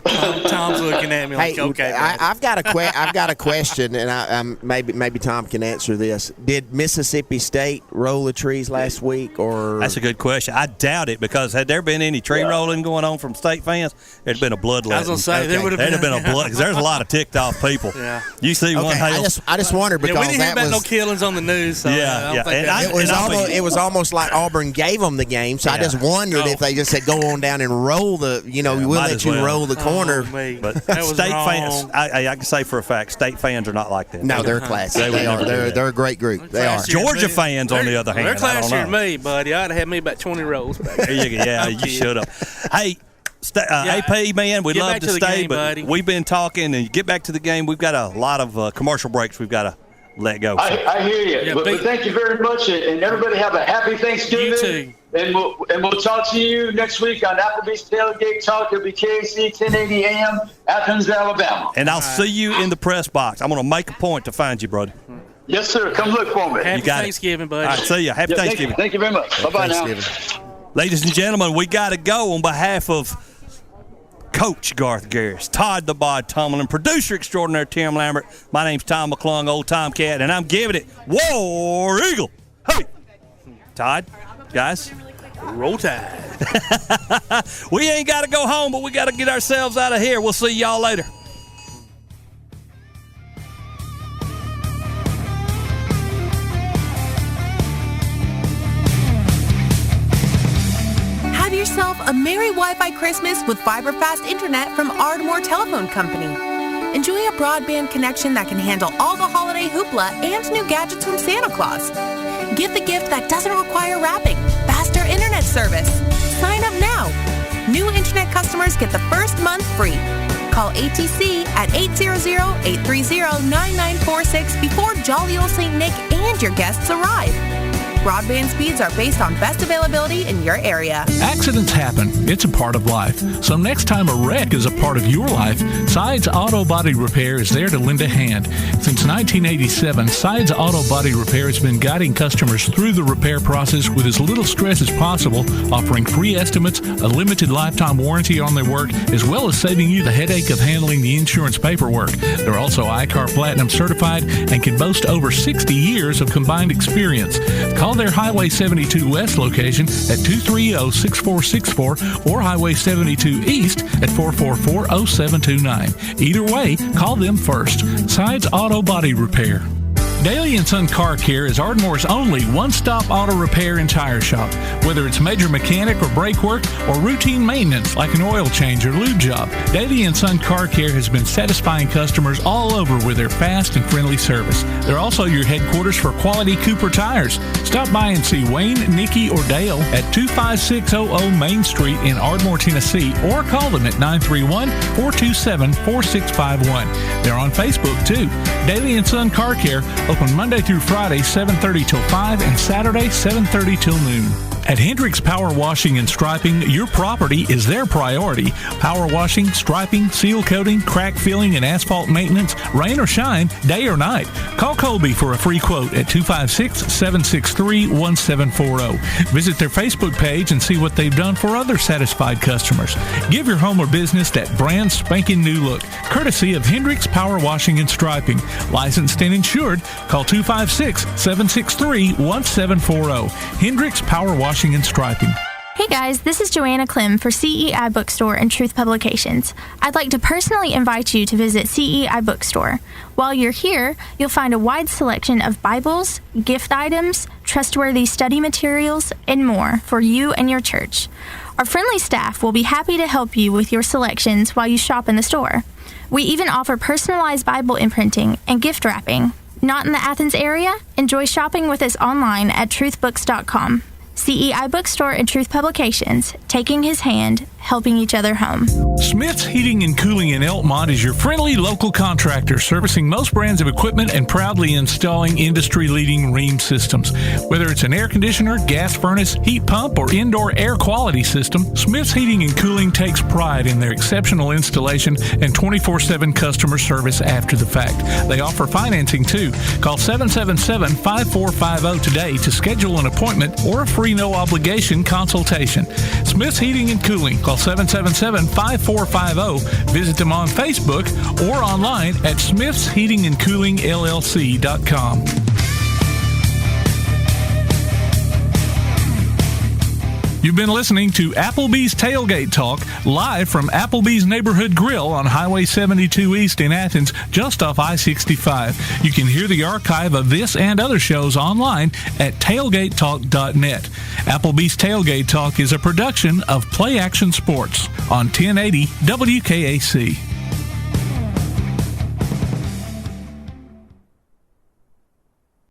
Tom's looking at me like, okay. I've got a question, and maybe Tom can answer this. Did Mississippi State roll the trees last week, or? That's a good question. I doubt it, because had there been any tree rolling going on from State fans, there'd been a bloodletting. I was gonna say there would have been a blood, because there's a lot of ticked off people. Yeah. You see one. I just wondered because we didn't hear about no killings on the news. So it was almost like Auburn gave them the game. So I just wondered if they just said go on down and roll the. We'll let you roll the corner. But State fans, I can say for a fact, State fans are not like that. No, they're classy. They are. They're a great group. They are. Georgia fans, on the other hand, they're classier than me, buddy. I'd have had me about 20 rolls back there. Yeah, you should have. Hey, AP, man, we'd love to stay, but we've been talking, and get back to the game. We've got a lot of commercial breaks we've got to let go. I hear you. Yeah, but thank you very much, and everybody have a happy Thanksgiving. You too. And we'll talk to you next week on Applebee's Tailgate Talk. It'll be KAC 1080 AM, Athens, Alabama. And I'll see you in the press box. I'm going to make a point to find you, brother. Yes, sir. Come look for me. Happy Thanksgiving, buddy. All right, see you. Happy Thanksgiving. Thank you very much. Bye-bye now. Ladies and gentlemen, we got to go on behalf of Coach Garth Garris, Todd the Bod Tomlin, producer extraordinaire Tim Lambert. My name's Tom McClung, Old Tomcat, and I'm giving it War Eagle. Hey, Todd, guys. Roll Tide. We ain't got to go home, but we got to get ourselves out of here. We'll see y'all later. Have yourself a merry Wi-Fi Christmas with fiber-fast internet from Ardmore Telephone Company. Enjoy a broadband connection that can handle all the holiday hoopla and new gadgets from Santa Claus. Give the gift that doesn't require wrapping. Faster internet service. Sign up now. New internet customers get the first month free. Call ATC at 800-830-9946 before jolly old St. Nick and your guests arrive. Broadband speeds are based on best availability in your area. Accidents happen. It's a part of life. So next time a wreck is a part of your life, Sides Auto Body Repair is there to lend a hand. Since 1987, Sides Auto Body Repair has been guiding customers through the repair process with as little stress as possible, offering free estimates, a limited lifetime warranty on their work, as well as saving you the headache of handling the insurance paperwork. They're also ICAR Platinum certified and can boast over 60 years of combined experience. Call their Highway 72 West location at 230-6464 or Highway 72 East at 444-0729. Either way, call them first. Sides Auto Body Repair. Daly & Son Car Care is Ardmore's only one-stop auto repair and tire shop. Whether it's major mechanic or brake work or routine maintenance like an oil change or lube job, Daly & Son Car Care has been satisfying customers all over with their fast and friendly service. They're also your headquarters for quality Cooper tires. Stop by and see Wayne, Nikki, or Dale at 25600 Main Street in Ardmore, Tennessee, or call them at 931-427-4651. They're on Facebook, too. Daly & Son Car Care, open Monday through Friday, 7:30 till 5, and Saturday, 7:30 till noon. At Hendricks Power Washing and Striping, your property is their priority. Power washing, striping, seal coating, crack filling, and asphalt maintenance, rain or shine, day or night. Call Colby for a free quote at 256-763-1740. Visit their Facebook page and see what they've done for other satisfied customers. Give your home or business that brand spanking new look, courtesy of Hendricks Power Washing and Striping. Licensed and insured, call 256-763-1740. Hendricks Power Washing and Striping. Hey guys, this is Joanna Clem for CEI Bookstore and Truth Publications. I'd like to personally invite you to visit CEI Bookstore. While you're here, you'll find a wide selection of Bibles, gift items, trustworthy study materials, and more for you and your church. Our friendly staff will be happy to help you with your selections while you shop in the store. We even offer personalized Bible imprinting and gift wrapping. Not in the Athens area? Enjoy shopping with us online at truthbooks.com. CEI Bookstore and Truth Publications, taking his hand, helping each other home. Smith's Heating and Cooling in Elkmont is your friendly local contractor servicing most brands of equipment and proudly installing industry-leading Rheem systems. Whether it's an air conditioner, gas furnace, heat pump, or indoor air quality system, Smith's Heating and Cooling takes pride in their exceptional installation and 24/7 customer service after the fact. They offer financing too. Call 777-5450 today to schedule an appointment or a free no-obligation consultation. Smith's Heating and Cooling. Call 777-5450. Visit them on Facebook or online at smithsheatingandcoolingllc.com. You've been listening to Applebee's Tailgate Talk, live from Applebee's Neighborhood Grill on Highway 72 East in Athens, just off I-65. You can hear the archive of this and other shows online at tailgatetalk.net. Applebee's Tailgate Talk is a production of Play Action Sports on 1080 WKAC.